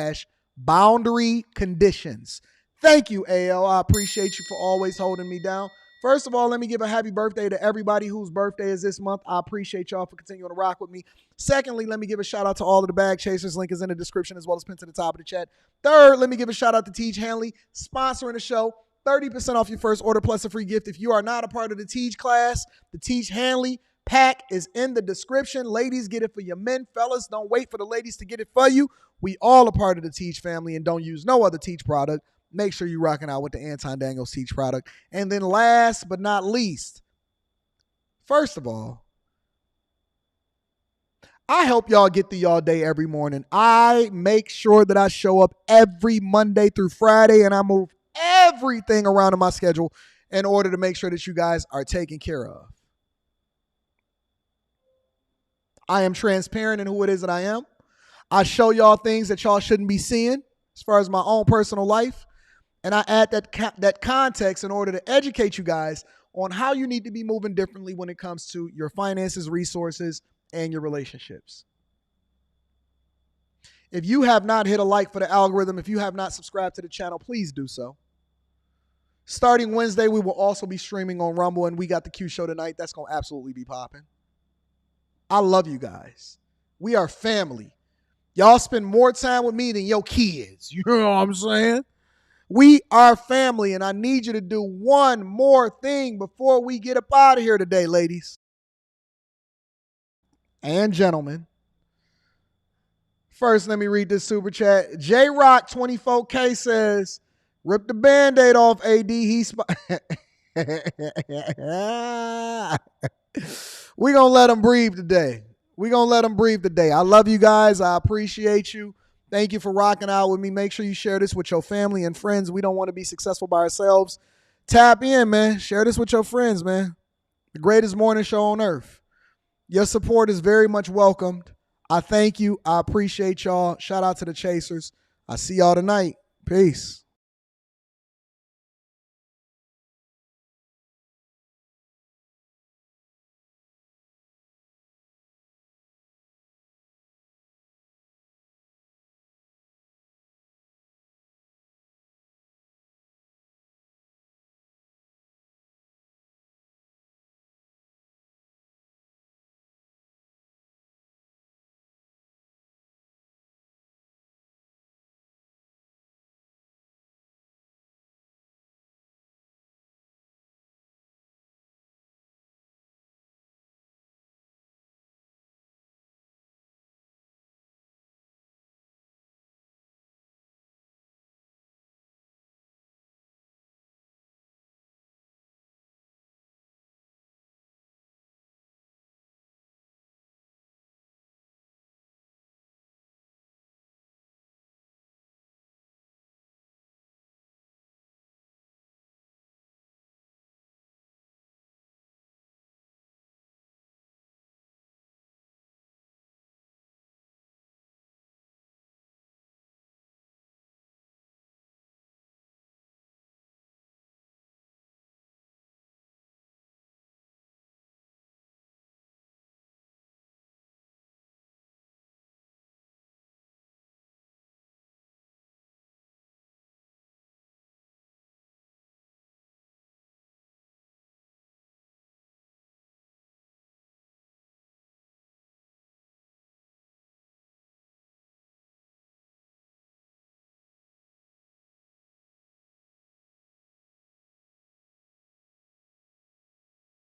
/ boundary conditions. Thank you, AL. I appreciate you for always holding me down. First of all, let me give a happy birthday to everybody whose birthday is this month. I appreciate y'all for continuing to rock with me. Secondly, let me give a shout out to all of the bag chasers. Link is in the description as well as pinned to the top of the chat. Third, let me give a shout out to Teach Hanley, sponsoring the show. 30% off your first order plus a free gift. If you are not a part of the Teach class, the Teach Hanley pack is in the description. Ladies, get it for your men. Fellas, don't wait for the ladies to get it for you. We all a part of the Teach family and don't use no other Teach product. Make sure you're rocking out with the Anton Daniels Teach product. And then last but not least, first of all, I help y'all get through y'all day every morning. I make sure that I show up every Monday through Friday and I move everything around in my schedule in order to make sure that you guys are taken care of. I am transparent in who it is that I am. I show y'all things that y'all shouldn't be seeing as far as my own personal life. And I add that context in order to educate you guys on how you need to be moving differently when it comes to your finances, resources, and your relationships. If you have not hit a like for the algorithm, if you have not subscribed to the channel, please do so. Starting Wednesday, we will also be streaming on Rumble, and we got the Q show tonight. That's going to absolutely be popping. I love you guys. We are family. Y'all spend more time with me than your kids. You know what I'm saying? We are family, and I need you to do one more thing before we get up out of here today, ladies and gentlemen. First, let me read this super chat. J-Rock24K says, rip the Band-Aid off, AD. We're going to let him breathe today. I love you guys. I appreciate you. Thank you for rocking out with me. Make sure you share this with your family and friends. We don't want to be successful by ourselves. Tap in, man. Share this with your friends, man. The greatest morning show on earth. Your support is very much welcomed. I thank you. I appreciate y'all. Shout out to the Chasers. I see y'all tonight. Peace.